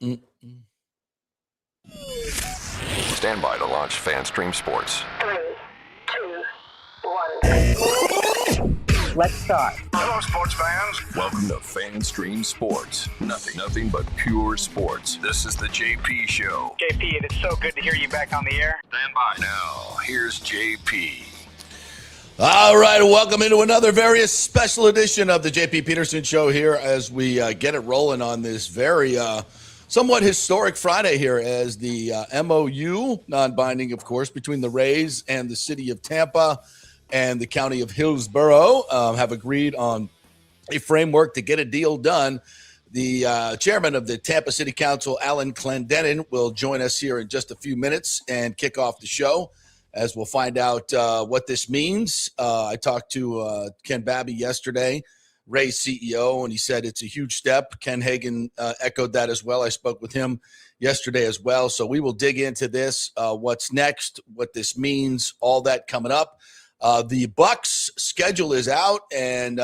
Stand by to launch FanStream Sports. 3, 2, 1. Let's start. Hello, sports fans. Welcome to FanStream Sports. Nothing but pure sports. This is the JP Show. JP, it is so good to hear you back on the air. Stand by. Now, here's JP. All right, welcome into another very special edition of the JP Peterson Show here as we get it rolling on this very somewhat historic Friday here as the MOU, non-binding, of course, between the Rays and the city of Tampa and the county of Hillsborough have agreed on a framework to get a deal done. The chairman of the Tampa City Council, Alan Clendenin, will join us here in just a few minutes and kick off the show as we'll find out what this means. I talked to Ken Babby yesterday, Rays CEO, and he said it's a huge step. Ken Hagan echoed that as well. I spoke with him yesterday as well. So we will dig into this, what's next, what this means, all that coming up. The Bucs schedule is out, and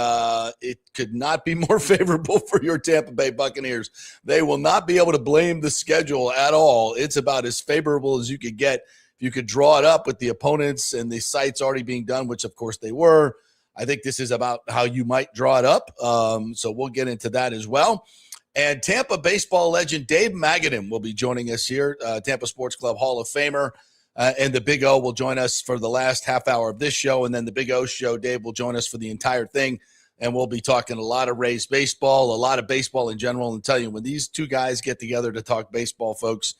it could not be more favorable for your Tampa Bay Buccaneers. They will not be able to blame the schedule at all. It's about as favorable as you could get. If you could draw it up with the opponents and the sites already being done, which of course they were, I think this is about how you might draw it up. So we'll get into that as well. And Tampa baseball legend Dave Magadan will be joining us here, Tampa Sports Club Hall of Famer. And the Big O will join us for the last half hour of this show. And then the Big O show, Dave will join us for the entire thing. And we'll be talking a lot of Rays baseball, a lot of baseball in general. And tell you, when these two guys get together to talk baseball, folks,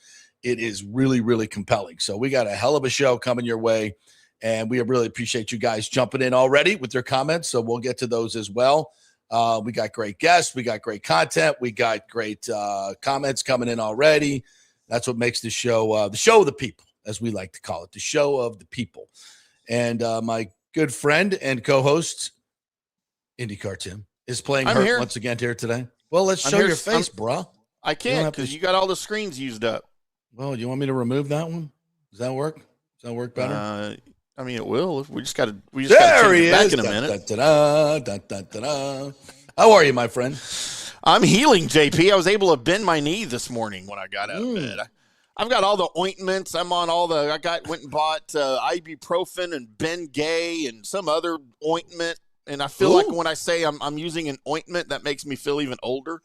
it is really, really compelling. So we got a hell of a show coming your way. And we really appreciate you guys jumping in already with your comments. So we'll get to those as well. We got great guests. We got great content. We got great comments coming in already. That's what makes the show of the people, as we like to call it, the show of the people. And my good friend and co-host, IndyCarTim, is playing hurt here once again here today. Well, let's show your face, bro. I can't because you got all the screens used up. Well, you want me to remove that one? Does that work? Does that work better? I mean, it will. We just got to change it back in a minute. How are you, my friend? I'm healing, JP. I was able to bend my knee this morning when I got out of bed. I've got all the ointments. I'm on all the. Went and bought ibuprofen and Bengay and some other ointment. And I feel like when I say I'm using an ointment, that makes me feel even older.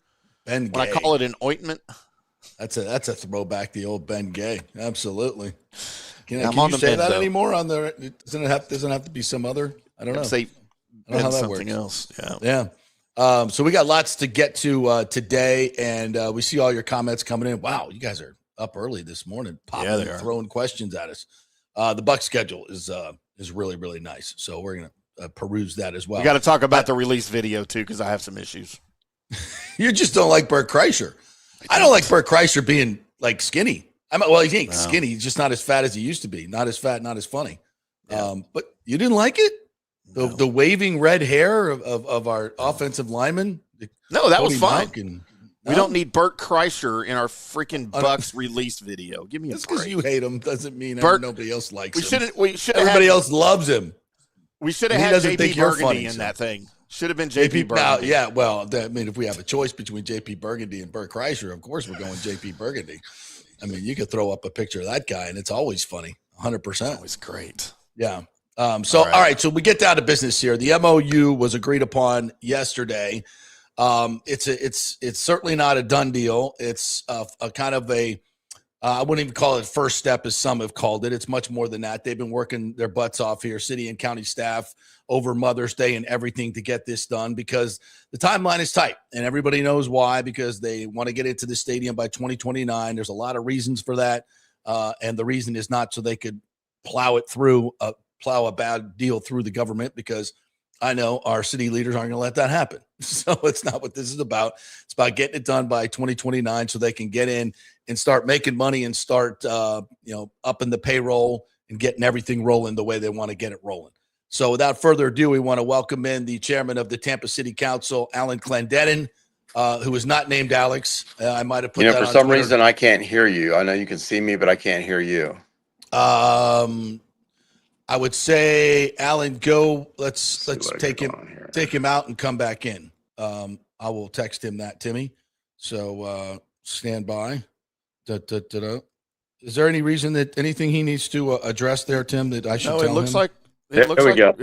Bengay. When I call it an ointment. That's a throwback, the old Bengay. Absolutely. Can you say that anymore? On the doesn't have to be some other? I don't know. Say I don't know how that something works. else. Yeah. So we got lots to get to today, and we see all your comments coming in. Wow, you guys are up early this morning, popping and throwing questions at us. The Bucs schedule is really, really nice. So we're gonna peruse that as well. We got to talk about the release video too, because I have some issues. You just don't like Bert Kreischer. I don't like Bert Kreischer being like skinny. He ain't skinny. He's just not as fat as he used to be. Not as fat, not as funny. Yeah. But you didn't like it? The waving red hair of our offensive lineman? No, that was fine. We don't need Bert Kreischer in our freaking Bucs release video. Give me a break. Just because you hate him doesn't mean nobody else likes him. Everybody else loves him. We should have had JP Burgundy in that thing. Should have been JP Burgundy. Yeah, well, if we have a choice between JP Burgundy and Bert Kreischer, of course we're going JP Burgundy. I mean, you could throw up a picture of that guy, and it's always funny, 100%. Always great. Yeah. All right, so we get down to business here. The MOU was agreed upon yesterday. It's certainly not a done deal. It's a kind of I wouldn't even call it first step, as some have called it. It's much more than that. They've been working their butts off here, city and county staff, over Mother's Day and everything to get this done because the timeline is tight, and everybody knows why, because they want to get into the stadium by 2029. There's a lot of reasons for that, and the reason is not so they could plow a bad deal through the government, because I know our city leaders aren't going to let that happen. So it's not what this is about. It's about getting it done by 2029 so they can get in and start making money and start, upping the payroll and getting everything rolling the way they want to get it rolling. So without further ado, we want to welcome in the chairman of the Tampa City Council, Alan Clendenin, who is not named Alex. I might have put that on for some Twitter. reason I can't hear you. I know you can see me, but I can't hear you. I would say, Alan, go. Let's take him out and come back in. I will text him that, Timmy. So stand by. Is there any reason that anything he needs to address there, Tim, that I should tell him? No, it looks like There we go.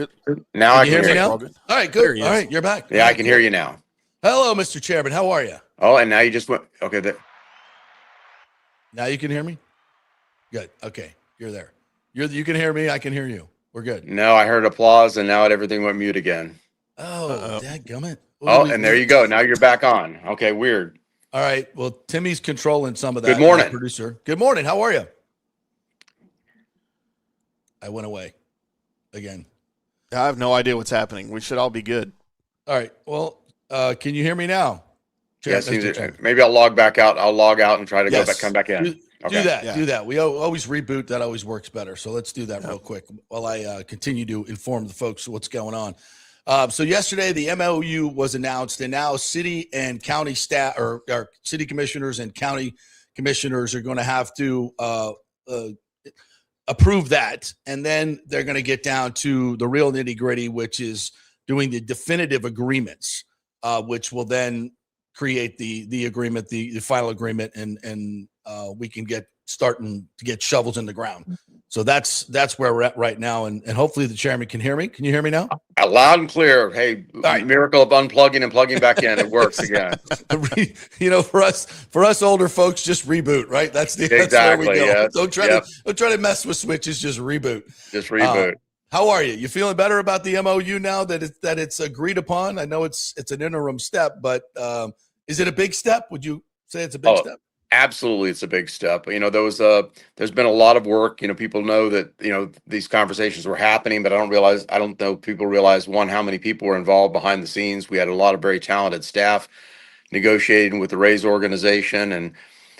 Now I Can you can hear me hear now? you. All right, There good. he All is. right, you're back. Yeah, All I right, can good. hear you now. Hello, Mr. Chairman. How are you? Oh, and now you just went. Okay. Now you can hear me? Good. Okay, you're there. You can hear me. I can hear you. We're good. No, I heard applause, and now everything went mute again. Oh, dadgummit. Oh, and there you go. Now you're back on. Okay, weird. All right. Well, Timmy's controlling some of that. Good morning. My producer. Good morning. How are you? I went away again. I have no idea what's happening. We should all be good. All right. Well, can you hear me now? Yes, maybe I'll log back out. I'll log out and try to come back in. Do that. We always reboot. That always works better. So let's do that real quick while I continue to inform the folks what's going on. So yesterday the MOU was announced, and now city and county staff or city commissioners and county commissioners are going to have to approve that, and then they're going to get down to the real nitty-gritty, which is doing the definitive agreements, which will then create the agreement, the final agreement, and we can get starting to get shovels in the ground. So that's where we're at right now, and hopefully the chairman can hear me. Can you hear me now? Loud and clear. Hey, right. Miracle of unplugging and plugging back in. It works again. For us older folks, just reboot, right? That's where we go. Yes. Don't try to mess with switches. Just reboot. Just reboot. How are you? You feeling better about the MOU now that it's agreed upon? I know it's an interim step, but is it a big step? Would you say it's a big step? Absolutely, it's a big step. There's been a lot of work. People know that these conversations were happening, but I don't know people realize how many people were involved behind the scenes. We had a lot of very talented staff negotiating with the Rays organization, and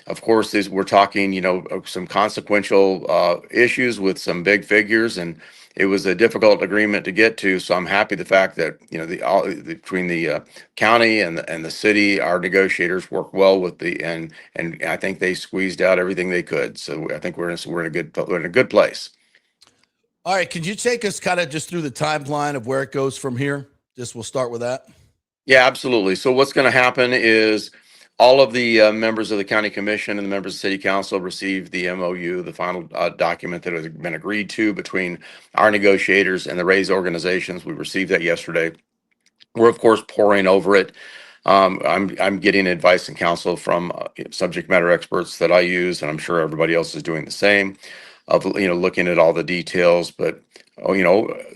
of course, we're talking some consequential issues with some big figures, and it was a difficult agreement to get to. So I'm happy the fact that between the county and the city, our negotiators worked well with and I think they squeezed out everything they could. So I think we're in a good place. All right, can you take us kind of just through the timeline of where it goes from here? We'll start with that. Yeah, absolutely. So what's going to happen is all of the members of the county commission and the members of the city council received the MOU, the final document that has been agreed to between our negotiators and the Rays organizations. We received that yesterday. We're of course poring over it. I'm getting advice and counsel from subject matter experts that I use, and I'm sure everybody else is doing the same. Of looking at all the details, but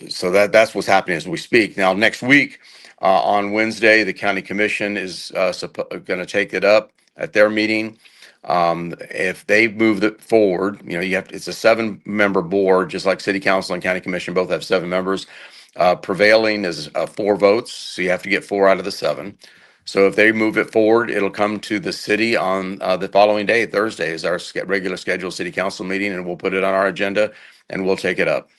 so that's what's happening as we speak. Now next week. On Wednesday, the county commission is going to take it up at their meeting. If they move it forward, it's a 7-member board, just like city council and county commission both have 7 members. Prevailing is 4 votes, so you have to get 4 out of the 7. So if they move it forward, it'll come to the city on the following day. Thursday is our regular scheduled city council meeting, and we'll put it on our agenda and we'll take it up.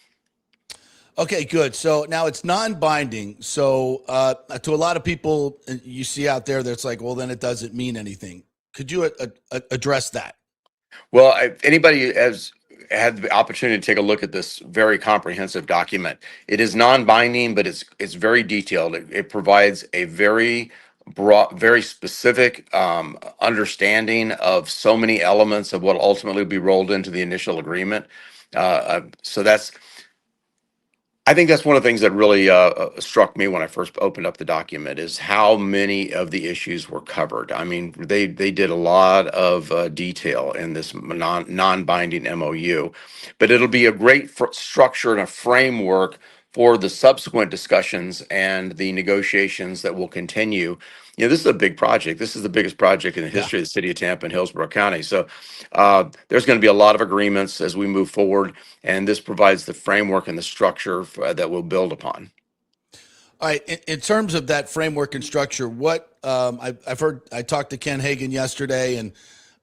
Okay, good. So now it's non-binding. So to a lot of people you see out there, that's like, well, then it doesn't mean anything. Could you address that? Well, if anybody has had the opportunity to take a look at this very comprehensive document, it is non-binding, but it's very detailed. It provides a very broad, very specific understanding of so many elements of what ultimately will be rolled into the initial agreement. I think that's one of the things that really struck me when I first opened up the document is how many of the issues were covered. I mean, they did a lot of detail in this non-binding MOU, but it'll be a great structure and a framework for the subsequent discussions and the negotiations that will continue. This is a big project. This is the biggest project in the history of the city of Tampa and Hillsborough County. So there's going to be a lot of agreements as we move forward, and this provides the framework and the structure that we'll build upon. All right. In terms of that framework and structure, what I've heard, I talked to Ken Hagan yesterday, and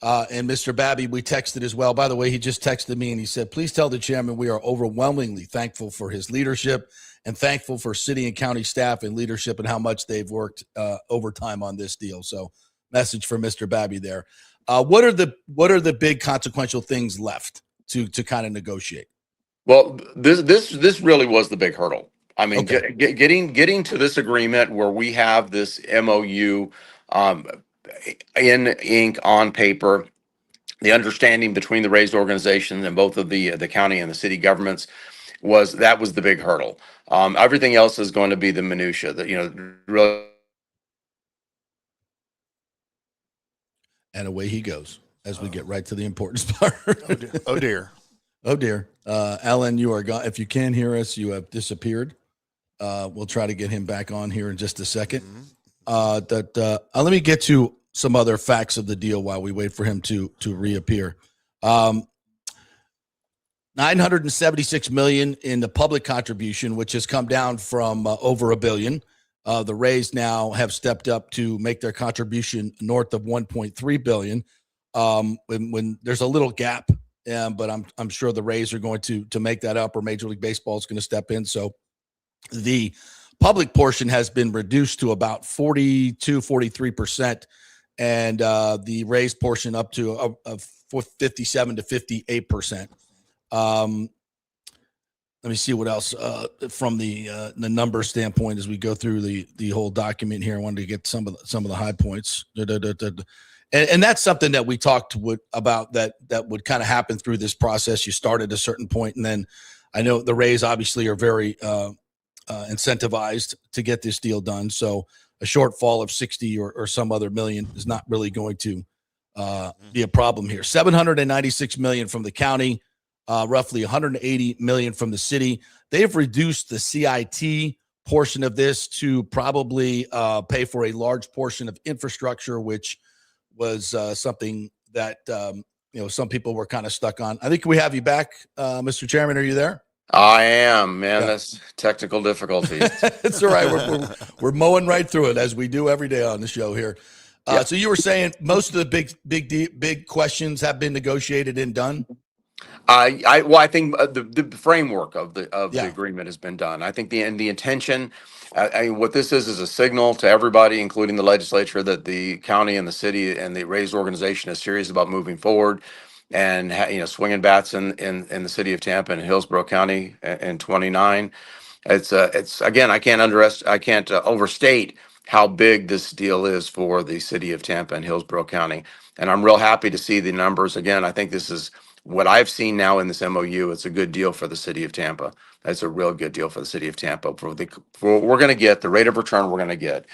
Mr. Babby, we texted as well. By the way, he just texted me and he said, please tell the chairman we are overwhelmingly thankful for his leadership and thankful for city and county staff and leadership and how much they've worked overtime on this deal. So message for Mr. Babby there. What are the big consequential things left to kind of negotiate? Well, this really was the big hurdle. I mean, okay. getting to this agreement where we have this MOU in ink on paper. The understanding between the Rays organization and both of the county and the city governments was the big hurdle. Everything else is going to be the minutia. That really. And away he goes as we get right to the important part. Oh dear. Oh dear. Alan, you are gone. If you can hear us, you have disappeared. We'll try to get him back on here in just a second. Let me get to some other facts of the deal while we wait for him to reappear. $976 million in the public contribution, which has come down from over $1 billion. The Rays now have stepped up to make their contribution north of $1.3 billion. When there's a little gap, but I'm sure the Rays are going to make that up, or Major League Baseball is going to step in. So the public portion has been reduced to about 43%, and the Rays portion up to 57 to 58%. Let me see what else from the number standpoint as we go through the whole document here. I wanted to get some of the high points, and that's something that we talked about that would kind of happen through this process. You start at a certain point, and then I know the Rays obviously are very incentivized to get this deal done. So a shortfall of 60 or some other million is not really going to be a problem here. $796 million from the county. Roughly $180 million from the city. They've reduced the CIT portion of this to probably pay for a large portion of infrastructure, which was something that some people were kind of stuck on. I think we have you back, Mr. Chairman. Are you there? I am, man. Yeah. That's technical difficulties. It's all right. We're mowing right through it as we do every day on the show here. So you were saying most of the big questions have been negotiated and done. I think the framework of the agreement has been done. I think the intention, what this is a signal to everybody, including the legislature, that the county and the city and the Rays organization is serious about moving forward, and swinging bats in the city of Tampa and Hillsborough County in 29. It's again, I can't overstate how big this deal is for the city of Tampa and Hillsborough County, and I'm real happy to see the numbers. Again, I think this is what I've seen now in this MOU. It's a good deal for the city of Tampa. That's a real good deal for the city of Tampa for what we're going to get, the rate of return we're going to get.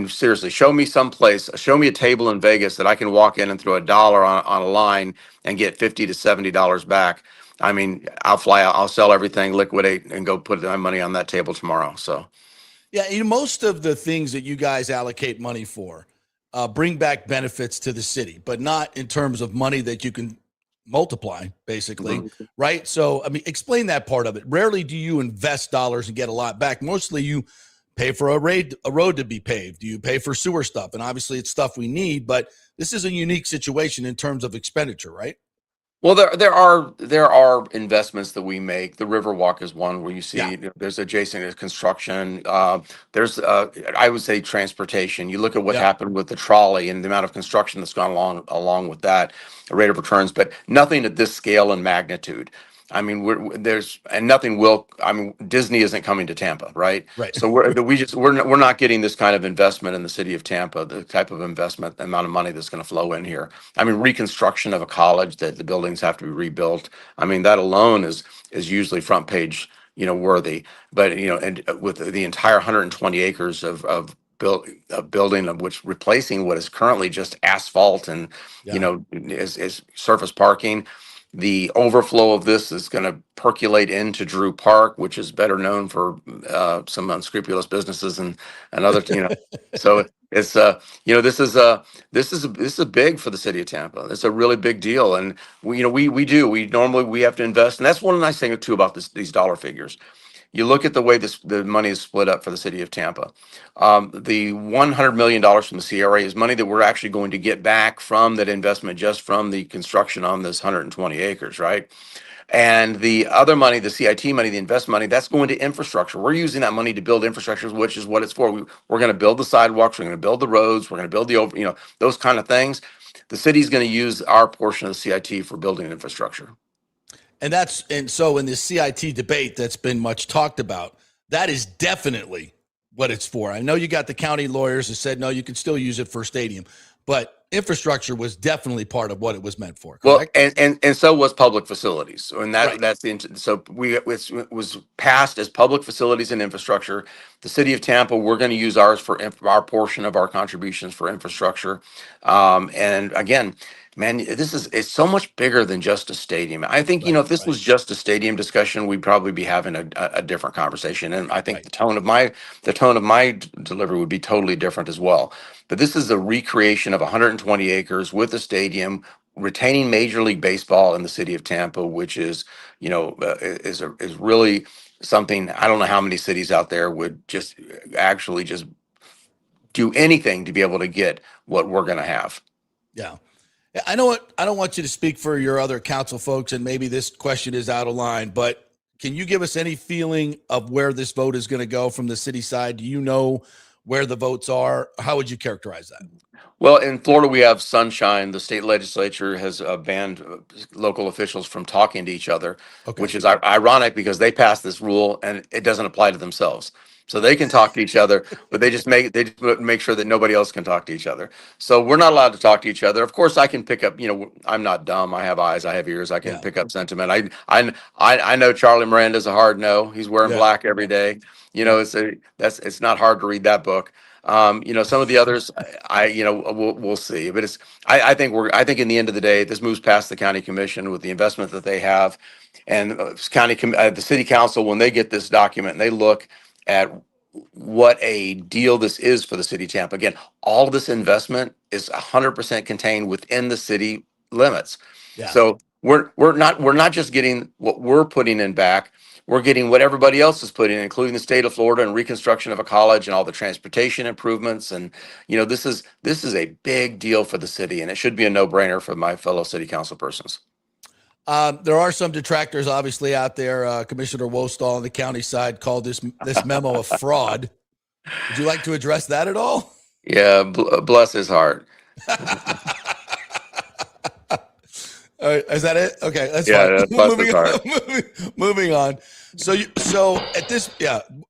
Seriously, show me a table in Vegas that I can walk in and throw $1 on a line and get $50 to $70 back. I mean, I'll fly out, I'll sell everything, liquidate, and go put my money on that table tomorrow. So, yeah, most of the things that you guys allocate money for bring back benefits to the city, but not in terms of money that you can multiply, basically, right? So, explain that part of it. Rarely do you invest dollars and get a lot back. Mostly you pay for a road to be paved. You pay for sewer stuff, and obviously it's stuff we need, but this is a unique situation in terms of expenditure, right? Well, there are investments that we make. The Riverwalk is one where you see there's adjacent construction. There's I would say transportation. You look at what happened with the trolley and the amount of construction that's gone along with that, the rate of returns, but nothing at this scale and magnitude. Nothing will. Disney isn't coming to Tampa, right? Right. So we're not getting this kind of investment in the city of Tampa. The type of investment, the amount of money that's going to flow in here. Reconstruction of a college that the buildings have to be rebuilt. That alone is usually front page, worthy. But and with the entire 120 acres of building, of which replacing what is currently just asphalt and is surface parking. The overflow of this is going to percolate into Drew Park, which is better known for some unscrupulous businesses and other, So it's this is big for the city of Tampa. It's a really big deal, and we normally have to invest, and that's one nice thing too about these dollar figures. You look at the way the money is split up for the city of Tampa. The $100 million from the CRA is money that we're actually going to get back from that investment, just from the construction on this 120 acres, right? And the other money, the CIT money, the investment money, that's going to infrastructure. We're using that money to build infrastructure, which is what it's for. We're going to build the sidewalks. We're going to build the roads. We're going to build those kind of things. The city's going to use our portion of the CIT for building infrastructure. And so in this CIT debate that's been much talked about, that is definitely what it's for. I know you got the county lawyers who said, no, you can still use it for a stadium, but infrastructure was definitely part of what it was meant for. Correct? Well, and so was public facilities, and Right. that's the so it was passed as public facilities and infrastructure. The city of Tampa, we're going to use ours for our portion of our contributions for infrastructure, and again, man, it's so much bigger than just a stadium. I think Right. if this was just a stadium discussion, we'd probably be having a different conversation, and I think Right. the tone of my delivery would be totally different as well. But this is a recreation of 120 acres with a stadium, retaining Major League Baseball in the city of Tampa, which is, is really something. I don't know how many cities out there would just actually just do anything to be able to get what we're going to have. Yeah. I know what, I don't want you to speak for your other council folks, and maybe this question is out of line, but can you give us any feeling of where this vote is going to go from the city side? Do you know where the votes are? How would you characterize that? Well, in Florida, we have sunshine. The state legislature has banned local officials from talking to each other, Okay. which is ironic because they passed this rule and it doesn't apply to themselves. So they can talk to each other, but they just make sure that nobody else can talk to each other. So we're not allowed to talk to each other. Of course, I can pick up. I'm not dumb. I have eyes. I have ears. I can Yeah. pick up sentiment. I know Charlie Miranda's a hard no. He's wearing Yeah. black every day. It's not hard to read that book. Some of the others, we'll see. But I think in the end of the day, this moves past the county commission with the investment that they have, and the city council, when they get this document and they look at what a deal this is for the city of Tampa. Again, all of this investment is 100% contained within the city limits. Yeah. So we're not just getting what we're putting in back. We're getting what everybody else is putting in, including the state of Florida and reconstruction of a college and all the transportation improvements. And this is a big deal for the city, and it should be a no-brainer for my fellow city council persons. There are some detractors, obviously, out there. Commissioner Wostall on the county side called this memo a fraud. Would you like to address that at all? Yeah, bless his heart. Is that it? Okay, that's Yeah, fine. bless his heart. Moving on. So at this,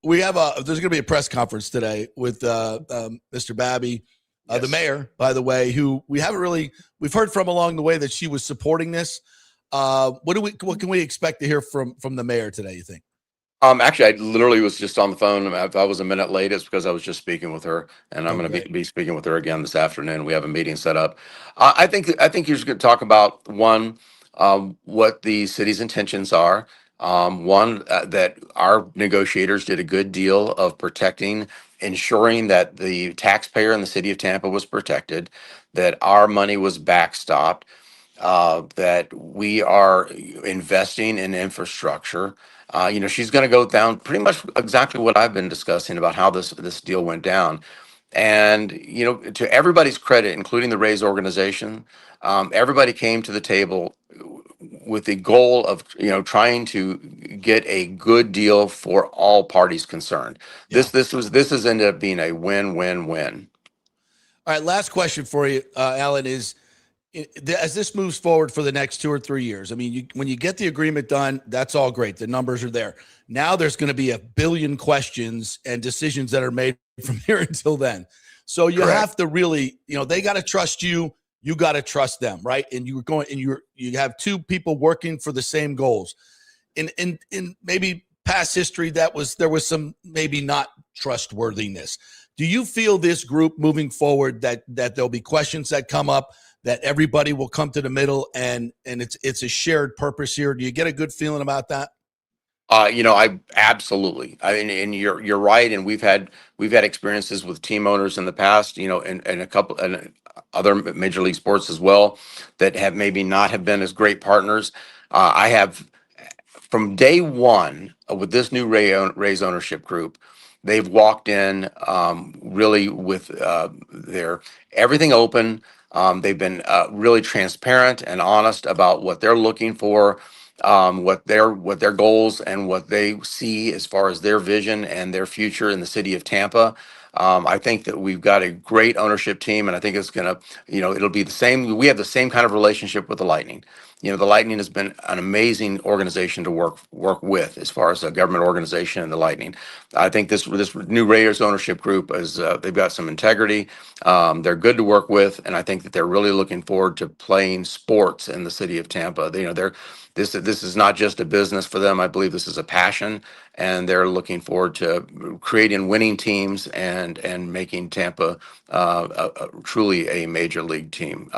we have there's going to be a press conference today with Mr. Babby, Yes. the mayor, by the way, who we've heard from along the way that she was supporting this. What can we expect to hear from the mayor today, you think? Actually, I literally was just on the phone. If I was a minute late, it's because I was just speaking with her, and I'm going to be speaking with her again this afternoon. We have a meeting set up. I think you're just going to talk about what the city's intentions are. That our negotiators did a good deal of ensuring that the taxpayer in the city of Tampa was protected, that our money was backstopped, that we are investing in infrastructure. She's going to go down pretty much exactly what I've been discussing about how this deal went down. And, to everybody's credit, including the Rays organization, everybody came to the table with the goal of, trying to get a good deal for all parties concerned. Yeah. This has ended up being a win-win-win. All right, last question for you, Alan, is as this moves forward for the next 2 or 3 years, I mean, when you get the agreement done, that's all great. The numbers are there. Now there's going to be a billion questions and decisions that are made from here until then. So you Correct. have to really, they got to trust you. You got to trust them, right? And you have two people working for the same goals. In maybe past history, there was some maybe not trustworthiness. Do you feel this group moving forward that there'll be questions that come up, that everybody will come to the middle and it's a shared purpose here? Do you get a good feeling about that? I absolutely. And you're right. And we've had experiences with team owners in the past, and a couple and other major league sports as well that have maybe not have been as great partners. I have from day one with this new Rays ownership group. They've walked in really with their everything open. They've been really transparent and honest about what they're looking for, what their goals and what they see as far as their vision and their future in the city of Tampa. I think that we've got a great ownership team, and I think it's going to, it'll be the same. We have the same kind of relationship with the Lightning. The Lightning has been an amazing organization to work with as far as a government organization and the Lightning. I think this new Rays ownership group is they've got some integrity. They're good to work with, and I think that they're really looking forward to playing sports in the city of Tampa. This is not just a business for them. I believe this is a passion, and they're looking forward to creating winning teams and making Tampa truly a major league team,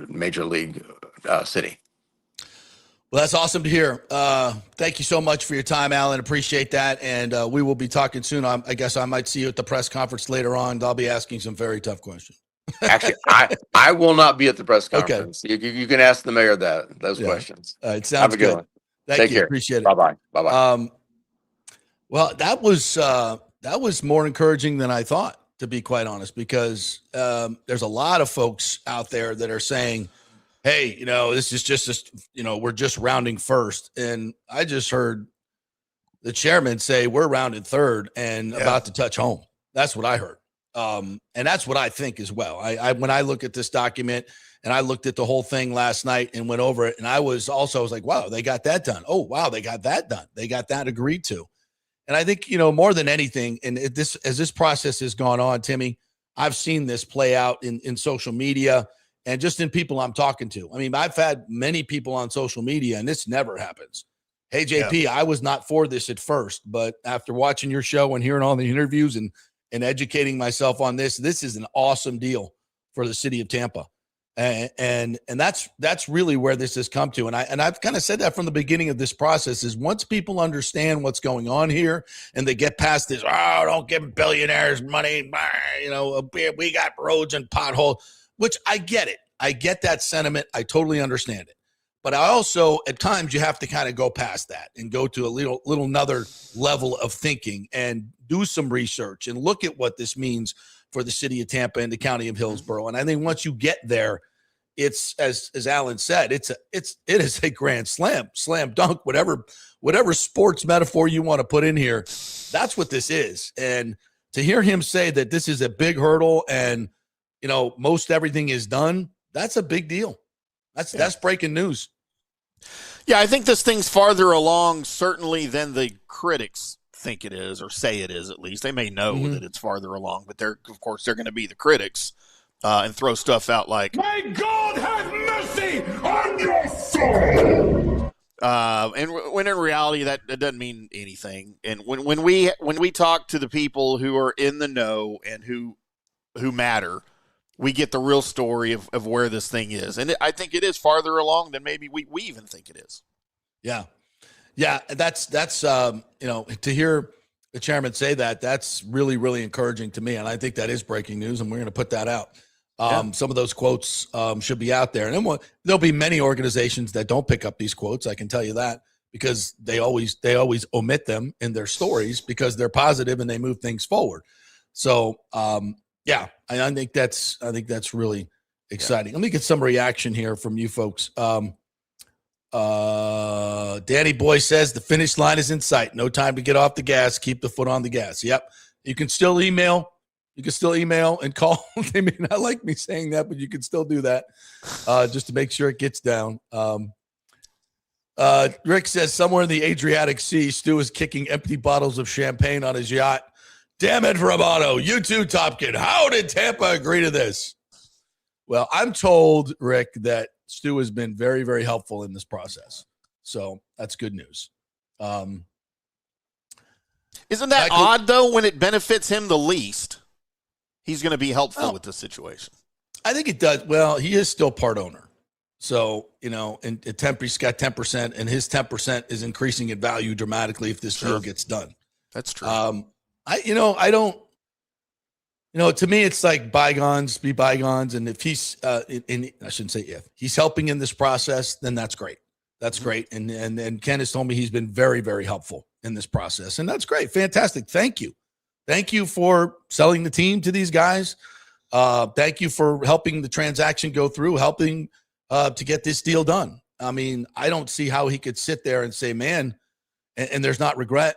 major league city. Well, that's awesome to hear. Thank you so much for your time, Alan. Appreciate that. And we will be talking soon. I guess I might see you at the press conference later on. I'll be asking some very tough questions. Actually, I will not be at the press conference. Okay. You can ask the mayor those questions. It sounds good. One. Take care. Appreciate it. Bye-bye. Bye-bye. Well, that was more encouraging than I thought, to be quite honest, because there's a lot of folks out there that are saying, hey, this is just, we're just rounding first. And I just heard the chairman say we're rounding third and about to touch home. That's what I heard. And that's what I think as well. When I look at this document and I looked at the whole thing last night and went over it, and I was like, wow, they got that done. Oh, wow, they got that done. They got that agreed to. And I think, more than anything, and as this process has gone on, Timmy, I've seen this play out in social media and just in people I'm talking to. I mean, I've had many people on social media, and this never happens. Hey, JP, I was not for this at first, but after watching your show and hearing all the interviews and educating myself on this is an awesome deal for the city of Tampa. And that's really where this has come to. And I've kind of said that from the beginning of this process is once people understand what's going on here and they get past this, don't give billionaires money. We got roads and potholes, which I get it. I get that sentiment. I totally understand it. But I also, at times, you have to kind of go past that and go to a little another level of thinking and do some research and look at what this means for the city of Tampa and the county of Hillsborough. And I think once you get there, it's as Alan said, it is a grand slam dunk, whatever sports metaphor you want to put in here. That's what this is. And to hear him say that this is a big hurdle and most everything is done, that's a big deal. That's breaking news. Yeah, I think this thing's farther along certainly than the critics think it is, or say it is at least. They may know that it's farther along, but they're going to be the critics and throw stuff out like, "May God have mercy on your soul." And when in reality that doesn't mean anything. And when we talk to the people who are in the know and who matter, we get the real story of where this thing is. And I think it is farther along than maybe we even think it is. Yeah. Yeah. That's to hear the chairman say that's really, really encouraging to me. And I think that is breaking news, and we're going to put that out. Some of those quotes should be out there. And then there'll be many organizations that don't pick up these quotes. I can tell you that, because they always omit them in their stories because they're positive and they move things forward. So, yeah, I think that's really exciting. Let me get some reaction here from you folks. Danny Boy says the finish line is in sight. No time to get off the gas. Keep the foot on the gas. Yep. You can still email. And call. They may not like me saying that, but you can still do that just to make sure it gets down. Rick says somewhere in the Adriatic Sea, Stu is kicking empty bottles of champagne on his yacht. Damn it, Romano. You too, Topkin. How did Tampa agree to this? Well, I'm told, Rick, that Stu has been very, very helpful in this process. So that's good news. Isn't that odd, though, when it benefits him the least? He's going to be helpful with this situation. I think it does. Well, he is still part owner. So, and he's got 10%, and his 10% is increasing in value dramatically if this deal gets done. That's true. I don't, to me, it's like bygones be bygones. And if he's, I shouldn't say if, he's helping in this process, then that's great. That's great. And Ken has told me he's been very, very helpful in this process. And that's great. Fantastic. Thank you. Thank you for selling the team to these guys. Thank you for helping the transaction go through, helping to get this deal done. I mean, I don't see how he could sit there and say, man, and there's not regret.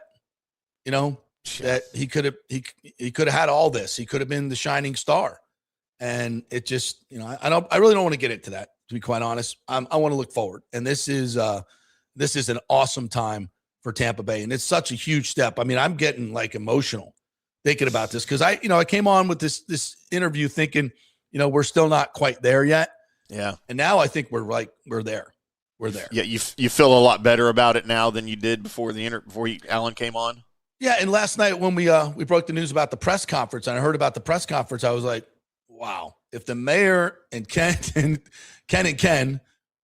that he could have had all this. He could have been the shining star. And it just, I really don't want to get into that, to be quite honest. I want to look forward. And this is an awesome time for Tampa Bay. And it's such a huge step. I mean, I'm getting like emotional thinking about this because I came on with this interview thinking, we're still not quite there yet. Yeah. And now I think we're there. We're there. Yeah. You feel a lot better about it now than you did before Alan came on. Yeah. And last night when we broke the news about the press conference and I heard about the press conference, I was like, wow, if the mayor and Ken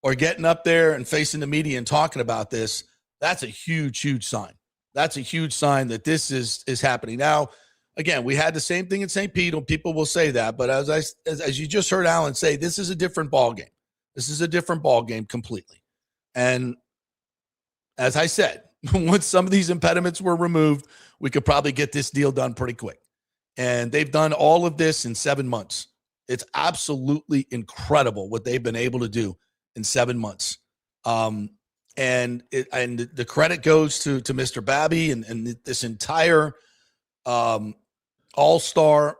are getting up there and facing the media and talking about this, that's a huge, huge sign. That's a huge sign that this is happening. Now, again, we had the same thing in St. Pete, and people will say that, but as you just heard Alan say, this is a different ball game. This is a different ball game completely. And as I said, once some of these impediments were removed, we could probably get this deal done pretty quick. And they've done all of this in 7 months. It's absolutely incredible what they've been able to do in 7 months. And the credit goes to Mr. Babby and this entire all-star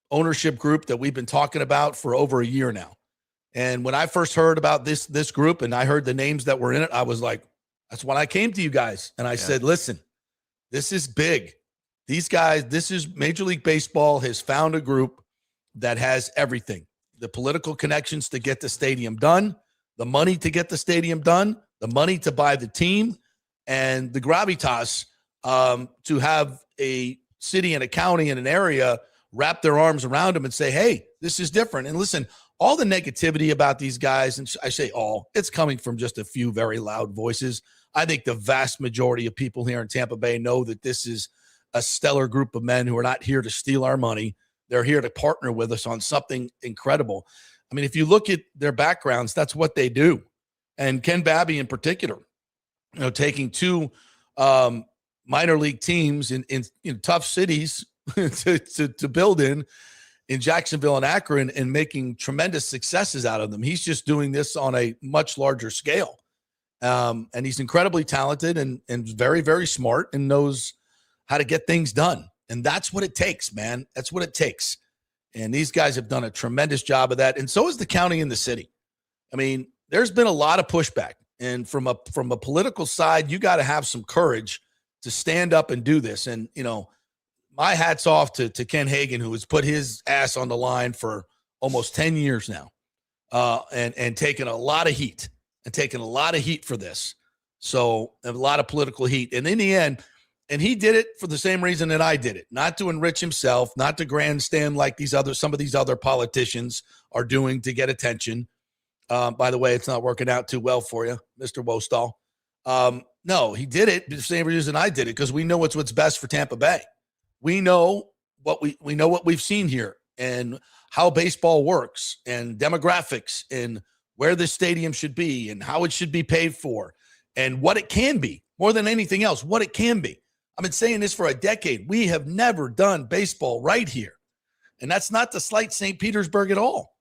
ownership group that we've been talking about for over a year now. And when I first heard about this group and I heard the names that were in it, I was like, that's when I came to you guys. And I said, listen, this is big. These guys, this is Major League Baseball has found a group that has everything. The political connections to get the stadium done, the money to get the stadium done, the money to buy the team, and the gravitas to have a city and a county and an area wrap their arms around them and say, hey, this is different. And listen, all the negativity about these guys, and I say all, it's coming from just a few very loud voices. I think the vast majority of people here in Tampa Bay know that this is a stellar group of men who are not here to steal our money. They're here to partner with us on something incredible. I mean, if you look at their backgrounds, that's what they do. And Ken Babby in particular, taking two minor league teams in tough cities to build in Jacksonville and Akron and making tremendous successes out of them. He's just doing this on a much larger scale. And he's incredibly talented and very, very smart and knows how to get things done. And that's what it takes, man. That's what it takes. And these guys have done a tremendous job of that. And so is the county and the city. I mean, there's been a lot of pushback. And from a political side, you got to have some courage to stand up and do this. And, my hat's off to Ken Hagan, who has put his ass on the line for almost 10 years now and taken a lot of heat for this. So a lot of political heat. And in the end, and he did it for the same reason that I did it, not to enrich himself, not to grandstand like some of these other politicians are doing to get attention. By the way, it's not working out too well for you, Mr. Wostall. No, he did it the same reason I did it, because we know what's best for Tampa Bay. We know what we've seen here and how baseball works and demographics and where this stadium should be and how it should be paid for and what it can be, more than anything else, what it can be. I've been saying this for a decade. We have never done baseball right here. And that's not to slight St. Petersburg at all.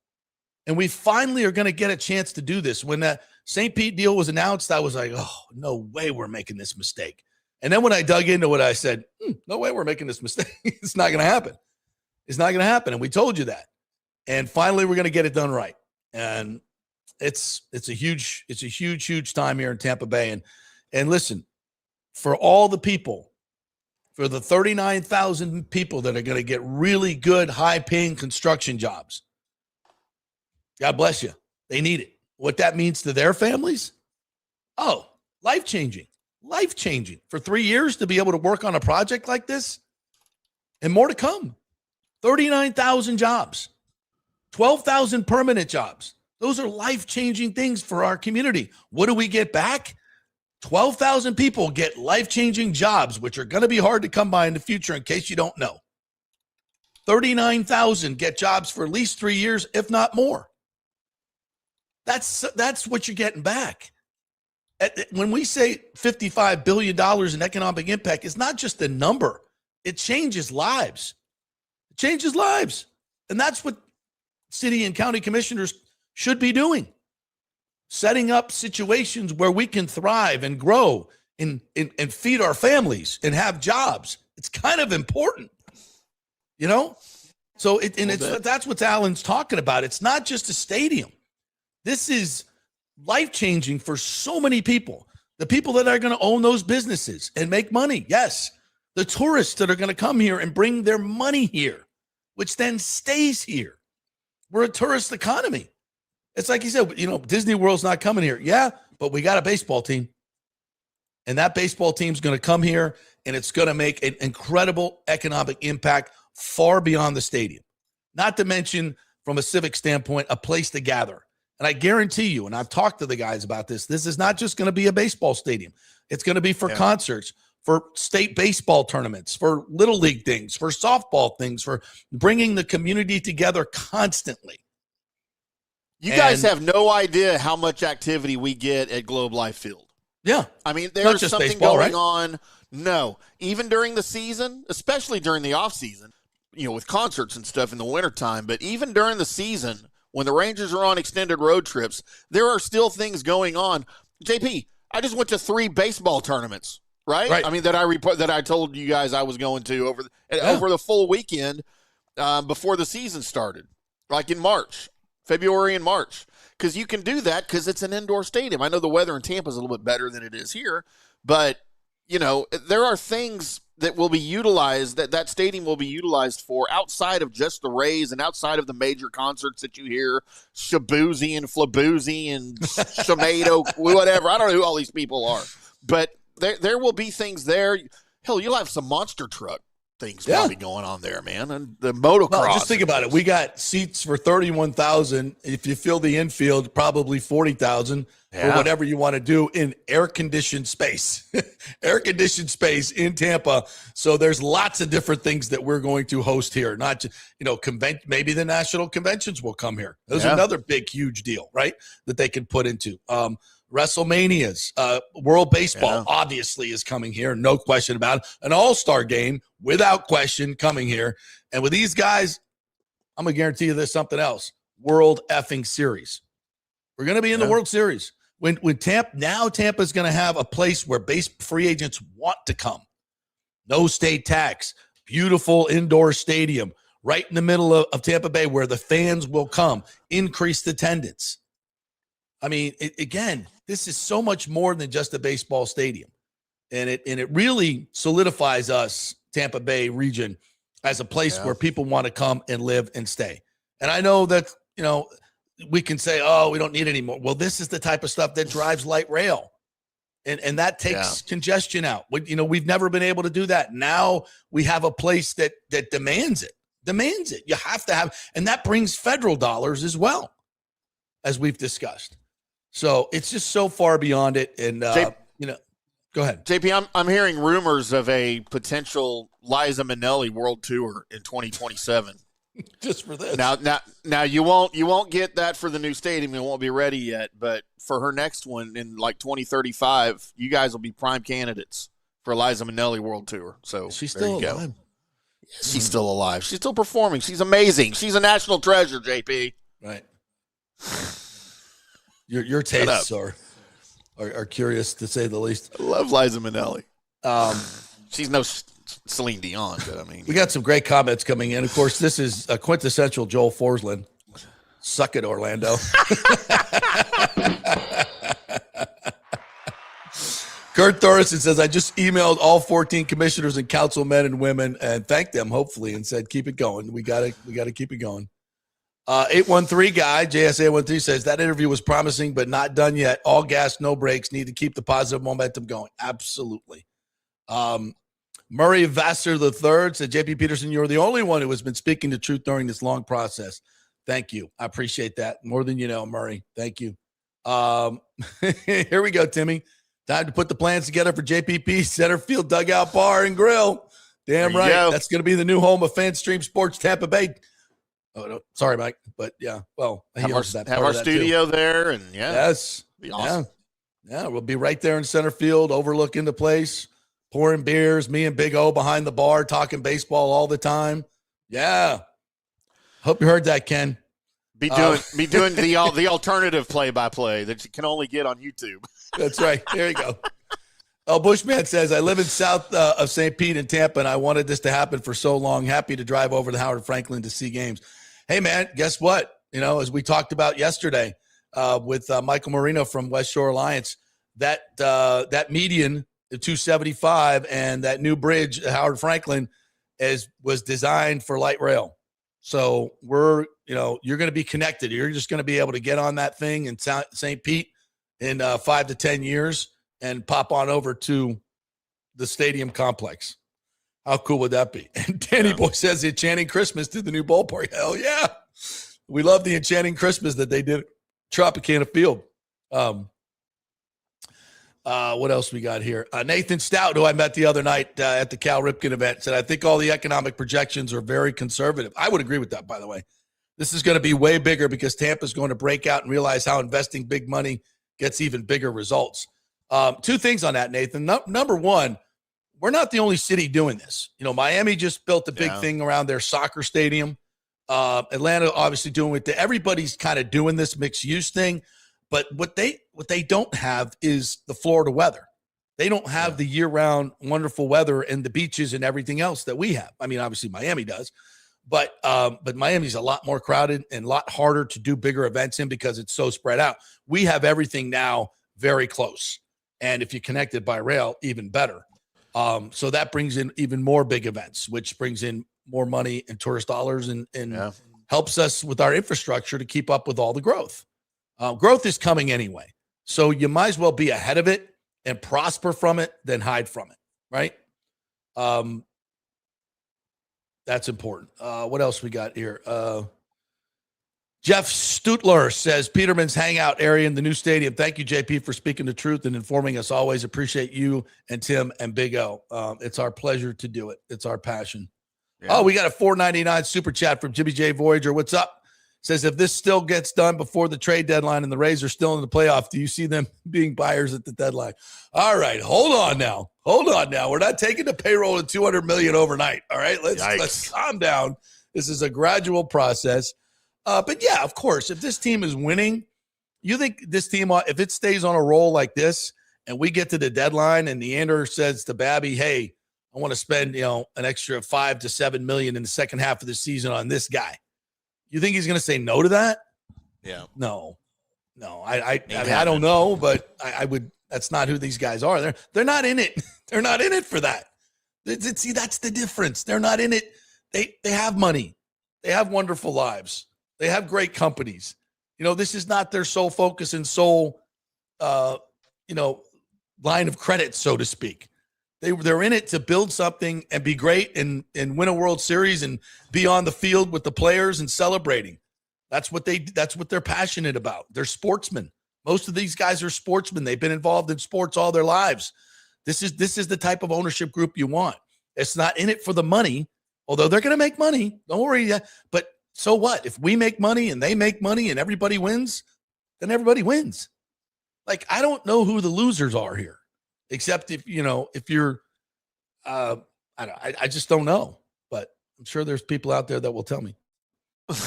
And we finally are going to get a chance to do this. When that St. Pete deal was announced, I was like, oh, no way we're making this mistake. And then when I dug into it, I said, no way we're making this mistake. It's not going to happen. It's not going to happen. And we told you that. And finally, we're going to get it done right. And it's a huge time here in Tampa Bay. And listen, for all the people, for the 39,000 people that are going to get really good, high-paying construction jobs, God bless you. They need it. What that means to their families? Oh, life-changing. Life-changing. For 3 years to be able to work on a project like this and more to come. 39,000 jobs. 12,000 permanent jobs. Those are life-changing things for our community. What do we get back? 12,000 people get life-changing jobs, which are going to be hard to come by in the future in case you don't know. 39,000 get jobs for at least 3 years, if not more. That's what you're getting back. When we say $55 billion in economic impact, it's not just a number. It changes lives. It changes lives. And that's what city and county commissioners should be doing. Setting up situations where we can thrive and grow and feed our families and have jobs. It's kind of important, you know? So that's what Alan's talking about. It's not just a stadium. This is life-changing for so many people. The people that are going to own those businesses and make money, yes. The tourists that are going to come here and bring their money here, which then stays here. We're a tourist economy. It's like you said, Disney World's not coming here. Yeah, but we got a baseball team. And that baseball team's going to come here, and it's going to make an incredible economic impact far beyond the stadium. Not to mention, from a civic standpoint, a place to gather. And I guarantee you, and I've talked to the guys about this is not just going to be a baseball stadium. It's going to be for concerts, for state baseball tournaments, for little league things, for softball things, for bringing the community together constantly. You guys have no idea how much activity we get at Globe Life Field. Yeah. I mean, there's something baseball, going right? on. No. Even during the season, especially during the off season, with concerts and stuff in the wintertime, but even during the season, when the Rangers are on extended road trips, there are still things going on. JP, I just went to 3 baseball tournaments, right? I mean, that I told you guys I was going to over the full weekend before the season started, like in March. February and March, because you can do that because it's an indoor stadium. I know the weather in Tampa is a little bit better than it is here, but, there are things that will be utilized, that stadium will be utilized for outside of just the Rays and outside of the major concerts that you hear, Shabuzi and Flaboozy and Shamato, whatever. I don't know who all these people are, but there will be things there. Hell, you'll have some monster truck things probably going on there, man. And the motocross. Well, just think about it. We got seats for 31,000. If you fill the infield, probably 40,000 or whatever you want to do in air-conditioned space. Air-conditioned space in Tampa. So there's lots of different things that we're going to host here. Not just, maybe the national conventions will come here. There's another big, huge deal, right, that they can put into. WrestleManias, World Baseball obviously is coming here, no question about it. An all-star game, without question, coming here. And with these guys, I'm going to guarantee you there's something else. World effing Series. We're going to be in the World Series. When Tampa's going to have a place where free agents want to come. No state tax, beautiful indoor stadium, right in the middle of Tampa Bay where the fans will come, increased attendance. I mean, again, this is so much more than just a baseball stadium. And it really solidifies us, Tampa Bay region, as a place where people want to come and live and stay. And I know that, we can say, oh, we don't need any more. Well, this is the type of stuff that drives light rail. And that takes congestion out. We've never been able to do that. Now we have a place that demands it. You have to have, and that brings federal dollars as well, as we've discussed. So it's just so far beyond it. And, go ahead. JP, I'm hearing rumors of a potential Liza Minnelli World Tour in 2027. Just for this. Now you won't get that for the new stadium. It won't be ready yet. But for her next one in like 2035, you guys will be prime candidates for Liza Minnelli World Tour. So she's still alive. She's still alive. She's still performing. She's amazing. She's a national treasure, JP. Right. Your tastes are curious, to say the least. I love Liza Minnelli. She's no Celine Dion, but I mean, we got some great comments coming in. Of course, this is a quintessential Joel Forsland. Suck it, Orlando. Kurt Thorson says, I just emailed all 14 commissioners and councilmen and women and thanked them, hopefully, and said, keep it going. We gotta keep it going. 813 guy, JS813 says, that interview was promising, but not done yet. All gas, no brakes. Need to keep the positive momentum going. Absolutely. Murray Vassar III said, JP Peterson, you're the only one who has been speaking the truth during this long process. Thank you. I appreciate that more than you know, Murray. Thank you. Here we go, Timmy. Time to put the plans together for JPP Center Field Dugout Bar and Grill. Damn right. That's going to be the new home of FanStream Sports Tampa Bay. Oh, no. Sorry, Mike. But, yeah, well. Have our studio there. And, Yes. Be awesome. Yeah, we'll be right there in center field, overlooking the place. Pouring beers, me and Big O behind the bar, talking baseball all the time. Yeah. Hope you heard that, Ken. Be doing the alternative play-by-play that you can only get on YouTube. That's right. There you go. Oh, Bushman says, I live in south of St. Pete in Tampa, and I wanted this to happen for so long. Happy to drive over to Howard Franklin to see games. Hey, man, guess what? You know, as we talked about yesterday with Michael Marino from West Shore Alliance, that median, the 275, and that new bridge at Howard Franklin was designed for light rail. So you're going to be connected. You're just going to be able to get on that thing in St. Pete in 5 to 10 years and pop on over to the stadium complex. How cool would that be? And Danny Boy says the Enchanting Christmas to the new ballpark. Hell yeah. We love the Enchanting Christmas that they did at Tropicana Field. What else we got here? Nathan Stout, who I met the other night at the Cal Ripken event, said, I think all the economic projections are very conservative. I would agree with that, by the way. This is going to be way bigger because Tampa's going to break out and realize how investing big money gets even bigger results. Two things on that, Nathan. Number one, we're not the only city doing this. You know, Miami just built a big thing around their soccer stadium. Atlanta obviously doing it. Everybody's kind of doing this mixed use thing. But what they don't have is the Florida weather. They don't have the year-round wonderful weather and the beaches and everything else that we have. I mean, obviously Miami does, but Miami's a lot more crowded and a lot harder to do bigger events in because it's so spread out. We have everything now very close, and if you connect it by rail, even better. So that brings in even more big events, which brings in more money and tourist dollars and helps us with our infrastructure to keep up with all the growth. Growth is coming anyway. So you might as well be ahead of it and prosper from it than hide from it, right? That's important. What else we got here? Jeff Stutler says, Peterman's hangout area in the new stadium. Thank you, JP, for speaking the truth and informing us. Always appreciate you and Tim and Big O. It's our pleasure to do it. It's our passion. Yeah. Oh, we got a $4.99 super chat from Jimmy J. Voyager. What's up? Says, if this still gets done before the trade deadline and the Rays are still in the playoff, do you see them being buyers at the deadline? All right, hold on now. We're not taking the payroll of $200 million overnight. All right, let's calm down. This is a gradual process. But yeah, of course, if this team is winning, you think this team, if it stays on a roll like this, and we get to the deadline, and Neander says to Babby, "Hey, I want to spend an extra $5 to $7 million in the second half of the season on this guy." You think he's going to say no to that? Yeah. No. I don't know, but I would. That's not who these guys are. They're not in it. They're not in it for that. See, that's the difference. They're not in it. They have money. They have wonderful lives. They have great companies. This is not their sole focus and sole, line of credit, so to speak. They're in it to build something and be great and win a World Series and be on the field with the players and celebrating. That's what they're passionate about. They're sportsmen. Most of these guys are sportsmen. They've been involved in sports all their lives. This is the type of ownership group you want. It's not in it for the money, although they're going to make money. Don't worry. But so what? If we make money and they make money and everybody wins, then everybody wins. Like, I don't know who the losers are here. Except if you're, I just don't know, but I'm sure there's people out there that will tell me. Let's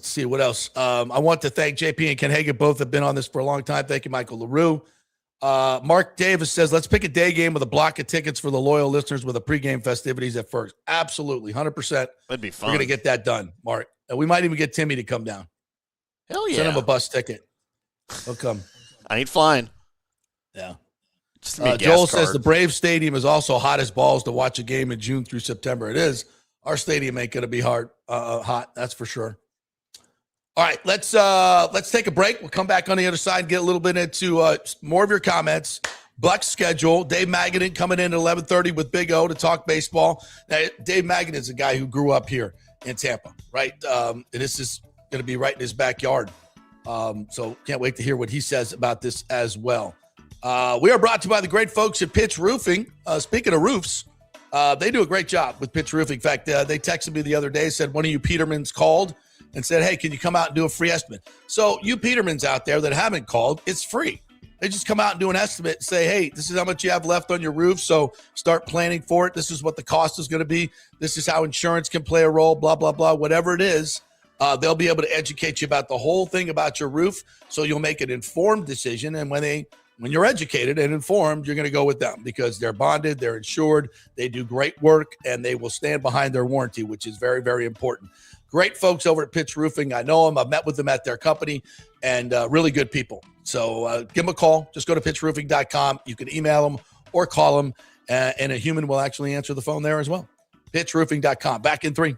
see what else. I want to thank JP and Ken Hagan. Both have been on this for a long time. Thank you, Michael LaRue. Mark Davis says, let's pick a day game with a block of tickets for the loyal listeners with a pregame festivities at first. Absolutely. 100%. That'd be fun. We're going to get that done, Mark. And we might even get Timmy to come down. Hell yeah. Send him a bus ticket. He'll come. I ain't flying. Yeah. Joel says the Braves Stadium is also hot as balls to watch a game in June through September. It is. Our stadium ain't going to be hot. That's for sure. All right, let's take a break. We'll come back on the other side and get a little bit into more of your comments. Bucs schedule. Dave Magadan coming in at 11:30 with Big O to talk baseball. Now, Dave Magadan is a guy who grew up here in Tampa, right? And this is going to be right in his backyard. So can't wait to hear what he says about this as well. We are brought to you by the great folks at Pitch Roofing. Speaking of roofs, they do a great job with Pitch Roofing. In fact, they texted me the other day, said one of you Petermans called and said, hey, can you come out and do a free estimate? So you Petermans out there that haven't called, it's free. They just come out and do an estimate and say, hey, this is how much you have left on your roof, so start planning for it. This is what the cost is going to be. This is how insurance can play a role, blah, blah, blah, whatever it is. They'll be able to educate you about the whole thing about your roof so you'll make an informed decision. And when they when you're educated and informed, you're going to go with them because they're bonded, they're insured, they do great work, and they will stand behind their warranty, which is very, very important. Great folks over at Pitch Roofing. I know them. I've met with them at their company, and really good people. So give them a call. Just go to pitchroofing.com. You can email them or call them, and a human will actually answer the phone there as well. Pitchroofing.com. Back in 3.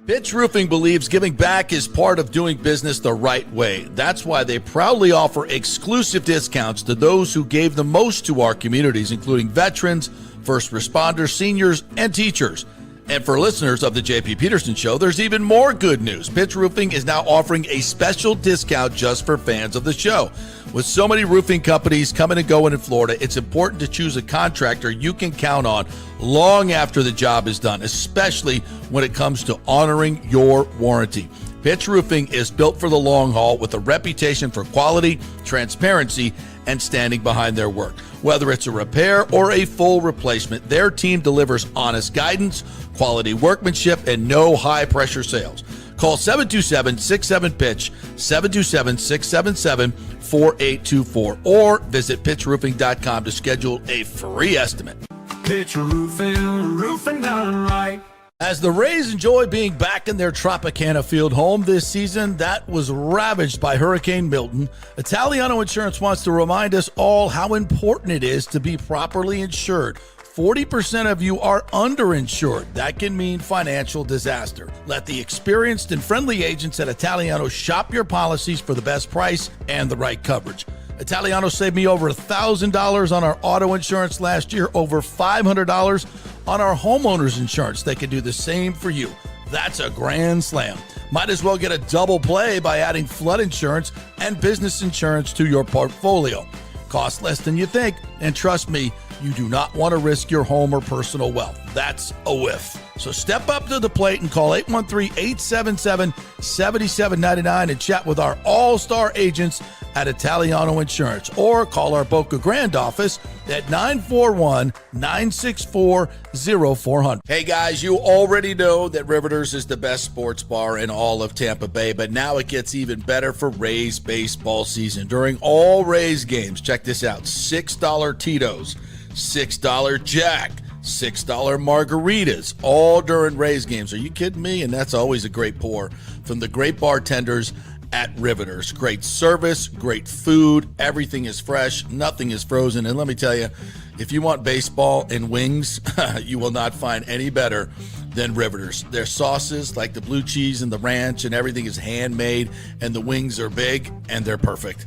Pitch Roofing believes giving back is part of doing business the right way. That's why they proudly offer exclusive discounts to those who gave the most to our communities, including veterans, first responders, seniors, and teachers. And for listeners of the JP Peterson Show, there's even more good news. Pitch Roofing is now offering a special discount just for fans of the show. With so many roofing companies coming and going in Florida, it's important to choose a contractor you can count on long after the job is done, especially when it comes to honoring your warranty. Pitch Roofing is built for the long haul with a reputation for quality, transparency, and standing behind their work. Whether it's a repair or a full replacement, their team delivers honest guidance, quality workmanship, and no high-pressure sales. Call 727-67-PITCH, 727-677-4824, or visit pitchroofing.com to schedule a free estimate. Pitch Roofing, roofing done right. As the Rays enjoy being back in their Tropicana Field home this season that was ravaged by Hurricane Milton, Italiano Insurance wants to remind us all how important it is to be properly insured. 40% of you are underinsured. That can mean financial disaster. Let the experienced and friendly agents at Italiano shop your policies for the best price and the right coverage. Italiano saved me over $1,000 on our auto insurance last year, over $500 on our homeowners insurance. They can do the same for you. That's a grand slam. Might as well get a double play by adding flood insurance and business insurance to your portfolio. Cost less than you think, and trust me, you do not want to risk your home or personal wealth. That's a whiff. So step up to the plate and call 813-877-7799 and chat with our all-star agents at Italiano Insurance, or call our Boca Grande office at 941-964-0400. Hey guys, you already know that Riveters is the best sports bar in all of Tampa Bay, but now it gets even better for Rays baseball season. During all Rays games, check this out, $6 Tito's, $6 Jack, $6 margaritas, all during Rays games. Are you kidding me? And that's always a great pour from the great bartenders at Riveters. Great service, great food, everything is fresh, nothing is frozen. And let me tell you, if you want baseball and wings, you will not find any better than Riveters. Their sauces, like the blue cheese and the ranch, and everything is handmade, and the wings are big and they're perfect.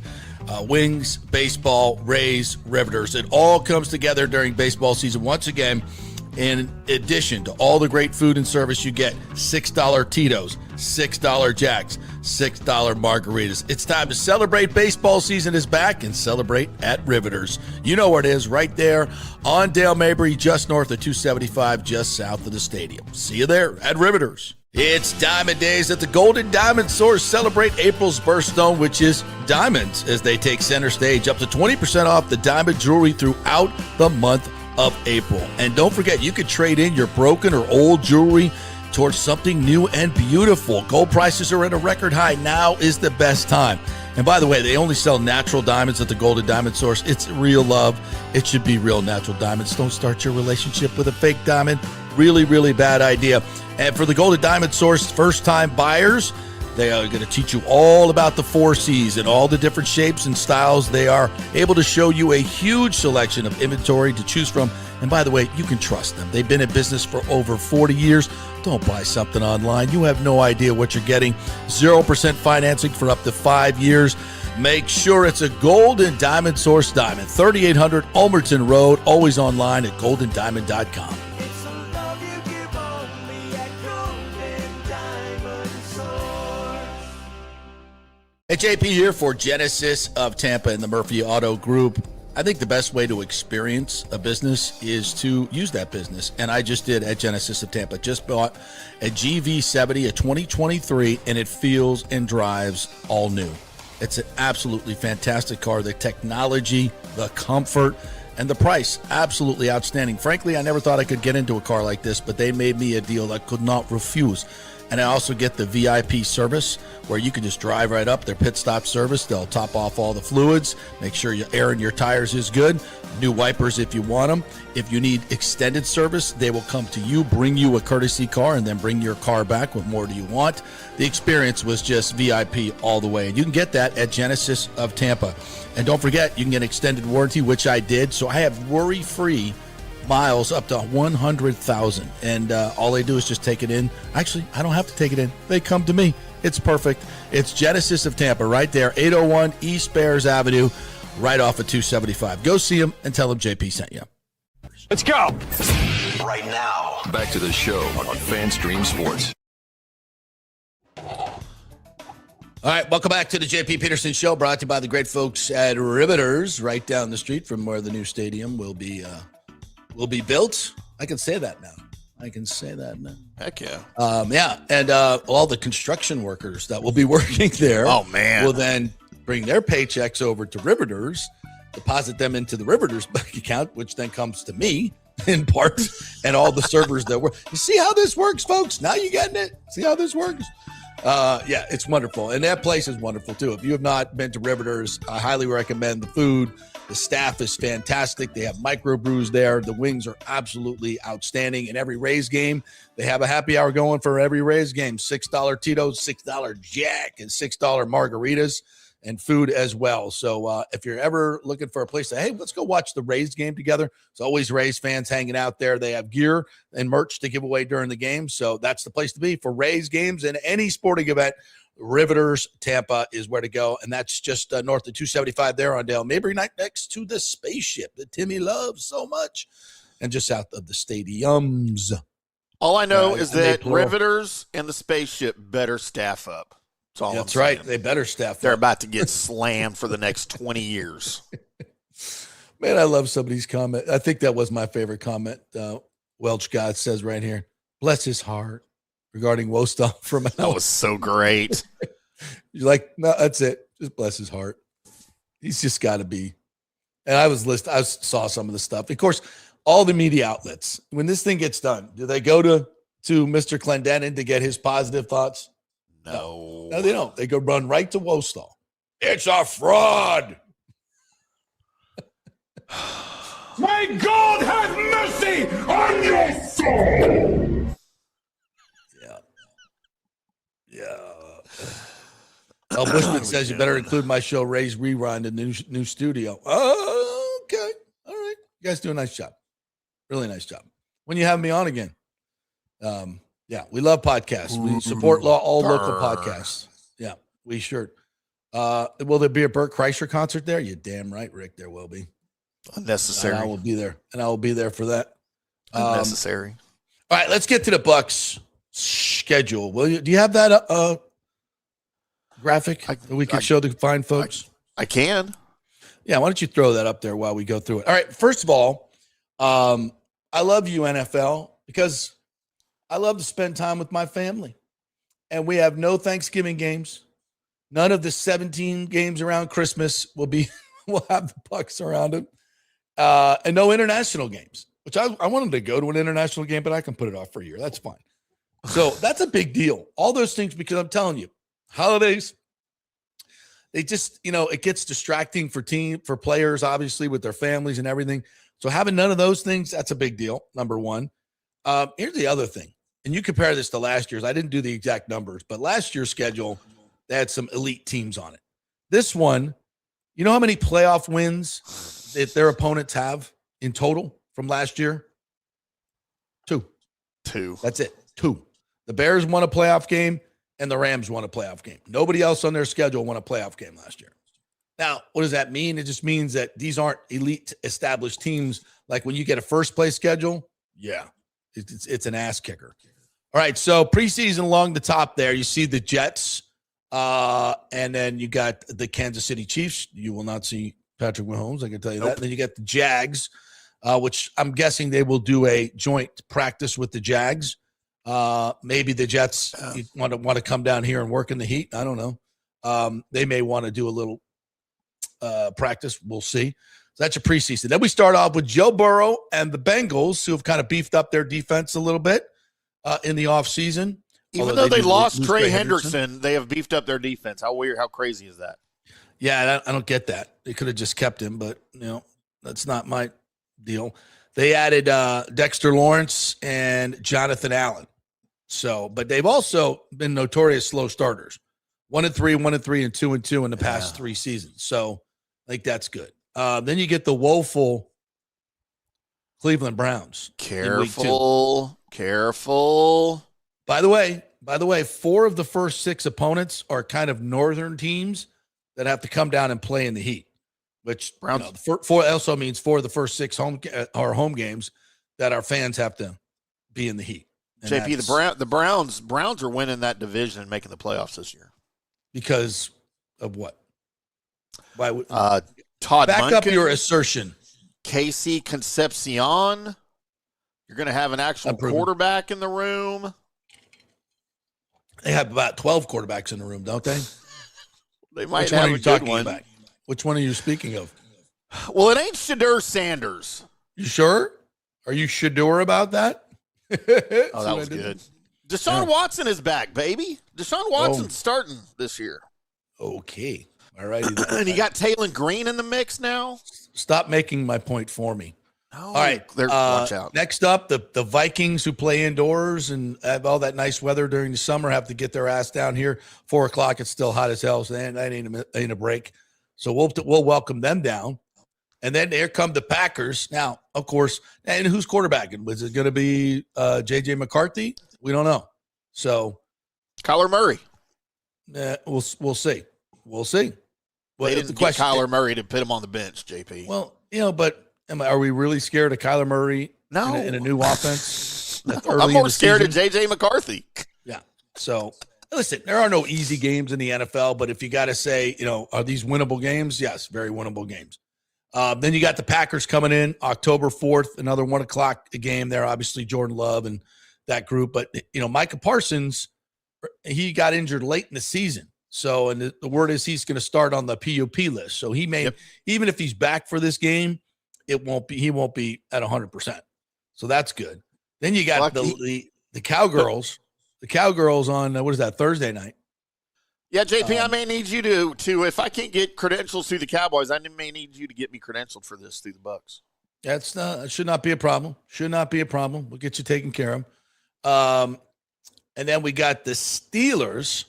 Wings, baseball, Rays, Riveters. It all comes together during baseball season. Once again, in addition to all the great food and service, you get $6 Tito's, $6 Jacks, $6 margaritas. It's time to celebrate. Baseball season is back, and celebrate at Riveters. You know where it is, right there on Dale Mabry, just north of 275, just south of the stadium. See you there at Riveters. It's Diamond Days at the Golden Diamond Source. Celebrate April's birthstone, which is diamonds, as they take center stage. Up to 20% off the diamond jewelry throughout the month of April. And don't forget, you could trade in your broken or old jewelry towards something new and beautiful. Gold prices are at a record high. Now is the best time. And by the way, they only sell natural diamonds at the Golden Diamond Source. It's real love. It should be real natural diamonds. Don't start your relationship with a fake diamond. Really, really bad idea. And for the Golden Diamond Source first-time buyers, they are going to teach you all about the 4 C's and all the different shapes and styles. They are able to show you a huge selection of inventory to choose from. And by the way, you can trust them. They've been in business for over 40 years. Don't buy something online. You have no idea what you're getting. 0% financing for up to 5 years. Make sure it's a Golden Diamond Source diamond. 3800 Ulmerton Road. Always online at goldendiamond.com. Hey, JP here for Genesis of Tampa and the Murphy Auto Group. I think the best way to experience a business is to use that business. And I just did at Genesis of Tampa. Just bought a GV70, a 2023, and it feels and drives all new. It's an absolutely fantastic car. The technology, the comfort, and the price, absolutely outstanding. Frankly, I never thought I could get into a car like this, but they made me a deal I could not refuse. And I also get the VIP service where you can just drive right up, their pit stop service. They'll top off all the fluids, make sure your air in your tires is good, new wipers if you want them. If you need extended service, they will come to you, bring you a courtesy car, and then bring your car back. What more do you want? The experience was just VIP all the way. And you can get that at Genesis of Tampa. And don't forget, you can get extended warranty, which I did. So I have worry-free miles up to 100,000. And all they do is just take it in. Actually, I don't have to take it in. They come to me. It's perfect. It's Genesis of Tampa right there, 801 East Bears Avenue, right off of 275. Go see them and tell them JP sent you. Let's go. Right now, back to the show on FanStream Sports. All right, welcome back to the JP Peterson Show, brought to you by the great folks at Riveters, right down the street from where the new stadium will be built. I can say that now. Heck yeah. Yeah, and all the construction workers that will be working there. Oh, man. Will then bring their paychecks over to Riveters, deposit them into the Riveters bank account, which then comes to me in part, and all the servers that work. You see how this works, folks? Now you getting it? See how this works? Yeah, it's wonderful. And that place is wonderful, too. If you have not been to Riveters, I highly recommend the food. The staff is fantastic. They have microbrews there. The wings are absolutely outstanding. In every Rays game, they have a happy hour going for every Rays game. $6 Tito's, $6 Jack, and $6 margaritas and food as well. So if you're ever looking for a place to, hey, let's go watch the Rays game together. It's always Rays fans hanging out there. They have gear and merch to give away during the game. So that's the place to be for Rays games and any sporting event. Riveters, Tampa is where to go. And that's just north of 275 there on Dale Mabry, next to the spaceship that Timmy loves so much. And just south of the stadiums. All I know is that Riveters and the spaceship better staff up. That's right. They better staff up. They're about to get slammed for the next 20 years. Man, I love somebody's comment. I think that was my favorite comment. Welch God says right here, bless his heart, regarding Wostal from That was so great. You're like, no, that's it. Just bless his heart. He's just got to be. And I saw some of the stuff. Of course, all the media outlets, when this thing gets done, do they go to Mr. Clendenin to get his positive thoughts? No, they don't. They go run right to Wostal. It's a fraud. May God have mercy on your soul. Yeah. Bushman says you better include my show, Rays Rerun, in the new studio. Oh, okay. All right. You guys do a nice job. Really nice job. When you have me on again. Yeah, we love podcasts. We support all local podcasts. Yeah, we sure. Will there be a Burt Kreischer concert there? You're damn right, Rick. There will be. Unnecessary. And I will be there. And I will be there for that. Unnecessary. All right, let's get to the Bucs schedule. Will you? Do you have that graphic that we can show the fine folks? I can. Yeah, why don't you throw that up there while we go through it? All right, first of all, I love you, NFL, because I love to spend time with my family. And we have no Thanksgiving games. None of the 17 games around Christmas will have the Bucs around them. And no international games, which I wanted to go to an international game, but I can put it off for a year. That's fine. So that's a big deal. All those things, because I'm telling you, holidays, they just, it gets distracting for players, obviously, with their families and everything. So having none of those things, that's a big deal, number one. Here's the other thing. And you compare this to last year's. I didn't do the exact numbers, but last year's schedule, they had some elite teams on it. This one, you know how many playoff wins that their opponents have in total from last year? Two. That's it. 2. The Bears won a playoff game, and the Rams won a playoff game. Nobody else on their schedule won a playoff game last year. Now, what does that mean? It just means that these aren't elite established teams. Like when you get a first-place schedule, yeah, it's an ass kicker. All right, so preseason along the top there, you see the Jets, and then you got the Kansas City Chiefs. You will not see Patrick Mahomes, I can tell you that. And then you got the Jags, which I'm guessing they will do a joint practice with the Jags. Maybe the Jets want to come down here and work in the heat. I don't know. They may want to do a little practice. We'll see. So that's your preseason. Then we start off with Joe Burrow and the Bengals, who have kind of beefed up their defense a little bit in the offseason. Even though they lost Trey Hendrickson, they have beefed up their defense. How weird, how crazy is that? Yeah, I don't get that. They could have just kept him, but, that's not my deal. They added Dexter Lawrence and Jonathan Allen. So, but they've also been notorious slow starters. 1-3, 1-3, and 2-2 in the past 3 seasons. So, I think that's good. Then you get the woeful Cleveland Browns. Careful. By the way, 4 of the first 6 opponents are kind of northern teams that have to come down and play in the heat, which four also means 4 of the first 6 home games that our fans have to be in the heat. And JP, the Browns are winning that division and making the playoffs this year. Because of what? Why would Todd back Monken, up your assertion? Casey Concepcion. You're going to have an actual quarterback in the room. They have about 12 quarterbacks in the room, don't they? They might Which have one are you a good talking one. about? Which one are you speaking of? Well, it ain't Shadur Sanders. You sure? Are you Shadur about that? Oh, that was good. Deshaun Watson is back, baby. Deshaun Watson's starting this year. Okay. All righty. And you got Taylor Green in the mix now. Stop making my point for me. Oh, all right. Watch out. Next up, the Vikings, who play indoors and have all that nice weather during the summer, have to get their ass down here. 4 o'clock, it's still hot as hell, so that ain't a break. So we'll welcome them down. And then here come the Packers. Now, of course, and who's quarterbacking? Was it going to be J.J. McCarthy? We don't know. So Kyler Murray. We'll see. We'll see. Well, they didn't get Kyler Murray to put him on the bench, JP. Well, but are we really scared of Kyler Murray no. in a new offense? No, I'm more scared of J.J. McCarthy. Yeah. So, listen, there are no easy games in the NFL, but if you got to say, are these winnable games? Yes, very winnable games. Then you got the Packers coming in October 4th, another 1 o'clock game there. Obviously, Jordan Love and that group. But, Micah Parsons, he got injured late in the season. So, and the word is he's going to start on the PUP list. So he may, even if he's back for this game, he won't be at 100%. So that's good. Then you got the Cowgirls. The Cowgirls on, what is that, Thursday night? Yeah, JP, I may need you to, if I can't get credentials through the Cowboys, I may need you to get me credentialed for this through the Bucs. That should not be a problem. Should not be a problem. We'll get you taken care of. And then we got the Steelers.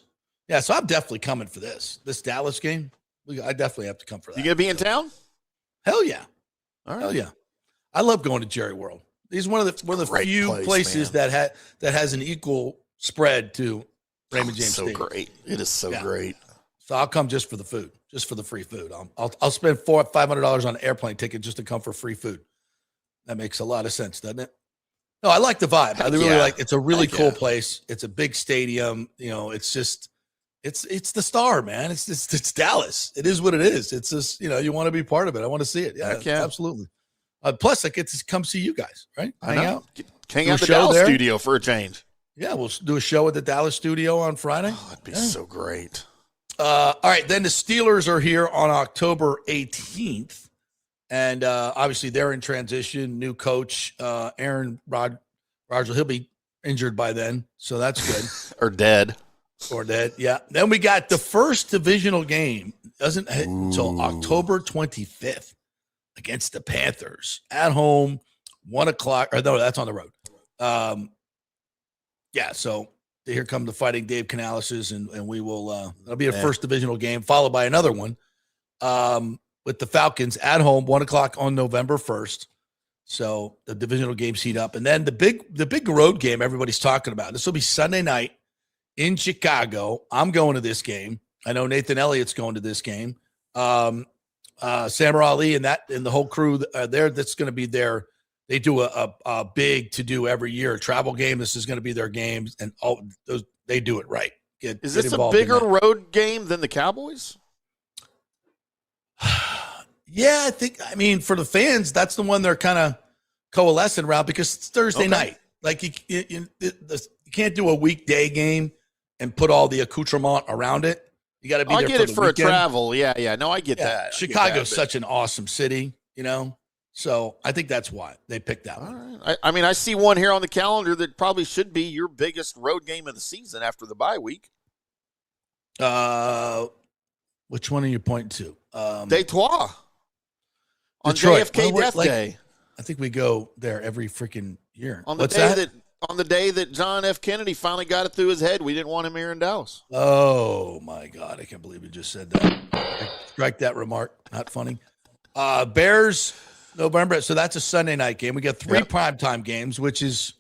Yeah, so I'm definitely coming for this Dallas game. I definitely have to come for that. You gonna be in town? Hell yeah. All right. Hell yeah. I love going to Jerry World. He's one of the few places that has an equal spread to Raymond James so Stadium. Great. It is so great. So I'll come just for the food, just for the free food. I'll spend $500 on an airplane ticket just to come for free food. That makes a lot of sense, doesn't it? No, I like the vibe. I really like. It's a really cool place. It's a big stadium. It's just, it's the Star, man. It's Dallas. It is what it is. It's just, you want to be part of it. I want to see it. Yeah, absolutely. Plus, I get to come see you guys, right? Hang out at the Dallas studio for a change. Yeah, we'll do a show at the Dallas studio on Friday. Oh, that'd be so great. All right, then the Steelers are here on October 18th, and obviously they're in transition. New coach, Aaron Rodgers, he'll be injured by then, so that's good. Or dead, yeah. Then we got the first divisional game. Doesn't hit until October 25th against the Panthers at home, 1 o'clock. Or no, that's on the road. Yeah, so here come the Fighting Dave Canales, and we will that'll be a first divisional game, followed by another one with the Falcons at home, 1 o'clock on November 1st. So the divisional games heat up. And then the big road game everybody's talking about. This will be Sunday night in Chicago. I'm going to this game. I know Nathan Elliott's going to this game. Samar Ali and the whole crew there that's going to be there. They do a big to-do every year, a travel game. This is going to be their games, and they do it right. Is this a bigger road game than the Cowboys? Yeah, I mean, for the fans, that's the one they're kind of coalescing around because it's Thursday night. Like, you can't do a weekday game and put all the accoutrement around it. You got to be there for the weekend. A travel. Yeah. No, I get that. Chicago's such an awesome city, So I think that's why they picked that one. All right. I mean, I see one here on the calendar that probably should be your biggest road game of the season after the bye week. Which one are you pointing to? Detroit. On Detroit. JFK Death Day. I think we go there every freaking year. On the day that John F. Kennedy finally got it through his head, we didn't want him here in Dallas. Oh my God, I can't believe you just said that. Strike that remark. Not funny. Bears, November. So that's a Sunday night game. We got 3 primetime games, which is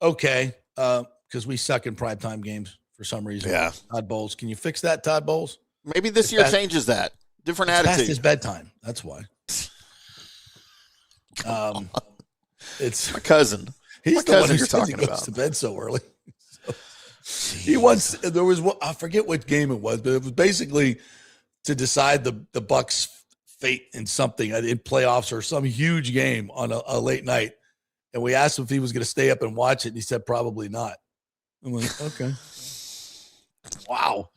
okay because we suck in primetime games for some reason. Yeah. Todd Bowles. Can you fix that, Todd Bowles? Maybe this year changes that. Different attitude. Past his bedtime. That's why. It's my cousin. He's the one who goes to bed so early. He once there was one, I forget what game it was, but it was basically to decide the Bucs' fate in something in playoffs or some huge game on a late night. And we asked him if he was going to stay up and watch it, and he said probably not. I'm like, okay. Wow.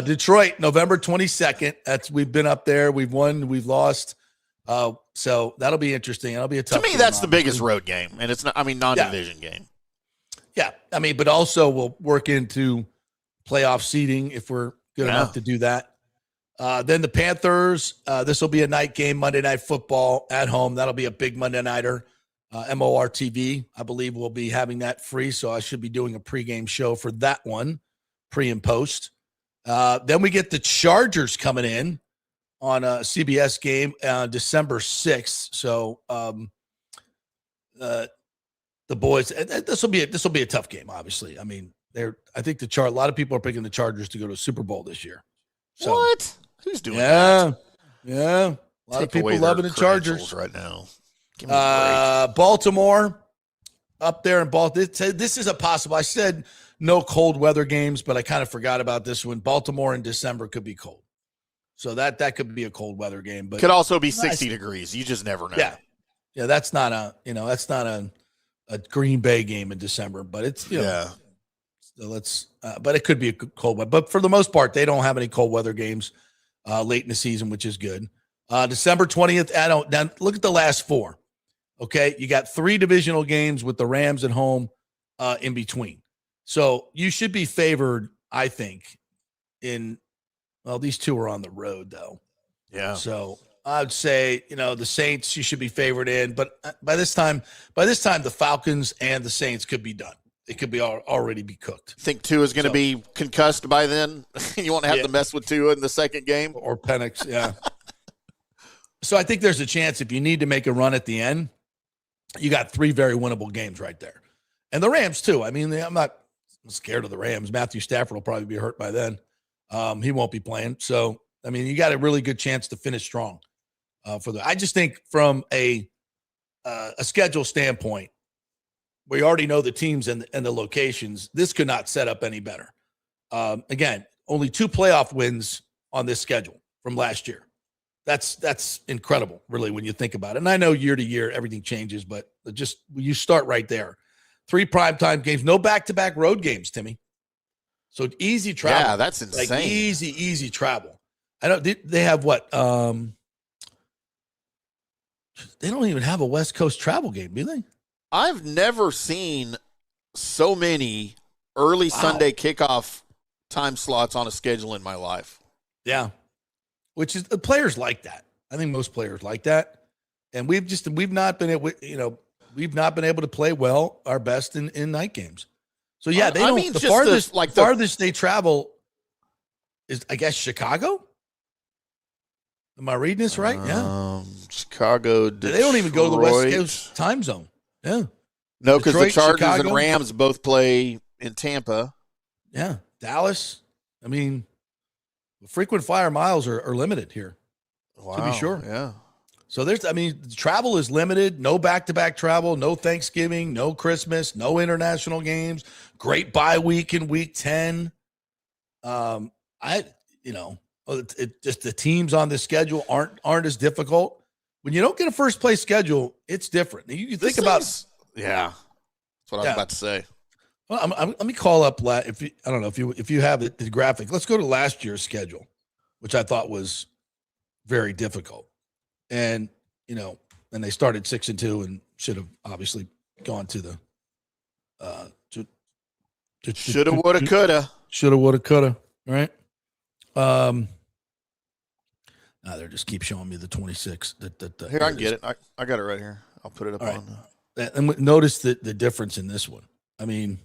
Detroit, November 22nd. We've been up there. We've won. We've lost. So that'll be interesting. That'll be a tough. To me, that's the biggest road game, and it's not. I mean, non-division game. Yeah, I mean, but also we'll work into playoff seeding if we're good enough to do that. Then the Panthers. This will be a night game, Monday Night Football at home. That'll be a big Monday nighter. MOR TV, I believe, will be having that free, so I should be doing a pregame show for that one, pre and post. Then we get the Chargers coming in on a CBS game December 6th. So the boys, this will be a tough game, obviously. I mean, I think a lot of people are picking the Chargers to go to a Super Bowl this year. So, what? Who's doing that? Yeah. A lot of people loving the Chargers right now. Baltimore up there in Baltimore. This is a possible. I said no cold weather games, but I kind of forgot about this one. Baltimore in December could be cold. So that could be a cold weather game, but could also be 60 degrees. You just never know. Yeah. That's not a Green Bay game in December, but it's so but it could be a cold weather. But for the most part, they don't have any cold weather games late in the season, which is good. December 20th. Now look at the last 4. Okay, you got 3 divisional games with the Rams at home in between, so you should be favored, I think. These 2 are on the road though. Yeah. So I'd say, the Saints you should be favored in, but by this time the Falcons and the Saints could be done. It could be already be cooked. Think Tua is going to be concussed by then? You won't have to mess with Tua in the second game? Or Penix, yeah. So I think there's a chance if you need to make a run at the end, you got 3 very winnable games right there. And the Rams too. I mean, I'm not scared of the Rams. Matthew Stafford will probably be hurt by then. He won't be playing. So, I mean, you got a really good chance to finish strong I just think from a schedule standpoint, we already know the teams and the locations. This could not set up any better. Again, only 2 playoff wins on this schedule from last year. That's incredible, really, when you think about it. And I know year to year everything changes, but just you start right there. 3 primetime games, no back-to-back road games, Timmy. So easy travel. Yeah, that's insane. Like easy travel. I don't. They have what? They don't even have a West Coast travel game, do they? I've never seen so many early Sunday kickoff time slots on a schedule in my life. Yeah. Which is the players like that. I think most players like that. And we've not been able, to play well our best in night games. So yeah, the farthest they travel is, I guess, Chicago. Am I reading this right? Yeah. Chicago, Detroit. They don't even go to the West Coast time zone. Yeah. No, because the Chargers Chicago, and Rams both play in Tampa. Yeah. Dallas. I mean, frequent flyer miles are limited here. Wow. To be sure. Yeah. So travel is limited. No back-to-back travel, no Thanksgiving, no Christmas, no international games. Great bye week in week 10. Just the teams on the schedule aren't as difficult. When you don't get a first place schedule, it's different. You think about that's what I was about to say. Well, let me call up. I don't know if you have the graphic. Let's go to last year's schedule, which I thought was very difficult. And and they started 6-2 and should have obviously gone to the Shoulda, woulda, coulda. Shoulda, woulda, coulda. Right. They just keep showing me the 26. Here, I can get it. I got it right here. I'll put it up on. And notice the difference in this one. I mean,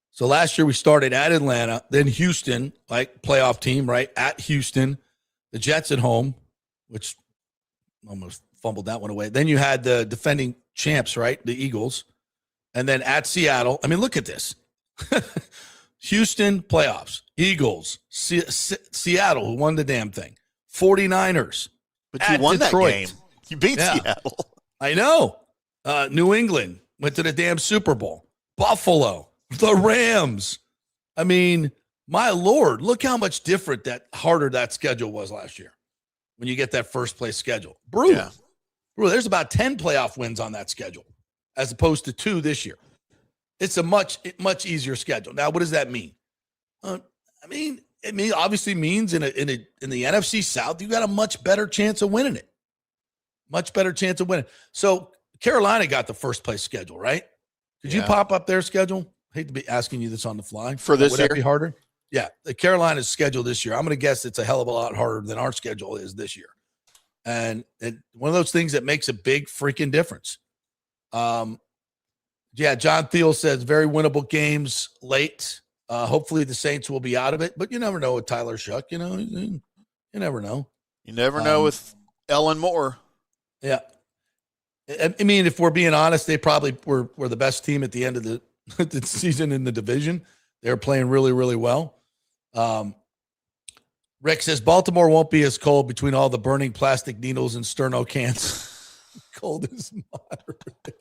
so last year we started at Atlanta, then Houston, like playoff team, right? At Houston, the Jets at home, which almost fumbled that one away. Then you had the defending champs, right? The Eagles. And then at Seattle. I mean, look at this. Houston, playoffs. Eagles. Seattle, who won the damn thing. 49ers. But you won Detroit. That game. You beat Seattle. I know. New England went to the damn Super Bowl. Buffalo. The Rams. I mean, my Lord, look how much harder that schedule was last year when you get that first place schedule. Brutal. Yeah. Brutal. There's about 10 playoff wins on that schedule as opposed to 2 this year. It's a much easier schedule. Now, what does that mean? It obviously means in the NFC South, you got a much better chance of winning it. Much better chance of winning. So Carolina got the first place schedule, right? Did you pop up their schedule? I hate to be asking you this on the fly. For this year? Would that be harder? Yeah. The Carolina's schedule this year, I'm going to guess it's a hell of a lot harder than our schedule is this year. And one of those things that makes a big freaking difference. John Thiel says very winnable games late. Hopefully the Saints will be out of it, but you never know with Tyler Shuck. You never know. You never know with Ellen Moore. Yeah. I mean, if we're being honest, they probably were the best team at the end of the season in the division. They're playing really, really well. Rick says Baltimore won't be as cold between all the burning plastic needles and sterno cans. Cold is moderate.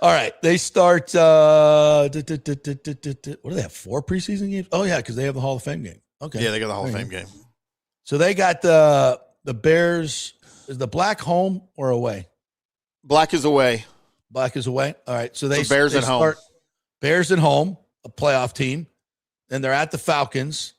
All right, they start. What do they have? 4 preseason games? Oh yeah, because they have the Hall of Fame game. Okay, yeah, they got the Hall of Fame game. So they got the Bears. Is the Black home or away? Black is away. Black is away. All right, so they Bears they at home. Bears at home, a playoff team. Then they're at the Falcons.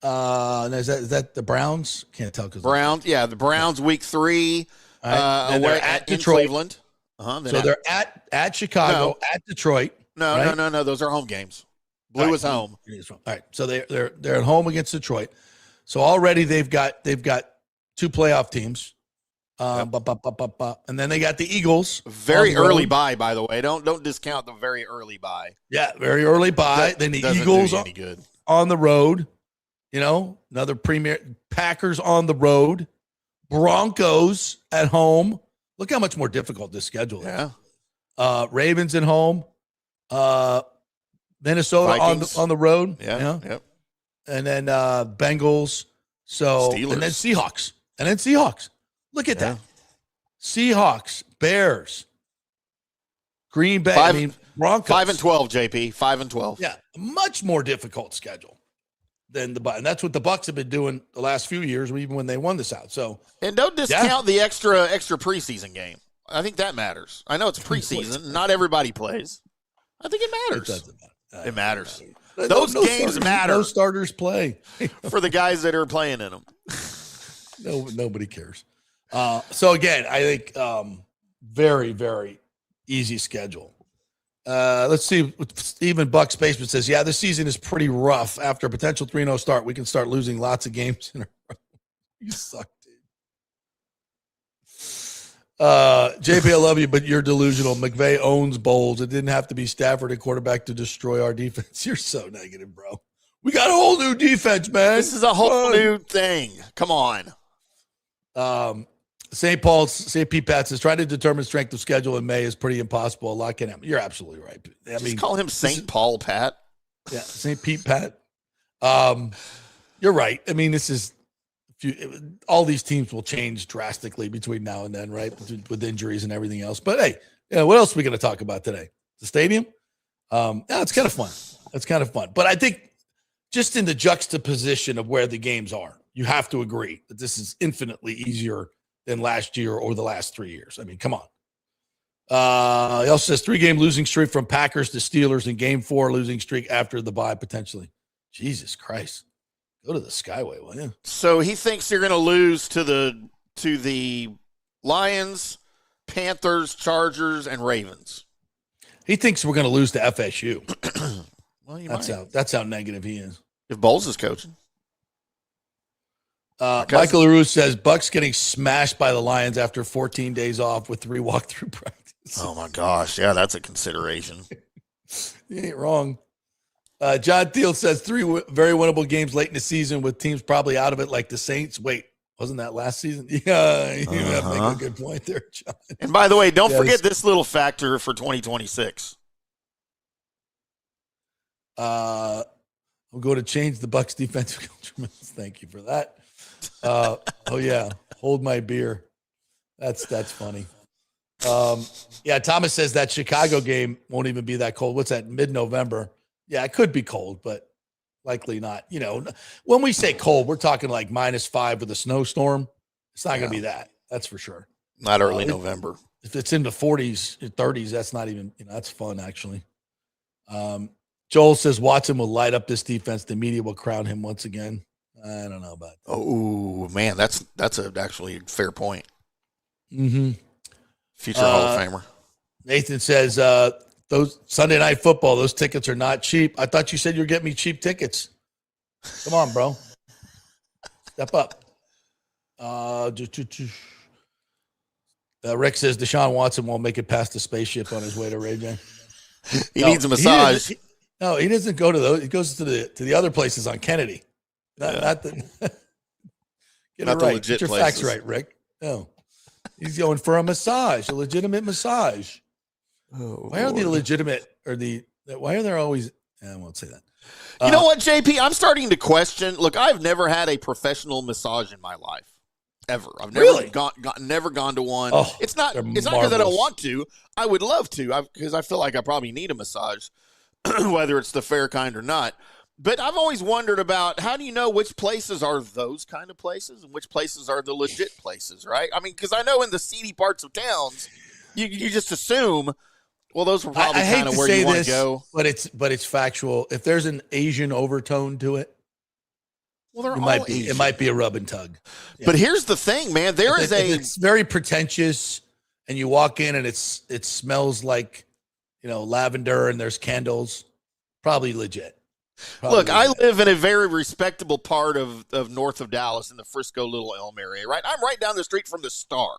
And is that the Browns? Can't tell because Browns. Yeah, the Browns week 3. Right. Away at Detroit. Cleveland. So they're at Chicago, at Detroit. No. Those are home games. Blue is home. All right. So they're at home against Detroit. So already they've got 2 playoff teams. And then they got the Eagles. Very early bye, by the way. Don't discount the very early bye. Yeah, very early bye. Then the Eagles on the road. Another premier. Packers on the road. Broncos at home. Look how much more difficult this schedule is. Yeah. Ravens at home. Minnesota on the road. Yeah. Yep. And then Bengals. So Steelers. And then Seahawks. Look at that. Seahawks, Bears, Green Bay, Broncos. 5-12, JP. 5-12. Yeah, much more difficult schedule than and that's what the Bucs have been doing the last few years, even when they won the South. So, and don't discount the extra preseason game. I think that matters. I know it's preseason; not everybody plays. I think it matters. It doesn't matter. It matters. Those games matter. No starters play for the guys that are playing in them. Nobody cares. So again, I think very, very easy schedule. Let's see. Steven Buck Spaceman says, yeah, this season is pretty rough. After a potential 3-0 start, we can start losing lots of games in a row. You suck, dude. JP, I love you, but you're delusional. McVay owns bowls. It didn't have to be Stafford at quarterback to destroy our defense. You're so negative, bro. We got a whole new defense, man. This is a whole new thing. Come on. St. Pete Pat says, trying to determine strength of schedule in May is pretty impossible. A lot can happen. You're absolutely right. Just call him St. Paul Pat. Yeah, St. Pete Pat. You're right. I mean, this is all these teams will change drastically between now and then, right? With injuries and everything else. But hey, what else are we going to talk about today? The stadium? It's kind of fun. It's kind of fun. But I think just in the juxtaposition of where the games are, you have to agree that this is infinitely easier than last year or the last 3 years. I mean, come on. He also says 3-game losing streak from Packers to Steelers and game 4 losing streak after the bye potentially. Jesus Christ. Go to the Skyway, will you? So he thinks you're going to lose to the Lions, Panthers, Chargers, and Ravens. He thinks we're going to lose to FSU. Well, That's how negative he is. If Bowles is coaching. Michael LaRue says Bucs getting smashed by the Lions after 14 days off with 3 walkthrough practices. Oh, my gosh. Yeah, that's a consideration. You ain't wrong. John Thiel says 3 very winnable games late in the season with teams probably out of it like the Saints. Wait, wasn't that last season? Yeah, you make a good point there, John. And by the way, don't forget this little factor for 2026. I'm going to change the Bucs defensive culture. Thank you for that. Oh yeah, hold my beer. That's funny. Yeah, Thomas says that Chicago game won't even be that cold. What's that? Mid-November. Yeah, it could be cold, but likely not. You know, when we say cold, we're talking like -5 with a snowstorm. It's not going to be that. That's for sure. Not early November. If it's in the 40s, 30s, that's not even. That's fun actually. Joel says Watson will light up this defense. The media will crown him once again. I don't know about that. Oh man, that's actually a fair point. Mm-hmm. Future Hall of Famer. Nathan says those Sunday Night Football, those tickets are not cheap. I thought you said you're getting me cheap tickets. Come on, bro. Step up. Rick says Deshaun Watson won't make it past the spaceship on his way to Ray J. He needs a massage. He doesn't go to those. He goes to the other places on Kennedy. Not the get not it the right. legit Get your places. facts right, Rick. No. He's going for a massage, a legitimate massage. Why are the legitimate why are there always I won't say that. You know what, JP? I'm starting to question. Look, I've never had a professional massage in my life. Ever. I've never Really? never gone to one. Oh, it's not they're because I don't marvelous. want to. I would love to because I feel like I probably need a massage, whether it's the fair kind or not. But I've always wondered about how do you know which places are those kind of places and which places are the legit places, right? I mean, because I know in the seedy parts of towns, you just assume, well, those were probably kind of where you want to go. But it's factual. If there's an Asian overtone to it, Well, they're it all might be. Asian. It might be a rub and tug. Yeah. But here's the thing, man. There is It's very pretentious, and you walk in and it smells like, lavender, and there's candles. Probably legit. Look, I live in a very respectable part of north of Dallas in the Frisco Little Elm area, right? I'm right down the street from the Star.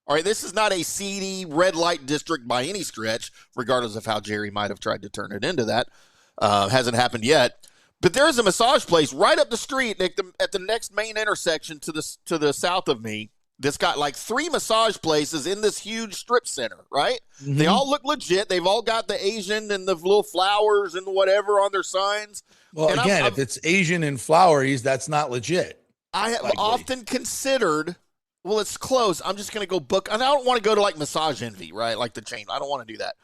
All right, this is not a seedy red light district by any stretch, regardless of how Jerry might have tried to turn it into that. Hasn't happened yet. But there is a massage place right up the street at the next main intersection to the south of me that's got like 3 massage places in this huge strip center, right? Mm-hmm. They all look legit. They've all got the Asian and the little flowers and whatever on their signs. Well, and again, if it's Asian and floweries, that's not legit. I have often considered, well, it's close. I'm just going to go book. And I don't want to go to like Massage Envy, right? Like the chain. I don't want to do that.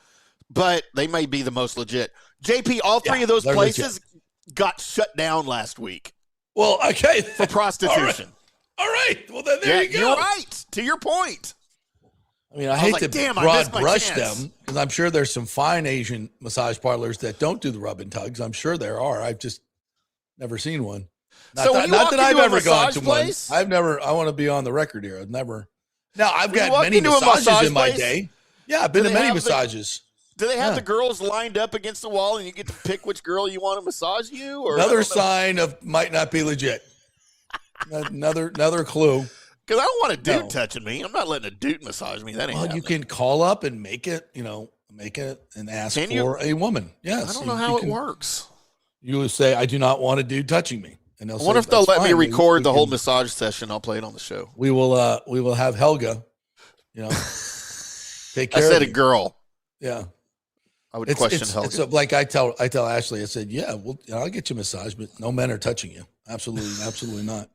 But they may be the most legit. JP, all 3 of those places got shut down last week. Well, okay. For prostitution. All right. Well, then there you go. You're right. To your point. I mean, I hate to broad brush them because I'm sure there's some fine Asian massage parlors that don't do the rub and tugs. I'm sure there are. I've just never seen one. Not that I've ever gone to one. I want to be on the record here. I've never. Now, I've got many massages in my day. Yeah, I've been to many massages. Do they have the girls lined up against the wall and you get to pick which girl you want to massage you? Or another sign of might not be legit. Another clue. Because I don't want a dude touching me. I'm not letting a dude massage me. That ain't happening. You can call up and make it and ask for a woman. Yes. I don't know how it works. You would say, I do not want a dude touching me. And I wonder if they'll let me record the whole massage session. I'll play it on the show. We will have Helga, take care of I said a girl. Yeah. I would question Helga. So like I tell Ashley, I said, yeah, well, I'll get you a massage, but no men are touching you. Absolutely not.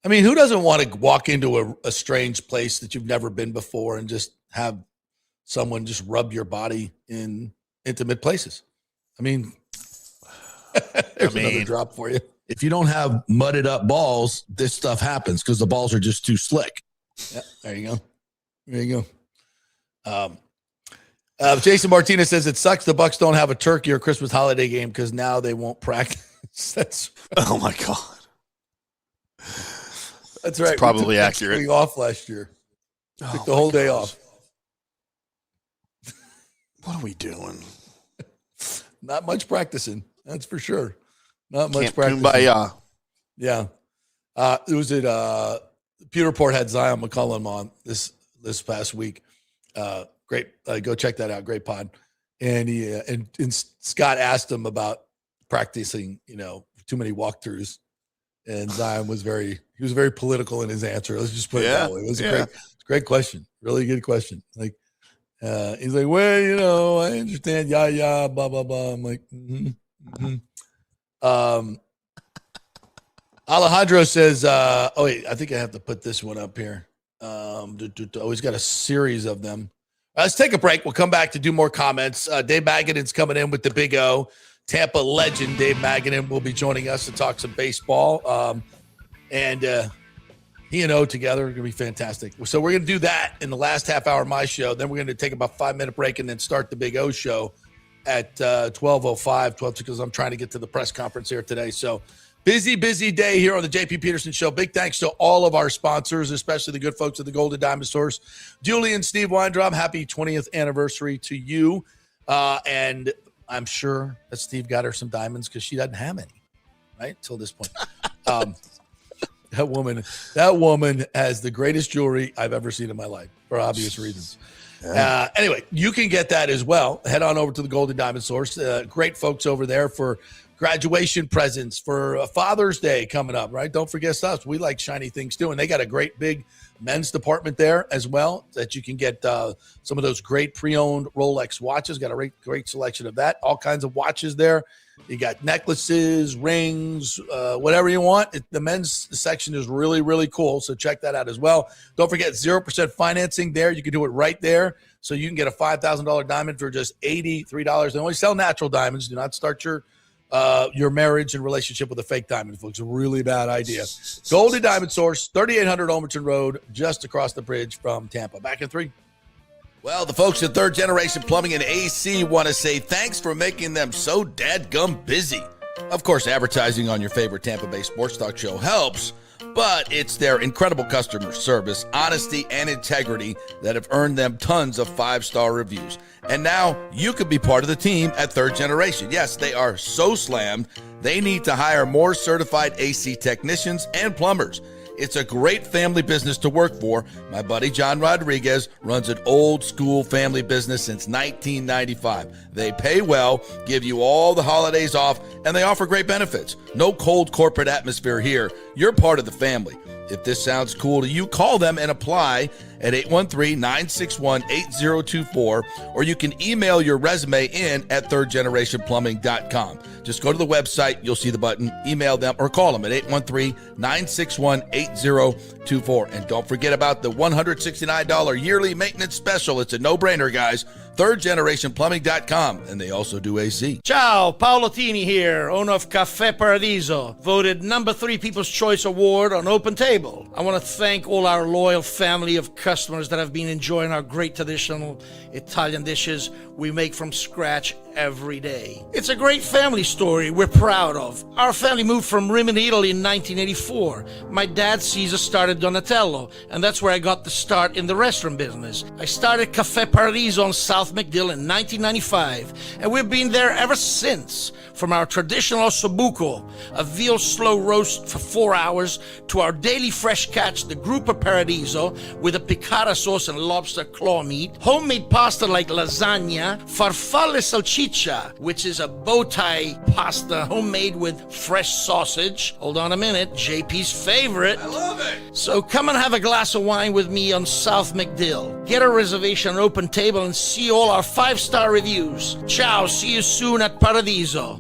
I mean, who doesn't want to walk into a strange place that you've never been before and just have someone just rub your body in intimate places? I mean, there's another drop for you. If you don't have mudded up balls, this stuff happens because the balls are just too slick. Yeah, there you go. Jason Martinez says it sucks the Bucs don't have a turkey or Christmas holiday game because now they won't practice. That's right. Oh my God. That's right. It's probably accurate. Off last year. Took the whole day off. What are we doing? Not much practicing. That's for sure. Not much Camp practicing. Kumbaya. Yeah. It was at Pewter Report had Zion McCullum on this past week. Great. Go check that out. Great pod. And he and Scott asked him about practicing, too many walkthroughs. And Zion was very political in his answer. Let's just put it that way. It was a great question. Really good question. Like, he's like, well, I understand. Yeah, blah, blah, blah. I'm like, Alejandro says, wait, I think I have to put this one up here. He's got a series of them. Let's take a break. We'll come back to do more comments. Dave Magadin's coming in with the Big O. Tampa legend Dave Magadin will be joining us to talk some baseball. And he and O together are going to be fantastic. So we're going to do that in the last half hour of my show. Then we're going to take about 5-minute break and then start the Big O show at 12:05, because I'm trying to get to the press conference here today. So busy day here on the JP Peterson Show. Big thanks to all of our sponsors, especially the good folks at the Golden Diamond Source. Julie and Steve Weintraub, happy 20th anniversary to you. And I'm sure that Steve got her some diamonds because she doesn't have any, right? Till this point. That woman has the greatest jewelry I've ever seen in my life for obvious reasons. Yeah. Anyway, you can get that as well. Head on over to the Golden Diamond Source. Great folks over there for graduation presents, for Father's Day coming up, right? Don't forget us. We like shiny things too. And they got a great big men's department there as well that you can get some of those great pre-owned Rolex watches. Got a great selection of that. All kinds of watches there. You got necklaces, rings, whatever you want. The men's section is really, really cool. So check that out as well. Don't forget 0% financing there. You can do it right there. So you can get a $5,000 diamond for just $83. They only sell natural diamonds. Do not start your marriage and relationship with a fake diamond, folks. A really bad idea. Golden Diamond Source, 3800 Olmerton Road, just across the bridge from Tampa. Back in 3. Well, the folks at Third Generation Plumbing and AC want to say thanks for making them so dadgum busy. Of course, advertising on your favorite Tampa Bay sports talk show helps, but it's their incredible customer service, honesty, and integrity that have earned them tons of 5-star reviews. And now you could be part of the team at Third Generation. Yes, they are so slammed, they need to hire more certified AC technicians and plumbers. It's a great family business to work for. My buddy John Rodriguez runs an old school family business since 1995. They pay well, give you all the holidays off, and they offer great benefits. No cold corporate atmosphere here. You're part of the family. If this sounds cool to you, call them and apply at 813-961-8024, or you can email your resume in at thirdgenerationplumbing.com. Just go to the website, you'll see the button, email them, or call them at 813-961-8024. And don't forget about the $169 yearly maintenance special. It's a no-brainer, guys. thirdgenerationplumbing.com, and they also do AC. Ciao, Paolo Tini here, owner of Caffè Paradiso, voted number 3 People's Choice Award on Open Table. I want to thank all our loyal family of customers that have been enjoying our great traditional Italian dishes we make from scratch every day. It's a great family story we're proud of. Our family moved from Rimini, Italy in 1984. My dad, Caesar, started Donatello, and that's where I got the start in the restaurant business. I started Caffè Paradiso on South McDill in 1995, and we've been there ever since. From our traditional ossobuco, a veal slow roast for 4 hours, to our daily fresh catch, the Gruppo Paradiso, with a piccata sauce and lobster claw meat, homemade pasta like lasagna, farfalle salchicha, which is a bow tie pasta homemade with fresh sausage. Hold on a minute, JP's favorite. I love it. So come and have a glass of wine with me on South McDill. Get a reservation on Open Table and see all our 5-star reviews. Ciao, see you soon at Paradiso.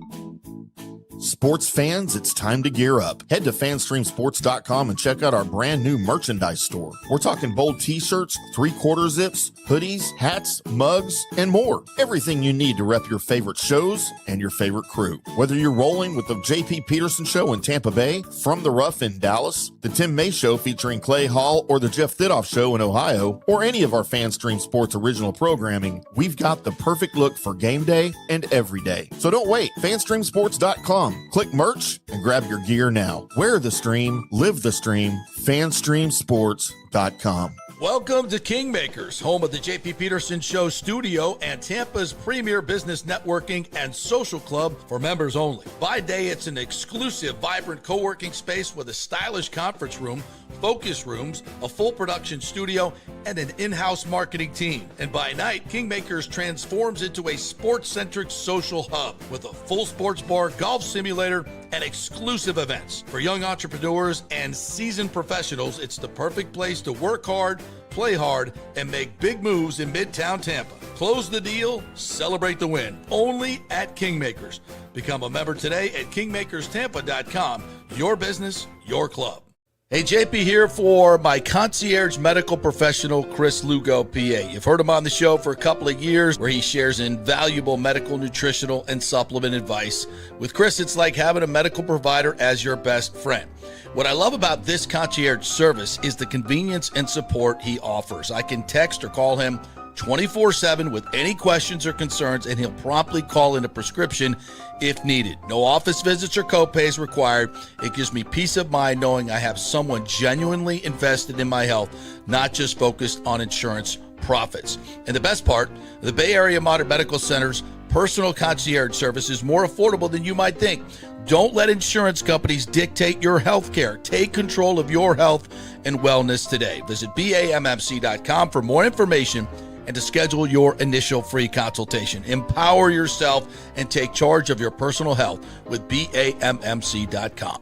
Sports fans, it's time to gear up. Head to fanstreamsports.com and check out our brand new merchandise store. We're talking bold t-shirts, 3/4 zips, hoodies, hats, mugs, and more. Everything you need to rep your favorite shows and your favorite crew. Whether you're rolling with the JP Peterson Show in Tampa Bay, From the Rough in Dallas, the Tim May Show featuring Clay Hall, or the Jeff Thidoff Show in Ohio, or any of our FanStream Sports original programming, we've got the perfect look for game day and every day. So don't wait. fanstreamsports.com. Click merch and grab your gear now. Wear the stream, live the stream, fanstreamsports.com. Welcome to Kingmakers, home of the JP Peterson Show studio and Tampa's premier business networking and social club for members only. By day, it's an exclusive, vibrant co-working space with a stylish conference room, focus rooms, a full production studio, and an in-house marketing team. And by night, Kingmakers transforms into a sports-centric social hub with a full sports bar, golf simulator, and exclusive events. For young entrepreneurs and seasoned professionals, it's the perfect place to work hard, play hard, and make big moves in Midtown Tampa. Close the deal, celebrate the win. Only at Kingmakers. Become a member today at kingmakerstampa.com. Your business, your club. Hey, JP here for my concierge medical professional, Chris Lugo, PA. You've heard him on the show for a couple of years where he shares invaluable medical, nutritional, and supplement advice. With Chris, it's like having a medical provider as your best friend. What I love about this concierge service is the convenience and support he offers. I can text or call him 24/7 with any questions or concerns, and he'll promptly call in a prescription if needed. No office visits or copays required. It gives me peace of mind knowing I have someone genuinely invested in my health, not just focused on insurance profits. And the best part, the Bay Area Modern Medical Center's personal concierge service is more affordable than you might think. Don't let insurance companies dictate your health care. Take control of your health and wellness today. Visit BAMMC.com for more information and to schedule your initial free consultation. Empower yourself and take charge of your personal health with BAMMC.com.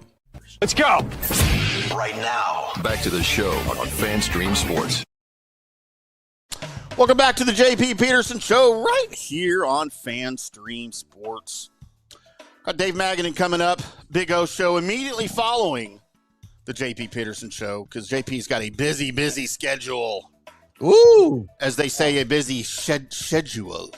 Let's go. Right now, back to the show on FanStream Sports. Welcome back to the JP Peterson Show right here on FanStream Sports. Got Dave Maganin coming up. Big O Show immediately following the JP Peterson Show because JP's got a busy schedule. Ooh, as they say, a busy schedule.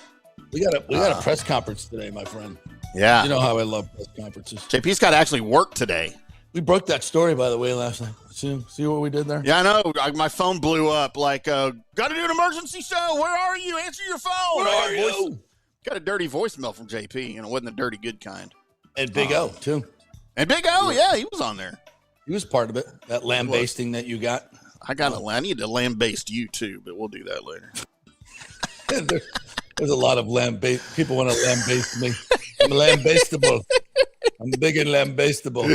We got a press conference today, my friend. Yeah. You know how I love press conferences. JP's got to actually work today. We broke that story, by the way, last night. See what we did there? Yeah, I know. My phone blew up. Like, got to do an emergency show. Where are you? Answer your phone. Where are you? Got a dirty voicemail from JP, and it wasn't the dirty good kind. And Big O, too. And Big O, yeah, he was on there. He was part of it. That lambasting that you got. I need to lambaste you too, but we'll do that later. There's a lot of lambaste. People want to lambaste me. I'm lambastable. I'm big and lambastable.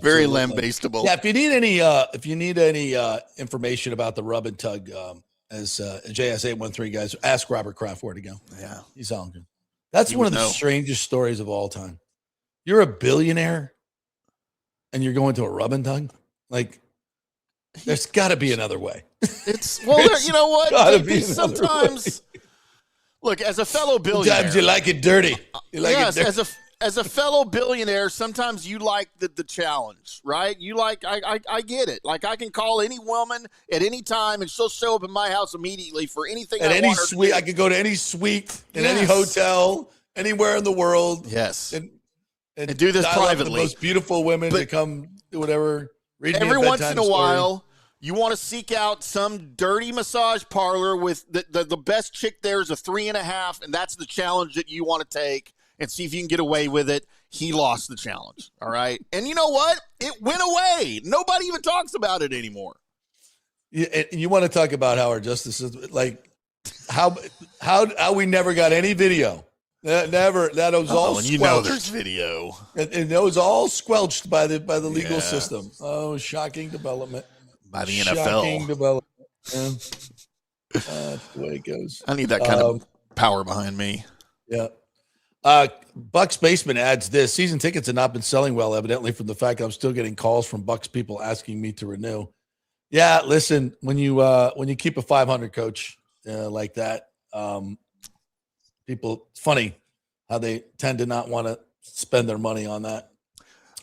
Very lambastable. Yeah. If you need any information about the rub and tug, as JS813 guys, ask Robert Kraft where to go. Yeah, he's all good. That's one of the strangest stories of all time. You're a billionaire, and you're going to a rub and tug, like. There's got to be another way. You know what? Sometimes, look, as a fellow billionaire, sometimes you like it dirty. As a fellow billionaire, sometimes you like the challenge, right? You like, I get it. Like, I can call any woman at any time, and she'll show up in my house immediately for anything. At I any want her suite, to do. I could go to any suite in any hotel, anywhere in the world. Yes, and do this privately. The most beautiful women to come do whatever. Every once in a while, you want to seek out some dirty massage parlor with the best chick there is a 3.5, and that's the challenge that you want to take and see if you can get away with it. He lost the challenge, all right? And you know what? It went away. Nobody even talks about it anymore. Yeah, you want to talk about how our justice is like how we never got any video. Never. That was all. And you know there's video, and it was all squelched by the legal system. Oh, shocking development by the NFL. Shocking development. Yeah. That's the way it goes. I need that kind of power behind me. Yeah. Bucs Basement adds this: season tickets have not been selling well, evidently, from the fact I'm still getting calls from Bucs people asking me to renew. Yeah, listen, when you keep a 500 coach like that. People, it's funny how they tend to not want to spend their money on that.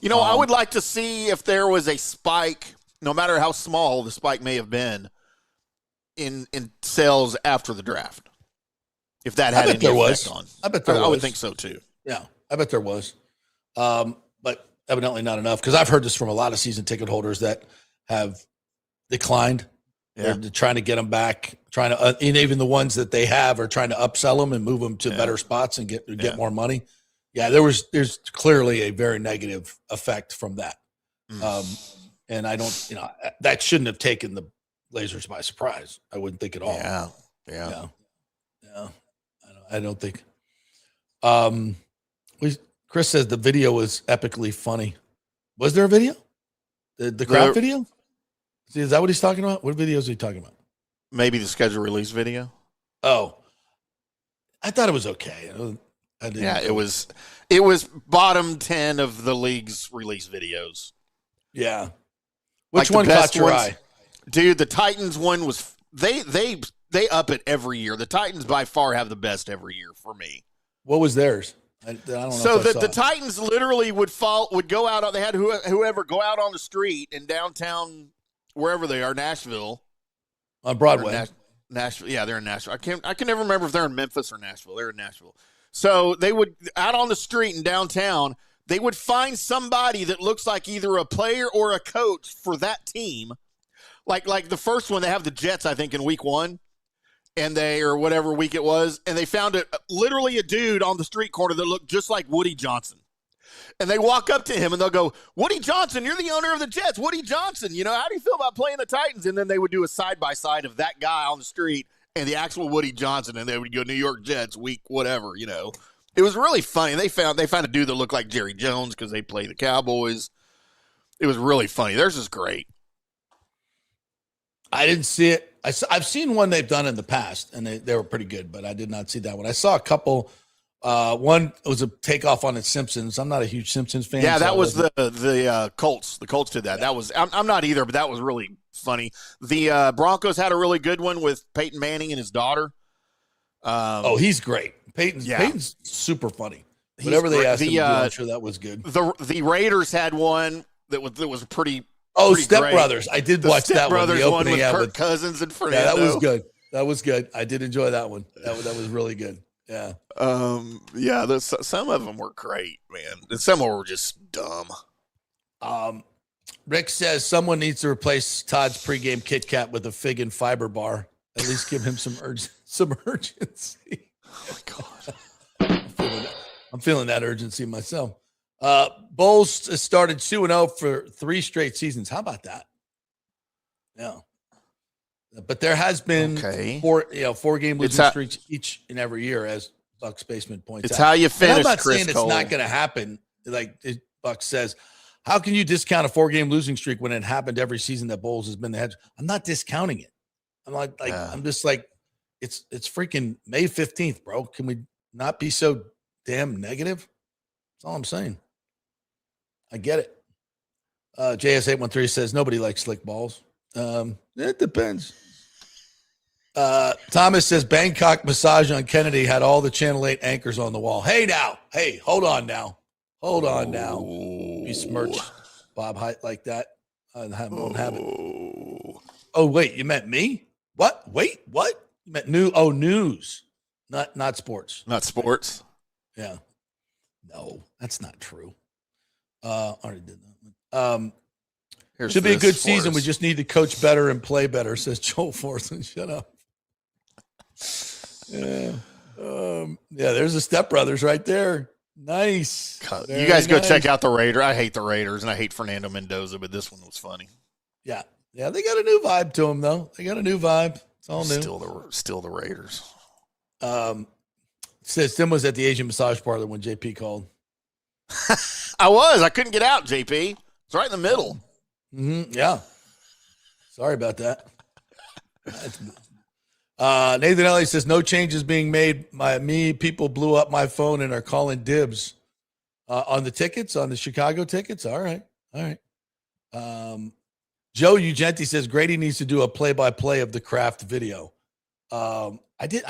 You know, I would like to see if there was a spike, no matter how small the spike may have been, in sales after the draft. If that had any effect on. I bet there was. I would think so too. Yeah, I bet there was. But evidently not enough, because I've heard this from a lot of season ticket holders that have declined. Yeah. They're trying to get them back, and even the ones that they have are trying to upsell them and move them to better spots and get more money. Yeah, there's clearly a very negative effect from that. And I don't, that shouldn't have taken Blazers by surprise. I wouldn't think at all. Yeah. I don't think. Chris says the video was epically funny. Was there a video? The crowd video? Is that what he's talking about? What videos are he talking about? Maybe the schedule release video. Oh, I thought it was okay. It was bottom 10 of the league's release videos. Yeah. Which one caught your eye? Dude, the Titans one was they up it every year. The Titans by far have the best every year for me. What was theirs? I don't know. So the Titans literally would go out. They had whoever go out on the street in downtown, wherever they are, Nashville, on Broadway. Nashville, yeah, they're in Nashville. I can never remember if they're in Memphis or Nashville. They're in Nashville. So they would out on the street in downtown. They would find somebody that looks like either a player or a coach for that team. Like the first one, they have the Jets, I think, in week 1. Or whatever week it was, and they found literally a dude on the street corner that looked just like Woody Johnson. And they walk up to him and they'll go, Woody Johnson, you're the owner of the Jets. Woody Johnson, how do you feel about playing the Titans? And then they would do a side-by-side of that guy on the street and the actual Woody Johnson, and they would go New York Jets week whatever, It was really funny. They found a dude that looked like Jerry Jones because they play the Cowboys. It was really funny. Theirs is great. I didn't see it. I've seen one they've done in the past, and they were pretty good, but I did not see that one. I saw a couple. One was a takeoff on the Simpsons. I'm not a huge Simpsons fan. Yeah, that was the Colts. The Colts did that. Yeah. That was I'm not either, but that was really funny. The Broncos had a really good one with Peyton Manning and his daughter. He's great. Peyton's super funny. Whatever they asked him to do, I'm sure that was good. The Raiders had one that was pretty. Step great. Brothers. I did watch that one. The opening with Kirk Cousins and Fernando. Yeah, that was good. That was good. I did enjoy that one. That was really good. Yeah. Some of them were great, man. And some were just dumb. Rick says someone needs to replace Todd's pregame Kit Kat with a fig and fiber bar. At least give him some urgency. Oh my God. I'm feeling that urgency myself. Bulls started 2-0 for 3 straight seasons. How about that? Yeah. But there has been 4-game losing streaks each and every year, as Bucs Basement points out. It's how you finish, I'm not Chris saying Cole. It's not going to happen. Like Bucs says, how can you discount a 4-game losing streak when it happened every season that Bulls has been the head? I'm not discounting it. I'm just like, it's freaking May 15th, bro. Can we not be so damn negative? That's all I'm saying. I get it. JS813 says nobody likes slick balls. It depends. Thomas says Bangkok massage on Kennedy had all the Channel 8 anchors on the wall. Hey, hold on now. You smirched Bob Height like that. I won't have it. Oh, wait, you meant me? What? Wait, what? You meant news, not sports. Not sports? Yeah. No, that's not true. Already did that. Should be a good season. We just need to coach better and play better, says Joel Forson. Shut up. Yeah. There's the Step Brothers right there. Nice. You guys go check out the Raiders. I hate the Raiders, and I hate Fernando Mendoza, but this one was funny. Yeah. Yeah, they got a new vibe to them, though. They got a new vibe. It's all new. Still the Raiders. Says Tim was at the Asian massage parlor when JP called. I couldn't get out, JP. It's right in the middle. Mm-hmm. Yeah. Sorry about that. Nathan Ellie says no changes being made. People blew up my phone and are calling dibs on the tickets, on the Chicago tickets. All right. Joe Ugenti says Grady needs to do a play-by-play of the Kraft video. I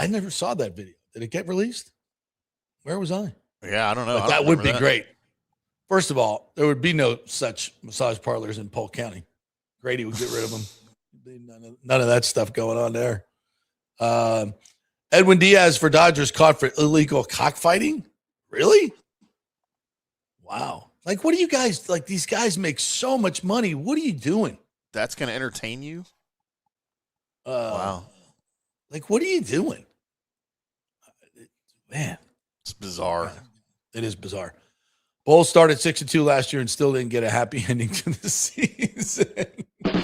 never saw that video. Did it get released? Where was I? Yeah, I don't know. That would be great. First of all, there would be no such massage parlors in Polk County. Grady would get rid of them. None of that stuff going on there. Edwin Diaz for Dodgers caught for illegal cockfighting? Really? Wow. Like, what are you guys, like, these guys make so much money. What are you doing? That's going to entertain you? Wow. Like, what are you doing? Man. It's bizarre. It is bizarre. Bulls started 6-2 last year and still didn't get a happy ending to the season.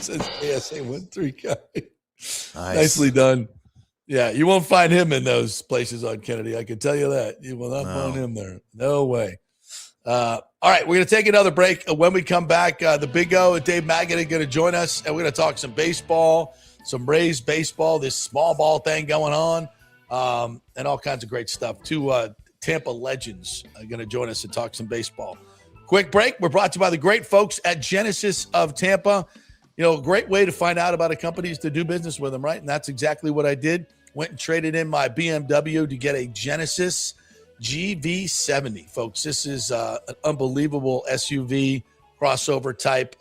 Says KSA 1-3 guy. Nice. Nicely done. Yeah, you won't find him in those places on Kennedy. I can tell you that. You will not find him there. No way. All right, we're going to take another break. When we come back, the Big O and Dave Maggot are going to join us, and we're going to talk some baseball, some Rays baseball, this small ball thing going on, and all kinds of great stuff. Two Tampa legends are going to join us and talk some baseball. Quick break. We're brought to you by the great folks at Genesis of Tampa. You know, a great way to find out about a company is to do business with them, right? And that's exactly what I did. Went and traded in my BMW to get a Genesis GV70, folks. This is an unbelievable SUV crossover type.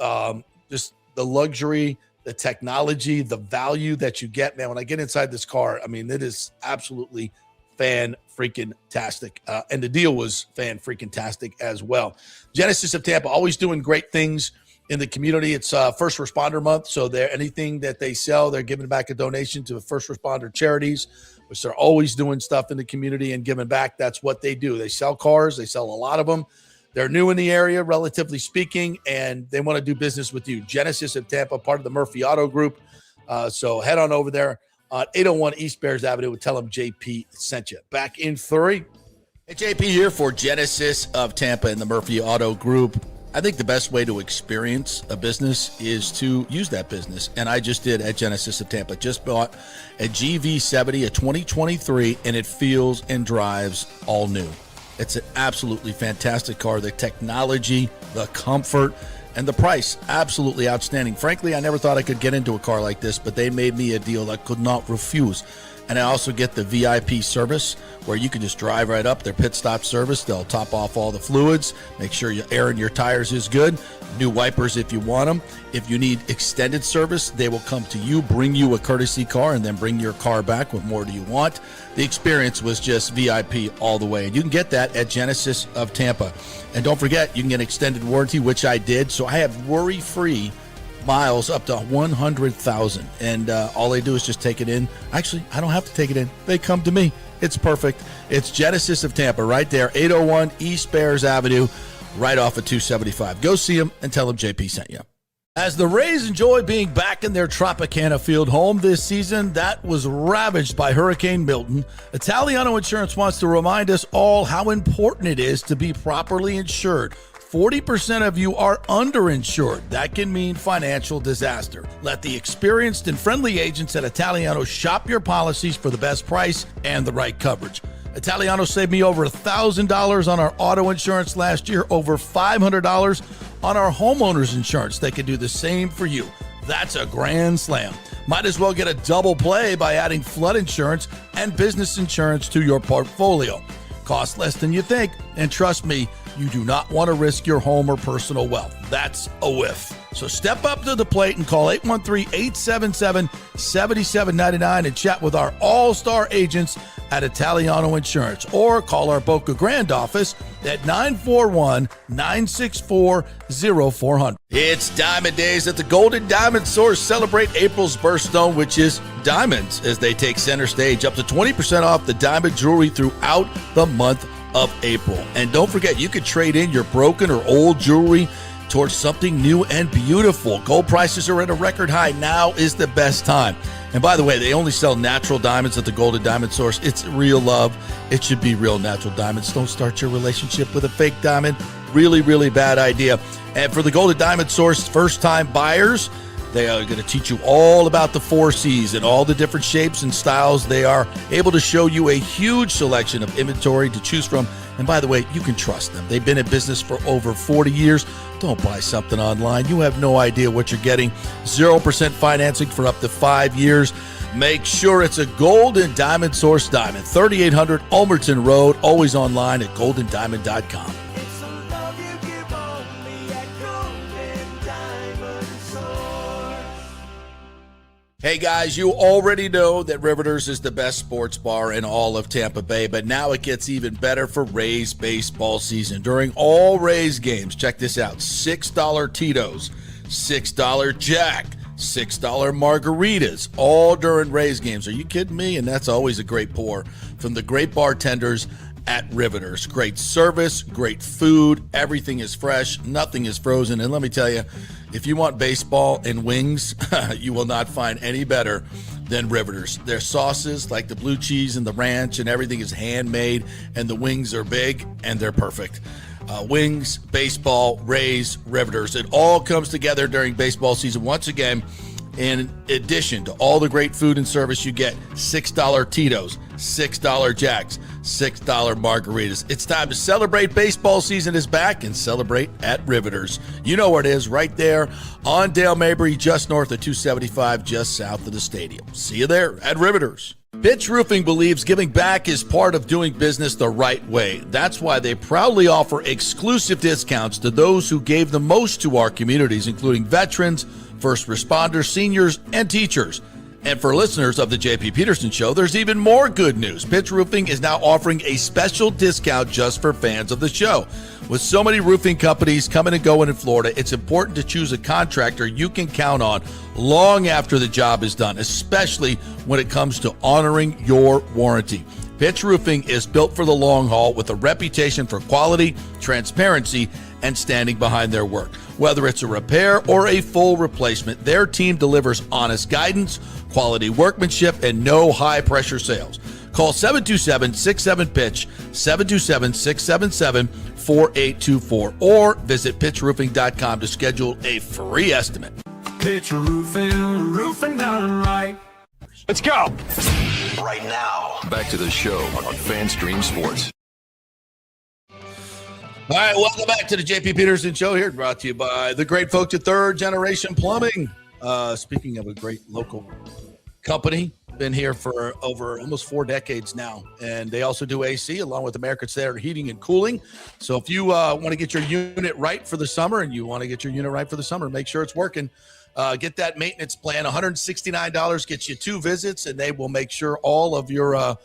Just the luxury, the technology, the value that you get, man. When I get inside this car, I mean, it is absolutely fan-freaking-tastic. And the deal was fan-freaking-tastic as well. Genesis of Tampa, always doing great things in the community. It's First Responder Month, so anything that they sell, they're giving back a donation to first responder charities, which they're always doing stuff in the community and giving back. That's what they do. They sell cars. They sell a lot of them. They're new in the area, relatively speaking, and they want to do business with you. Genesis of Tampa, part of the Murphy Auto Group. So head on over there on 801 East Bears Avenue and tell them JP sent you. Back in 3. Hey, JP here for Genesis of Tampa and the Murphy Auto Group. I think the best way to experience a business is to use that business. And I just did at Genesis of Tampa. Just bought a GV70, a 2023, and it feels and drives all new. It's an absolutely fantastic car. The technology, the comfort, and the price, absolutely outstanding. Frankly, I never thought I could get into a car like this, but they made me a deal I could not refuse. And I also get the VIP service where you can just drive right up, their pit stop service. They'll top off all the fluids, make sure your air in your tires is good, new wipers if you want them. If you need extended service, they will come to you, bring you a courtesy car, and then bring your car back. What more do you want? The experience was just VIP all the way. And you can get that at Genesis of Tampa. And don't forget, you can get extended warranty, which I did. So I have worry-free miles up to 100,000, and all they do is just take it in. Actually, I don't have to take it in. They come to me. It's perfect. It's Genesis of Tampa right there, 801 East Bears Avenue, right off of 275. Go see them and tell them JP sent you. As the Rays enjoy being back in their Tropicana Field home this season that was ravaged by Hurricane Milton, Italiano Insurance wants to remind us all how important it is to be properly insured. 40% of you are underinsured. That can mean financial disaster. Let the experienced and friendly agents at Italiano shop your policies for the best price and the right coverage. Italiano saved me over $1,000 on our auto insurance last year, over $500 on our homeowners insurance. They can do the same for you. That's a grand slam. Might as well get a double play by adding flood insurance and business insurance to your portfolio. Cost less than you think, and trust me, you do not want to risk your home or personal wealth. That's a whiff. So step up to the plate and call 813-877-7799 and chat with our all-star agents at Italiano Insurance, or call our Boca Grande office at 941-964-0400. It's Diamond Days at the Golden Diamond Source. Celebrate April's birthstone, which is diamonds, as they take center stage. Up to 20% off the diamond jewelry throughout the month of April. And don't forget, you could trade in your broken or old jewelry towards something new and beautiful. Gold prices are at a record high. Now is the best time. And by the way, they only sell natural diamonds at the Golden Diamond Source. It's real love. It should be real natural diamonds. Don't start your relationship with a fake diamond. Really, really bad idea. And for the Golden Diamond Source first-time buyers, they are going to teach you all about the 4 C's and all the different shapes and styles. They are able to show you a huge selection of inventory to choose from. And by the way, you can trust them. They've been in business for over 40 years. Don't buy something online. You have no idea what you're getting. 0% financing for up to 5 years. Make sure it's a Golden Diamond Source diamond. 3800 Ulmerton Road. Always online at goldendiamond.com. Hey guys, you already know that Riveters is the best sports bar in all of Tampa Bay, but now it gets even better for Rays baseball season. During all Rays games, check this out, $6 Tito's, $6 Jack, $6 margaritas, all during Rays games. Are you kidding me? And that's always a great pour from the great bartenders at Riveters. Great service, great food, everything is fresh, nothing is frozen. And let me tell you, if you want baseball and wings, you will not find any better than Riveters. Their sauces, like the blue cheese and the ranch and everything, is handmade, and the wings are big and they're perfect. Wings, baseball, Rays, Riveters. It all comes together during baseball season. Once again, in addition to all the great food and service, you get $6 Tito's, $6 Jacks, $6 margaritas. It's time to celebrate. Baseball season is back, and celebrate at Riveters. You know where it is, right there on Dale Mabry, just north of 275, just south of the stadium. See you there at Riveters. Pitch Roofing believes giving back is part of doing business the right way. That's why they proudly offer exclusive discounts to those who gave the most to our communities, including veterans, first responders, seniors, and teachers. And for listeners of the JP Peterson Show, there's even more good news. Pitch Roofing is now offering a special discount just for fans of the show. With so many roofing companies coming and going in Florida, it's important to choose a contractor you can count on long after the job is done, especially when it comes to honoring your warranty. Pitch Roofing is built for the long haul with a reputation for quality, transparency, and standing behind their work. Whether it's a repair or a full replacement, their team delivers honest guidance, quality workmanship, and no high-pressure sales. Call 727-67-PITCH, 727-677-4824, or visit pitchroofing.com to schedule a free estimate. Pitch roofing, roofing done right. Let's go. Right now, back to the show on FanStream Sports. All right, welcome back to the JP Peterson Show here, brought to you by the great folks at Third Generation Plumbing. Speaking of a great local company, been here for over almost 4 decades now, and they also do AC along with American Standard Heating and Cooling. So if you want to get your unit right for the summer, make sure it's working. Get that maintenance plan. $169 gets you 2 visits, and they will make sure all of your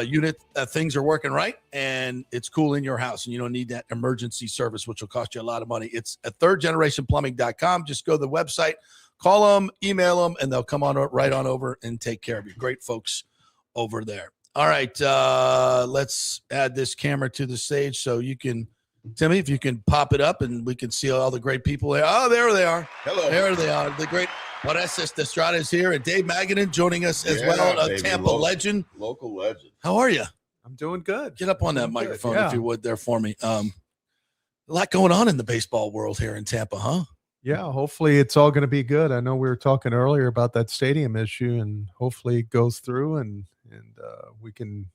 unit things are working right, and it's cool in your house, and you don't need that emergency service, which will cost you a lot of money. It's at thirdgenerationplumbing.com. Just go to the website, call them, email them, and they'll come on right on over and take care of you. Great folks over there. All right, let's add this camera to the stage so you can, Timmy, if you can pop it up and we can see all the great people there. Oh, there they are. Hello. There they are. The great Orestes Estrada is here, and Dave Magadan joining us as well, a Tampa legend. Local legend. How are you? I'm doing good. Get up on that microphone if you would there for me. A lot going on in the baseball world here in Tampa, huh? Yeah, hopefully it's all going to be good. I know we were talking earlier about that stadium issue, and hopefully it goes through and we can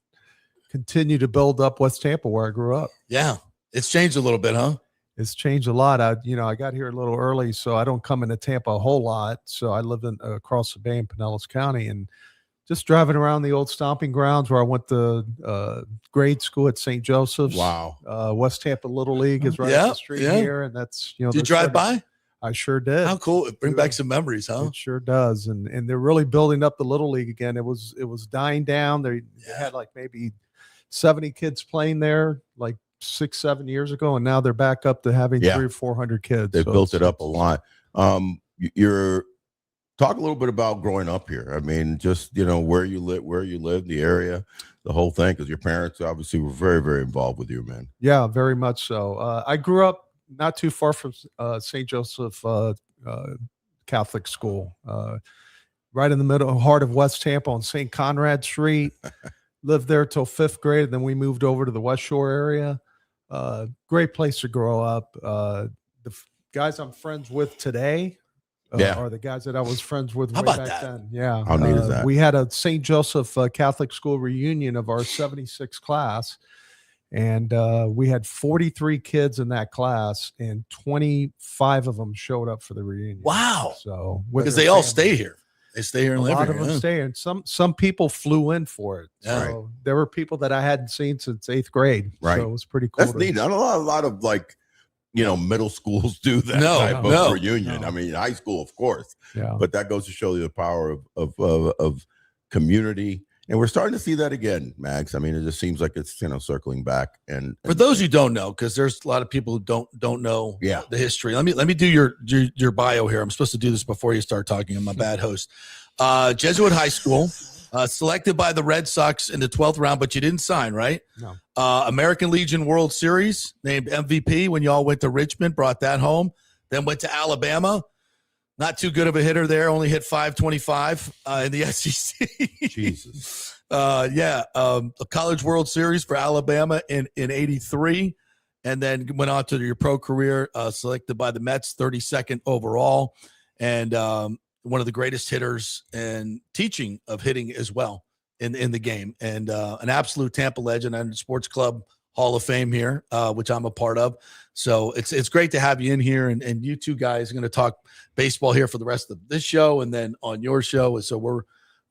continue to build up West Tampa where I grew up. Yeah, it's changed a little bit, huh? It's changed a lot. I got here a little early, so I don't come into Tampa a whole lot. So I live across the bay in Pinellas County, and just driving around the old stomping grounds where I went to grade school at St. Joseph's. Wow. West Tampa Little League is right up the street here, and that's Did you drive by? I sure did. How cool! Bring back some memories, huh? It sure does, and they're really building up the Little League again. It was dying down. They had like maybe 70 kids playing there, like 6-7 years ago, and now they're back up to having 300 or 400 kids. They built it up a lot. You're talk a little bit about growing up here. I mean, just where you live, the area, the whole thing, because your parents obviously were very, very involved with you, man. Yeah, very much so. I grew up not too far from St. Joseph Catholic School, right in the middle, heart of West Tampa on St. Conrad Street. Lived there till 5th grade, and then we moved over to the West Shore area. Great place to grow up. The guys I'm friends with today are the guys that I was friends with way back then. Yeah. How neat is that? We had a St. Joseph Catholic School reunion of our 76 class, and we had 43 kids in that class, and 25 of them showed up for the reunion. Wow. So because they all stay here. They stay here and live here. A lot of them stay here. And some people flew in for it. Yeah. So there were people that I hadn't seen since 8th grade. Right. So it was pretty cool. That's neat. Not a lot of like, middle schools do that type of reunion. I mean, high school, of course. Yeah. But that goes to show you the power of community. And we're starting to see that again, Max. I mean, it just seems like it's circling back. And for those who don't know, because there's a lot of people who don't know the history. Let me do your bio here. I'm supposed to do this before you start talking. I'm a bad host. Jesuit High School, Selected by the Red Sox in the 12th round, but you didn't sign, right? No. American Legion World Series, named MVP when y'all went to Richmond, brought that home. Then went to Alabama. Not too good of a hitter there. Only hit .525 in the SEC. Jesus. A College World Series for Alabama in 83. And then went on to your pro career, selected by the Mets, 32nd overall. And one of the greatest hitters and teaching of hitting as well in the game. And an absolute Tampa legend and Sports Club Hall of Fame here, which I'm a part of. So it's great to have you in here. And you two guys are going to talk baseball here for the rest of this show and then on your show. And so we're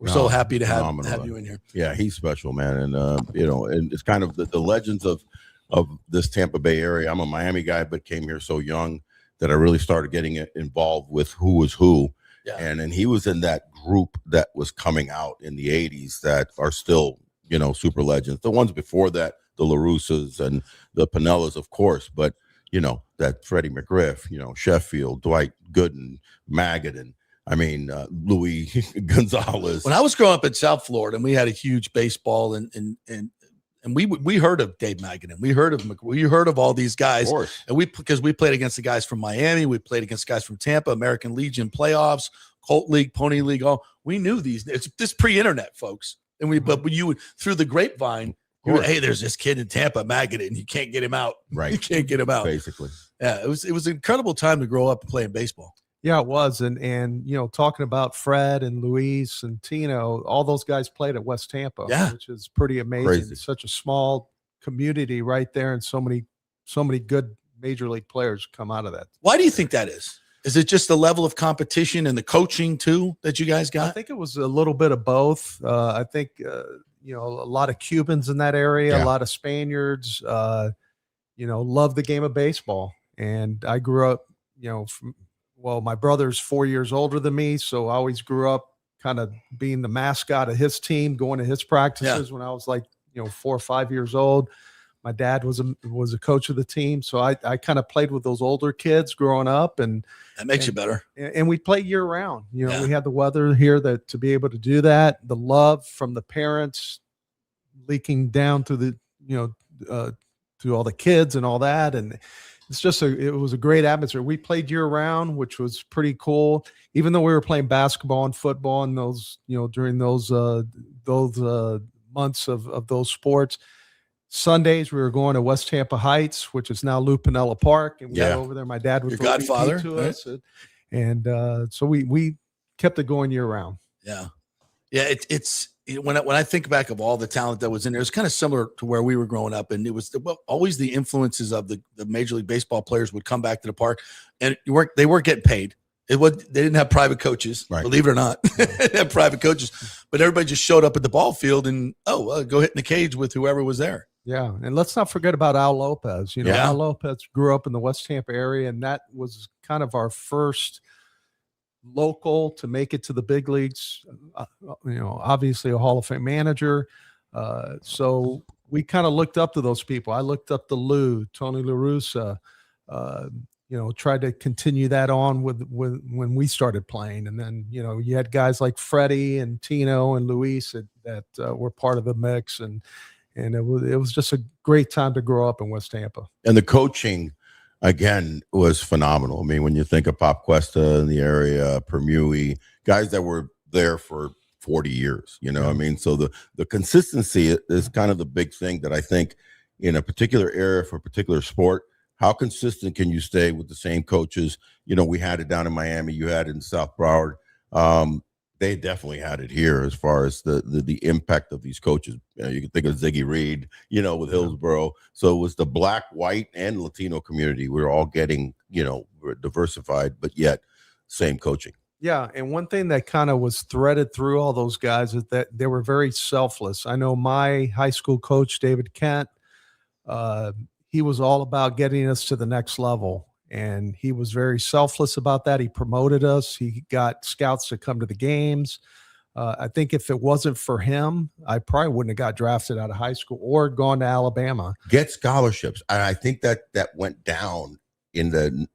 so happy to have you in here. Yeah, he's special, man. And, and it's kind of the legends of this Tampa Bay area. I'm a Miami guy, but came here so young that I really started getting involved with who was who. Yeah. And he was in that group that was coming out in the 80s that are still, super legends. The ones before that, the LaRussas and the Pinellas, of course, but, that Freddie McGriff, Sheffield, Dwight Gooden, Magadan, Louis Gonzalez. When I was growing up in South Florida and we had a huge baseball and we heard of Dave Magadan. We heard of all these guys. And because we played against the guys from Miami, we played against guys from Tampa, American Legion playoffs, Colt League, Pony League. We knew these. It's this pre-internet, folks. And but when you would through the grapevine, hey, there's this kid in Tampa, Magadan. You can't get him out. Right. You can't get him out. Basically. Yeah, it was an incredible time to grow up playing baseball. Yeah, it was. And talking about Fred and Luis and Tino, all those guys played at West Tampa, which is pretty amazing. Crazy. Such a small community right there, and so many good major league players come out of that. Why do you think that is? Is it just the level of competition and the coaching too that you guys got? I think it was a little bit of both. I think a lot of Cubans in that area, a lot of Spaniards, love the game of baseball. And I grew up, my brother's 4 years older than me, so I always grew up kind of being the mascot of his team, going to his practices when I was 4 or 5 years old. My dad was a coach of the team, so I kind of played with those older kids growing up, and that makes you better. And we play year round. We had the weather here to be able to do that. The love from the parents leaking down to the to all the kids and all that, and it's just it was a great atmosphere. We played year round, which was pretty cool. Even though we were playing basketball and football and those during those months of those sports. Sundays we were going to West Tampa Heights, which is now Lou Piniella Park, and we got over there. My dad was your godfather to us, and so we kept it going year round. Yeah. It's when I think back of all the talent that was in there, it's kind of similar to where we were growing up, and it was always the influences of the Major League Baseball players would come back to the park, and they weren't getting paid. They didn't have private coaches, believe it or not. They had private coaches, but everybody just showed up at the ball field and go hit in the cage with whoever was there. Yeah, and let's not forget about Al Lopez. Al Lopez grew up in the West Tampa area, and that was kind of our first local to make it to the big leagues. Obviously a Hall of Fame manager. So we kind of looked up to those people. I looked up to Lou, Tony La Russa, tried to continue that on with when we started playing. And then, you had guys like Freddie and Tino and Luis that were part of the mix. And it was just a great time to grow up in West Tampa. And the coaching, again, was phenomenal. I mean, when you think of Pop Cuesta in the area, Permui, guys that were there for 40 years, so the consistency is kind of the big thing that I think in a particular area for a particular sport. How consistent can you stay with the same coaches? We had it down in Miami, you had it in South Broward. They definitely had it here as far as the impact of these coaches. You can think of Ziggy Reed, with Hillsborough. So it was the Black, white, and Latino community. We were all getting, we're diversified, but yet same coaching. Yeah, and one thing that kind of was threaded through all those guys is that they were very selfless. I know my high school coach, David Kent, he was all about getting us to the next level. And he was very selfless about that. He promoted us. He got scouts to come to the games. I think if it wasn't for him, I probably wouldn't have got drafted out of high school or gone to Alabama. Get scholarships. I think that went down in the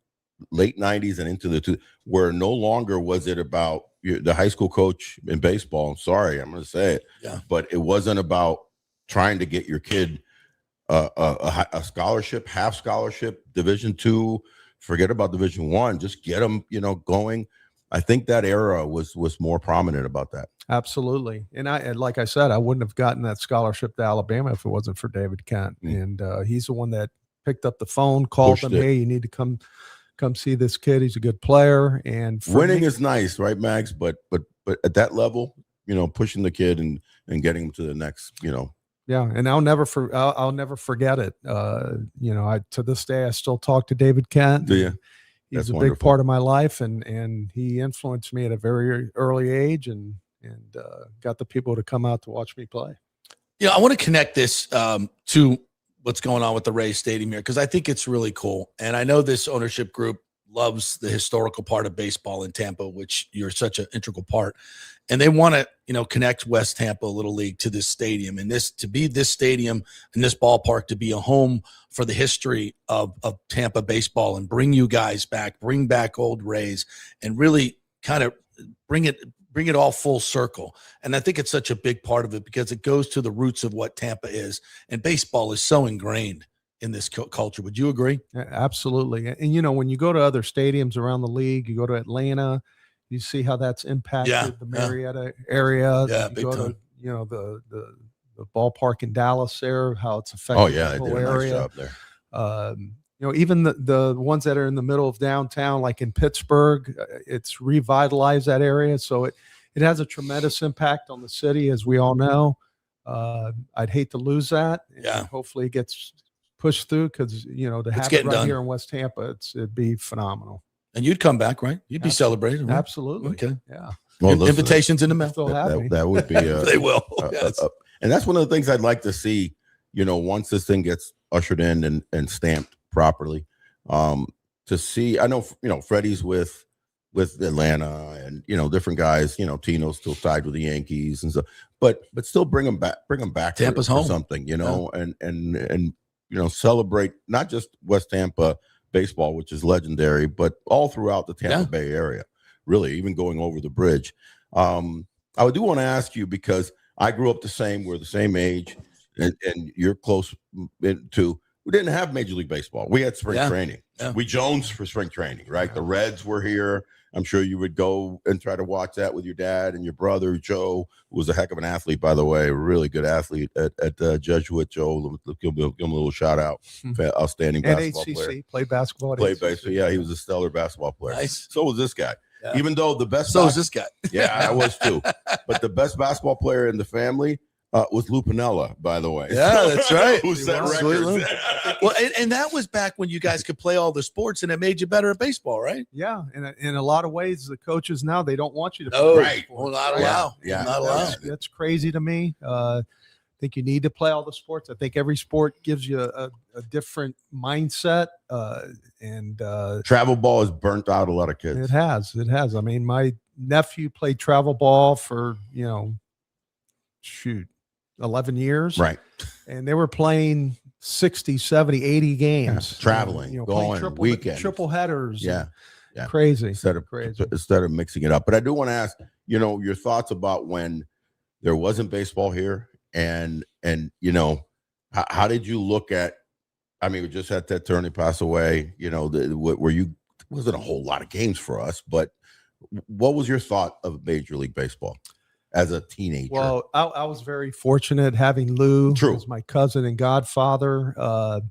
late 90s and into the where no longer was it about the high school coach in baseball. I'm sorry, I'm going to say it, but it wasn't about trying to get your kid a scholarship, half scholarship, Division II. Forget about Division I. Just get them, going. I think that era was more prominent about that. Absolutely. And like I said, I wouldn't have gotten that scholarship to Alabama if it wasn't for David Kent. And he's the one that picked up the phone, called them, hey, you need to come see this kid. He's a good player. And winning is nice, right, Mags? But at that level, pushing the kid and getting him to the next, Yeah, and I'll never forget it. To this day I still talk to David Kent. Do you? He's a big part of my life, and he influenced me at a very early age, and got the people to come out to watch me play. I want to connect this to what's going on with the Rays Stadium here, because I think it's really cool. And I know this ownership group loves the historical part of baseball in Tampa, which you're such an integral part. And they want to, connect West Tampa Little League to this stadium, and this stadium and this ballpark to be a home for the history of Tampa baseball, and bring you guys back, bring back old Rays, and really kind of bring it all full circle. And I think it's such a big part of it because it goes to the roots of what Tampa is, and baseball is so ingrained in this culture. Would you agree? Yeah, absolutely. And, when you go to other stadiums around the league, you go to Atlanta, you see how that's impacted the Marietta area. Yeah, you big go time. To, the ballpark in Dallas there, how it's affected the whole area. Nice job there. Even the ones that are in the middle of downtown, like in Pittsburgh, it's revitalized that area. So it has a tremendous impact on the city, as we all know. I'd hate to lose that. Yeah. Hopefully it gets pushed through, because, to have it right here in West Tampa, it'd be phenomenal. And you'd come back, right? You'd be celebrated. Right? Absolutely. Okay. Yeah. Well, invitations in the mail. That would be they will. Yes. And that's one of the things I'd like to see, once this thing gets ushered in and stamped properly, to see. I know, Freddie's with Atlanta, and different guys, Tino's still tied with the Yankees and stuff, but still bring them back Tampa's for home. Something, and celebrate not just West Tampa baseball, which is legendary, but all throughout the Tampa Bay area, really, even going over the bridge. I do want to ask you, because I grew up we're the same age, and you're close to. We didn't have Major League Baseball. We had spring training. Yeah. We jonesed for spring training, right? Yeah. The Reds were here. I'm sure you would go and try to watch that with your dad and your brother, Joe, who was a heck of an athlete, by the way, a really good athlete at Jesuit. Joe, give him a little shout out. Outstanding basketball player. Played basketball. Played baseball. Yeah, he was a stellar basketball player. Nice. So was this guy. Yeah. Even though the best. So was this guy. Yeah, I was too. But the best basketball player in the family was Lou Piniella, by the way. Yeah, that's right. Who set records. Well, and that was back when you guys could play all the sports, and it made you better at baseball, right? Yeah, and in a lot of ways, the coaches now, they don't want you to play. Right. Well, not allowed. Yeah. Not allowed. That's crazy to me. I think you need to play all the sports. I think every sport gives you a different mindset. And travel ball has burnt out a lot of kids. It has. I mean, my nephew played travel ball for, 11 years. Right. And they were playing 60, 70, 80 games. Traveling, going, weekend. Triple headers. Yeah. Crazy. Instead of mixing it up. But I do want to ask, your thoughts about when there wasn't baseball here, and how did you look at, I mean, we just had Ted Turney pass away, wasn't a whole lot of games for us, but what was your thought of Major League Baseball as a teenager? Well, I was very fortunate having Lou as my cousin and godfather.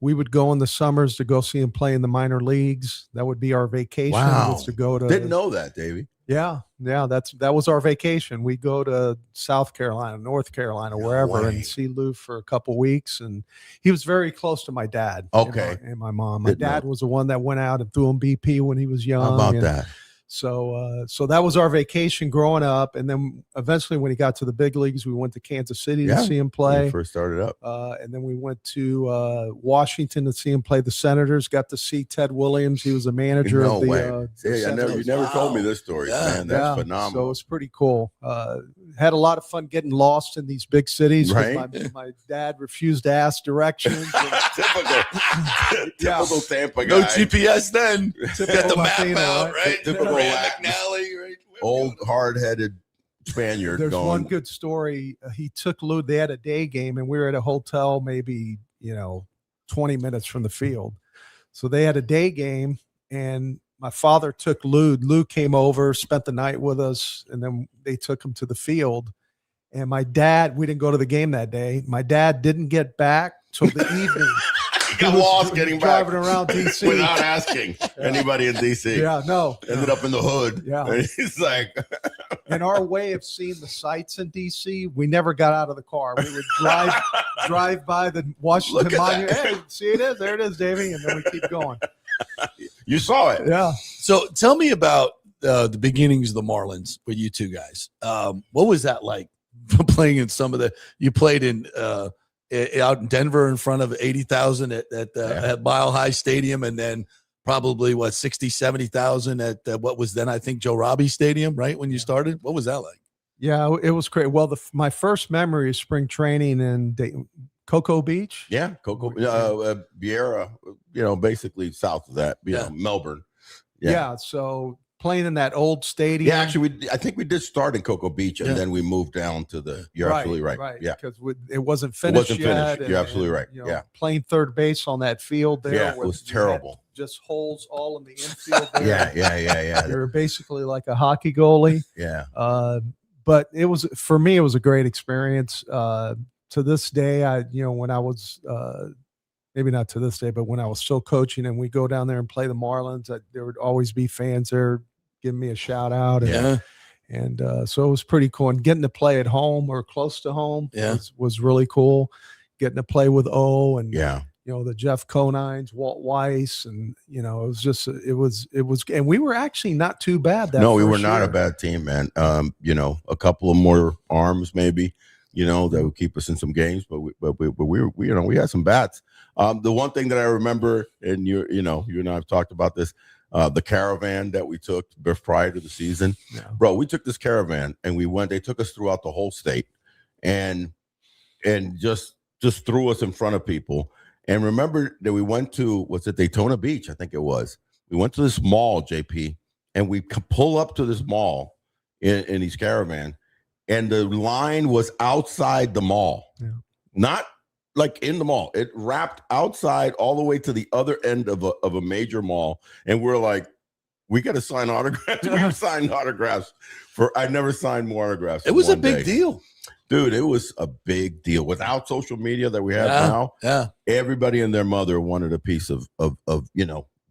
We would go in the summers to go see him play in the minor leagues. That would be our vacation. Wow. Was to go to. Didn't know that, Davey. Yeah. That was our vacation. We'd go to South Carolina, North Carolina, wherever, and see Lou for a couple weeks. And he was very close to my dad. Okay. And my mom. My dad was the one that went out and threw him BP when he was young. How about that? So that was our vacation growing up. And then eventually when he got to the big leagues, we went to Kansas City to see him play. When he first started up. And then we went to Washington to see him play the Senators, got to see Ted Williams. He was the manager of the you never told me this story, man. That's phenomenal. So it's pretty cool. had a lot of fun getting lost in these big cities. Right. My dad refused to ask directions. Typical Tampa guy. No GPS then. Get the map Latino, out, right? Typical McNally, right? old hard-headed Spaniard. There's going. one good story. He took Lou. They had a day game, and we were at a hotel, maybe 20 minutes from the field. So they had a day game, and my father took Lou. Lou came over, spent the night with us, and then they took him to the field. And my dad, we didn't go to the game that day. My dad didn't get back till the evening. He got lost getting back driving around DC without asking anybody in DC. Yeah, no. Ended up in the hood. Yeah. And he's like, And our way of seeing the sights in DC, we never got out of the car. We would drive by the Washington Monument. Hey, see it is. There it is, Davey. And then we keep going. you saw it. Yeah. So tell me about the beginnings of the Marlins with you two guys. What was that like playing in some of the – you played in out in Denver in front of 80,000 at Mile High Stadium, and then probably, 60, 70,000 at what was then, I think, Joe Robbie Stadium, right, when you started? What was that like? Yeah, it was great. Well, my first memory is spring training in Cocoa Beach. Yeah, Vieira, basically south of that, Melbourne. Yeah, so playing in that old stadium. Yeah, actually, I think we did start in Cocoa Beach, and then we moved down to the. You're absolutely right. Right. Yeah, because it wasn't finished yet. You're absolutely right. Yeah, playing third base on that field there. Yeah, it was terrible. Just holes all in the infield there. Yeah. You're basically like a hockey goalie. Yeah. But for me, it was a great experience. To this day, when I was maybe not to this day, but when I was still coaching and we go down there and play the Marlins, there would always be fans there giving me a shout out. And so it was pretty cool. And getting to play at home or close to home was really cool. Getting to play with O and the Jeff Conines, Walt Weiss, and it was and we were actually not too bad. No, we were not a bad team, man. A couple of more arms maybe, that would keep us in some games, but we had some bats. The one thing that I remember, and you and I have talked about this, the caravan that we took prior to the season, bro. We took this caravan and they took us throughout the whole state, and just threw us in front of people. And remember that we went to, Daytona Beach? I think it was. We went to this mall, JP, and we pull up to this mall in his caravan, and the line was outside the mall, not like in the mall. It wrapped outside all the way to the other end of a major mall, and we're like, we got to sign autographs. We signed autographs I never signed more autographs. It was a big deal. Dude, it was a big deal. Without social media that we have now, everybody and their mother wanted a piece of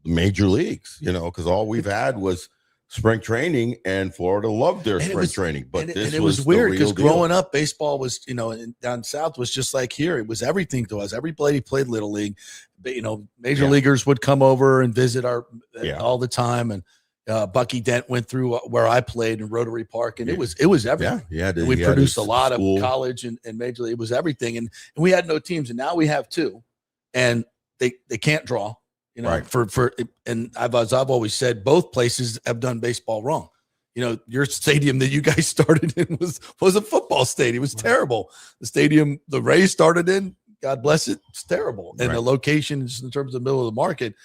major leagues, because all we've had was spring training, and Florida loved their spring training. But it was weird because growing up, baseball was, down south was just like here. It was everything to us. Everybody played Little League. Major leaguers would come over and visit all the time. And Bucky Dent went through where I played in Rotary Park, and it was everything. We produced a lot of college and major league. It was everything, and we had no teams, and now we have two, and they can't draw. And I've always said both places have done baseball wrong. Your stadium that you guys started in was a football stadium. It was terrible. The stadium the Rays started in, God bless it, it's terrible, and the location in terms of the middle of the market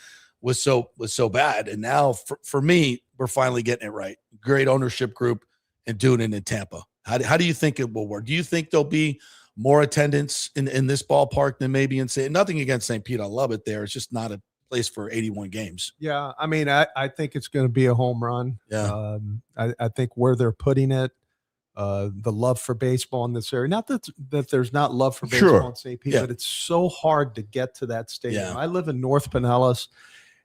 was so bad. And now for me, we're finally getting it right. Great ownership group and doing it in Tampa. How do you think it will work? Do you think there'll be more attendance in this ballpark than maybe in nothing against St. Pete? I love it there. It's just not a place for 81 games. Yeah. I mean, I think it's going to be a home run. Yeah. I think where they're putting it, the love for baseball in this area, not that there's not love for baseball in St. Pete, but it's so hard to get to that stadium. I live in North Pinellas.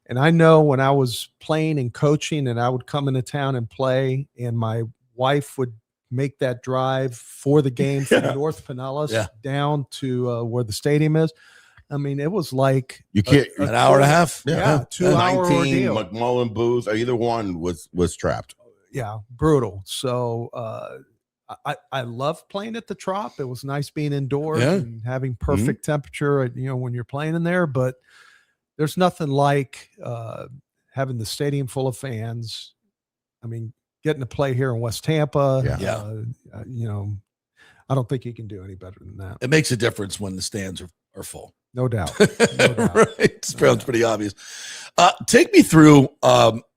And I know when I was playing and coaching and I would come into town and play, and my wife would make that drive for the game from North Pinellas down to where the stadium is. I mean, it was like you can't an hour and a half. 2 hour ordeal. McMullen Booth, either one was trapped. Yeah, brutal. So I love playing at the Trop. It was nice being indoors and having perfect temperature, when you're playing in there, but there's nothing like having the stadium full of fans. I mean, getting to play here in West Tampa. Yeah. I don't think you can do any better than that. It makes a difference when the stands are full. No doubt. No doubt. Right. It sounds pretty obvious. Take me through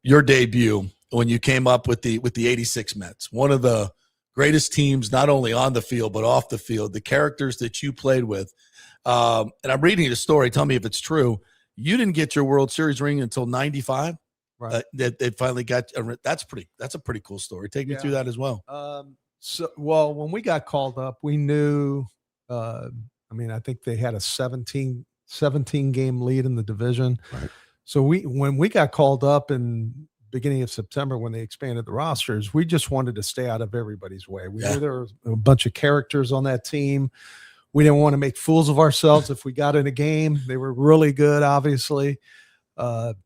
your debut when you came up with the 86 Mets, one of the greatest teams, not only on the field, but off the field, the characters that you played with. And I'm reading the story. Tell me if it's true. You didn't get your World Series ring until 95. Right. That they finally got. That's a pretty cool story. Take me through that as well. When we got called up, we knew, I think they had a 17 game lead in the division. Right. So when we got called up in beginning of September, when they expanded the rosters, we just wanted to stay out of everybody's way. We knew there were a bunch of characters on that team. We didn't want to make fools of ourselves if we got in a game. They were really good, obviously.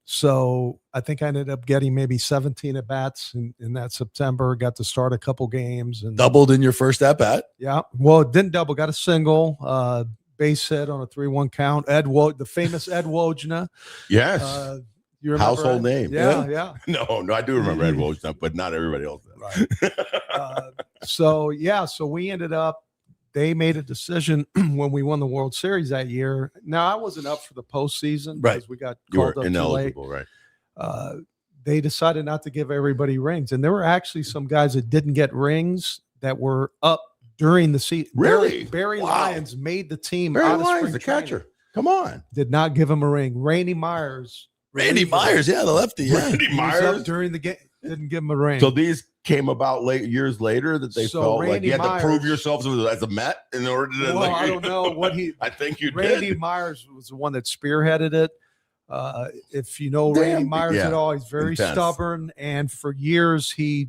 So I think I ended up getting maybe 17 at bats in that September, got to start a couple games and doubled in your first at bat. Yeah. Well, it didn't double, got a single, base hit on a 3-1 count. The famous Ed Wojna. Yes. You remember household name. Yeah. No, I do remember Ed Wojna, but not everybody else does. Right. So we ended up, they made a decision when we won the World Series that year. Now, I wasn't up for the postseason because we got called up too late. Right. They decided not to give everybody rings. And there were actually some guys that didn't get rings that were up during the season. Really? Barry Lyons made the team. Barry Lyons, the catcher. Come on. Did not give him a ring. Randy Myers, the lefty. Yeah. Randy Myers during the game didn't give him a ring. So these came about years later that they felt Randy like you had Myers, to prove yourselves as a Met in order to. Well, I don't know what he. I think you Randy did. Myers was the one that spearheaded it. If you know Randy Myers at all, he's very stubborn, and for years he,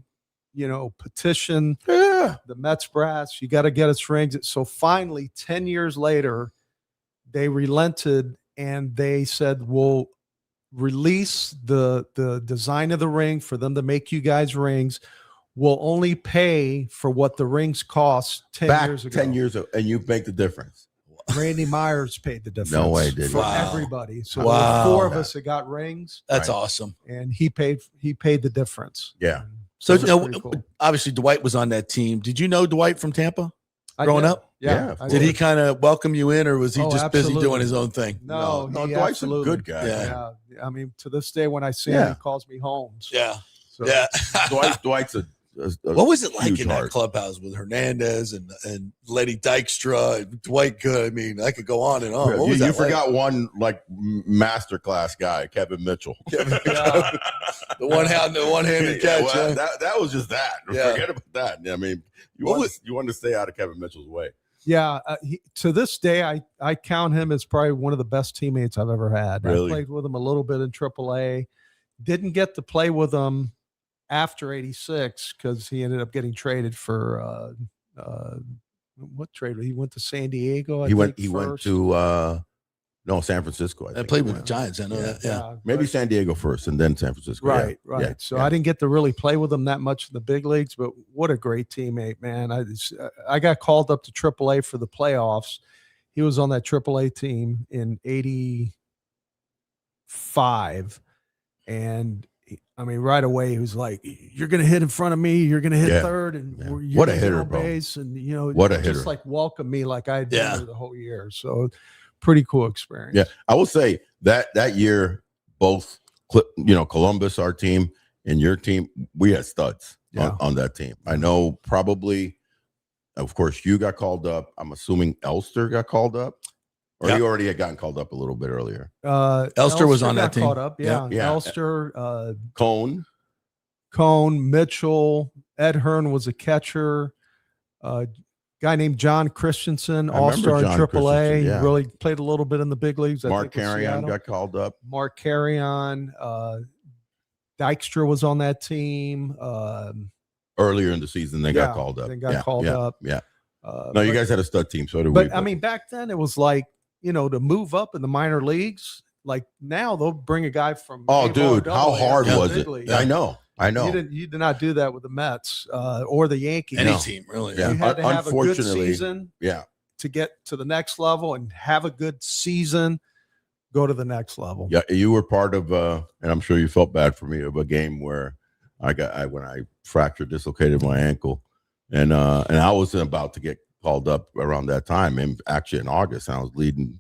petitioned the Mets brass. You got to get us rings. So finally, 10 years later, they relented and they said, "We'll release the design of the ring for them to make you guys rings. We'll only pay for what the rings cost 10 years ago." 10 years ago, and you make the difference. Randy Myers paid the difference. No way, did for everybody. So there were 4 of us that got rings. That's awesome. And he paid the difference. Yeah. So cool. Obviously Dwight was on that team. Did you know Dwight from Tampa growing up? Yeah. Did he kind of welcome you in, or was he just busy doing his own thing? No, Dwight's a good guy. Yeah. I mean, to this day, when I see him, he calls me Holmes. Yeah. So, yeah. Dwight's a what was it like in that heart. clubhouse with Hernandez and Letty Dykstra and Dwight Good? I mean, I could go on and on. What was you forgot one masterclass guy, Kevin Mitchell. the one-handed catch. Well, that was just that. Yeah. Forget about that. I mean, you want to stay out of Kevin Mitchell's way. Yeah. To this day, I count him as probably one of the best teammates I've ever had. Really? I played with him a little bit in AAA. Didn't get to play with him after 86 because he ended up getting traded for what trade? He went to San Diego. He went to San Francisco. I played with the Giants. I know that. Yeah. Maybe San Diego first and then San Francisco. Right. Yeah. So I didn't get to really play with him that much in the big leagues, but what a great teammate, man. I got called up to AAA for the playoffs. He was on that AAA team in 85. And I mean, right away, he was like, "You're going to hit in front of me. You're going to hit third, and you're what a hitter, bro! Base, and what a hitter! Just like welcome me like I did the whole year. So, pretty cool experience. Yeah, I will say that year, both Columbus, our team, and your team, we had studs on that team. I know probably, of course, you got called up. I'm assuming Elster got called up. Or he already had gotten called up a little bit earlier. Elster was on that team. Caught up, yeah. Elster, Cone, Mitchell, Ed Hearn was a catcher. Guy named John Christensen, all-star in AAA, really played a little bit in the big leagues. Mark Carrion got called up. Mark Carrion, Dykstra was on that team. Earlier in the season, they got called up. They got called up. Yeah. No, you guys had a stud team, so did we. But I mean, back then it was like, to move up in the minor leagues, like now they'll bring a guy from. Oh, dude, how hard was it? League. I know. You did not do that with the Mets or the Yankees. Any team, really. You had to have a good season. Yeah. To get to the next level and have a good season, go to the next level. Yeah, you were part of, and I'm sure you felt bad for me, of a game where when I dislocated my ankle, and I wasn't about to get called up around that time, and actually in August, I was leading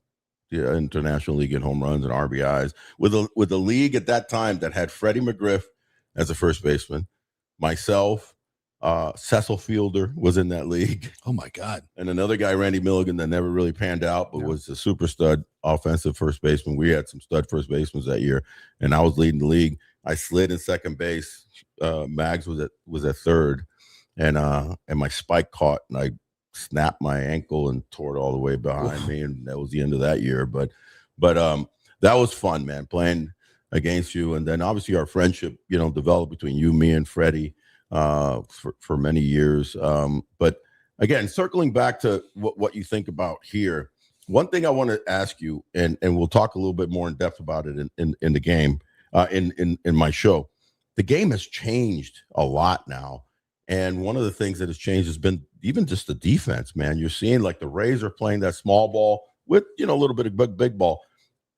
the International League in home runs and RBIs with a league at that time that had Freddie McGriff as a first baseman, myself, Cecil Fielder was in that league. Oh my God! And another guy, Randy Milligan, that never really panned out, but was a super stud offensive first baseman. We had some stud first basemen that year, and I was leading the league. I slid in second base. Mags was at third, and my spike caught, and I snapped my ankle and tore it all the way behind me, and that was the end of that year. But that was fun, man, playing against you, and then obviously our friendship, developed between you, me, and Freddie for many years. But again, circling back to what you think about here, one thing I want to ask you, and we'll talk a little bit more in depth about it in the game, in my show. The game has changed a lot now. And one of the things that has changed has been even just the defense, man. You're seeing like the Rays are playing that small ball with, a little bit of big ball,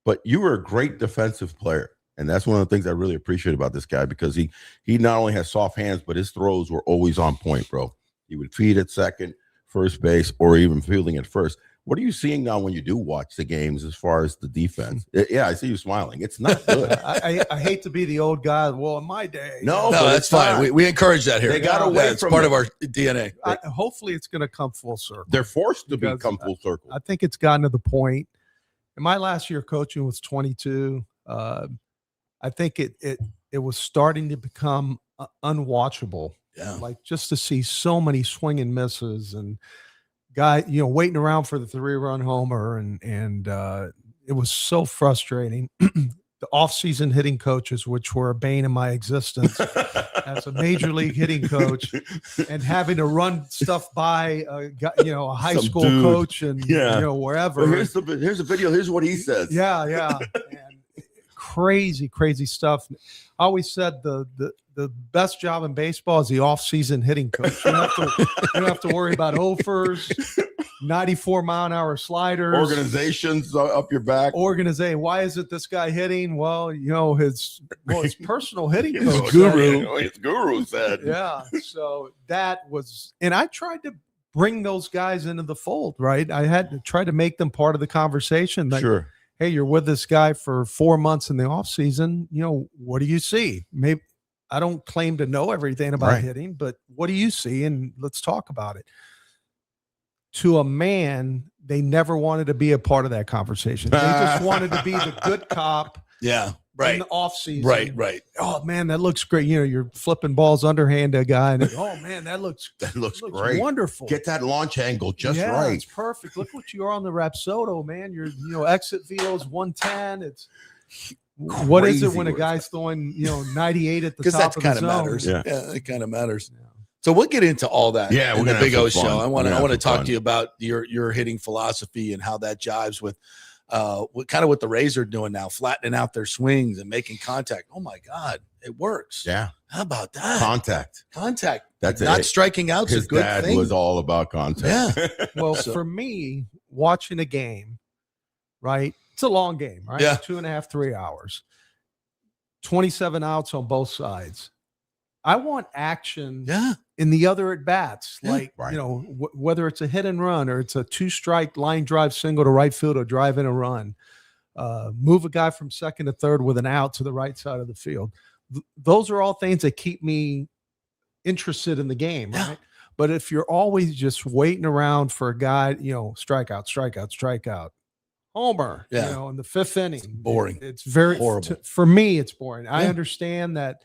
but you were a great defensive player. And that's one of the things I really appreciate about this guy, because he not only has soft hands, but his throws were always on point, bro. He would feed at second, first base, or even fielding at first. What are you seeing now when you do watch the games as far as the defense? Yeah, I see you smiling. It's not good. I hate to be the old guy. Well, in my day. No, that's fine. We encourage that here. They got away It's part of our DNA. Hopefully it's going to come full circle. They're forced to become full circle. I think it's gotten to the point. In my last year coaching was 22. I think it was starting to become unwatchable. Yeah. Like just to see so many swing and misses and guy, waiting around for the 3-run homer, and it was so frustrating. The off-season hitting coaches, which were a bane in my existence as a major league hitting coach, and having to run stuff by a high school coach and wherever. Well, here's a video. Here's what he says. Yeah. And crazy stuff. I always said the best job in baseball is the off-season hitting coach. You don't have to worry about offers, 94-mile-an-hour sliders, organizations up your back. Why is it this guy hitting? Well, his personal hitting coach, his guru said. Yeah. So that was, and I tried to bring those guys into the fold. Right. I had to try to make them part of the conversation. Like, sure. Hey, you're with this guy for 4 months in the off season. What do you see? Maybe I don't claim to know everything about hitting, but what do you see? And let's talk about it. To a man, they never wanted to be a part of that conversation. They just wanted to be the good cop. Yeah. Right. In the off season. Right. Oh man, that looks great. You're flipping balls underhand to a guy, and oh man, that looks great. Wonderful. Get that launch angle just right. It's perfect. Look what you are on the Rapsodo, man. Your exit velo is 110. It's what is it when a guy's throwing 98 at the top of the zone? Matters. Yeah, it kind of matters. Yeah. So we'll get into all that. Yeah, in the Big O show. I want to talk to you about your hitting philosophy and how that jives with what the Rays are doing now, flattening out their swings and making contact. Oh my God, it works. Yeah. How about that? Contact. That's not striking out. His dad was all about contact. Yeah. Well, for me, watching a game, right? It's a long game, right? Yeah. 2.5, 3 hours, 27 outs on both sides. I want action in the other at bats, whether it's a hit and run or it's a 2-strike line drive single to right field or drive in a run, move a guy from second to third with an out to the right side of the field. Those are all things that keep me interested in the game, right? But if you're always just waiting around for a guy, strikeout, homer, in the 5th inning, boring. It's very horrible. For me, it's boring. I understand that.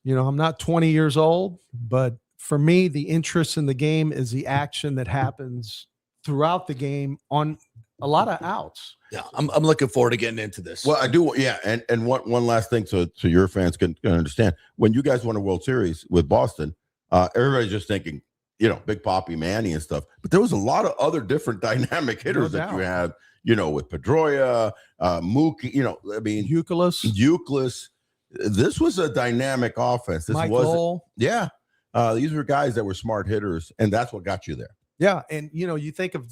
I'm not 20 years old, but for me, the interest in the game is the action that happens throughout the game on a lot of outs. Yeah, I'm looking forward to getting into this. Well, I do. Yeah, and one last thing so your fans can understand. When you guys won a World Series with Boston, everybody's just thinking, Big Papi, Manny and stuff. But there was a lot of other different dynamic hitters that you had, with Pedroia, Mookie, Youkilis. This was a dynamic offense. This was these were guys that were smart hitters, and that's what got you there. Yeah, and you think of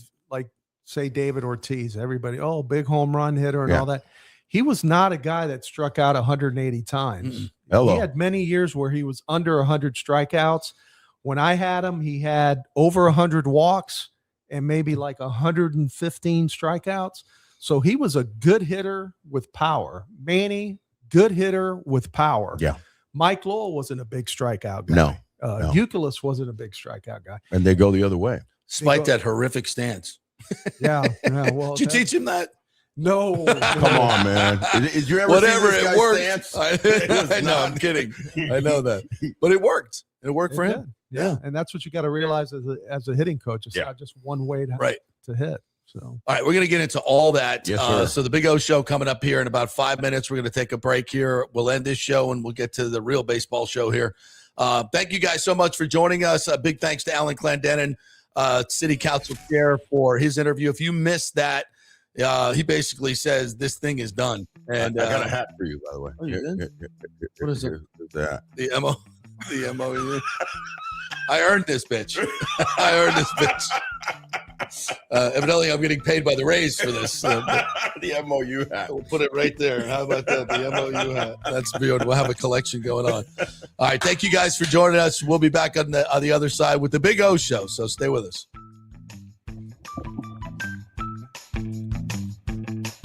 say David Ortiz, everybody, big home run hitter and all that. He was not a guy that struck out 180 times. Hello. He had many years where he was under 100 strikeouts. When I had him, he had over 100 walks and maybe like 115 strikeouts. So he was a good hitter with power. Manny, good hitter with power. Yeah. Mike Lowell wasn't a big strikeout guy. No. Euclid wasn't a big strikeout guy. And they go the other way. Despite that horrific stance. Yeah. Well, did you teach him that? No. Come on, man. Did you ever Whatever, see this it worked. stance? I know, I'm kidding. I know that. But it worked. It worked for him. Yeah. And that's what you got to realize as a hitting coach. It's not just one way to hit. So, all right, we're going to get into all that. Yes, sir. So the Big O show coming up here in about 5 minutes. We're going to take a break here. We'll end this show and we'll get to the real baseball show here. Thank you guys so much for joining us. A big thanks to Alan Clendenin, City Council Chair, for his interview. If you missed that, he basically says this thing is done. And I got a hat for you, by the way. Oh, you did? What is it? That? The MOU. I earned this bitch. I earned this bitch. Evidently, I'm getting paid by the Rays for this. The MOU hat. We'll put it right there. How about that? The MOU hat. That's beautiful. We'll have a collection going on. All right. Thank you guys for joining us. We'll be back on the other side with the Big O show. So stay with us.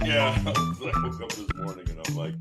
Yeah. I woke up this morning and I'm like,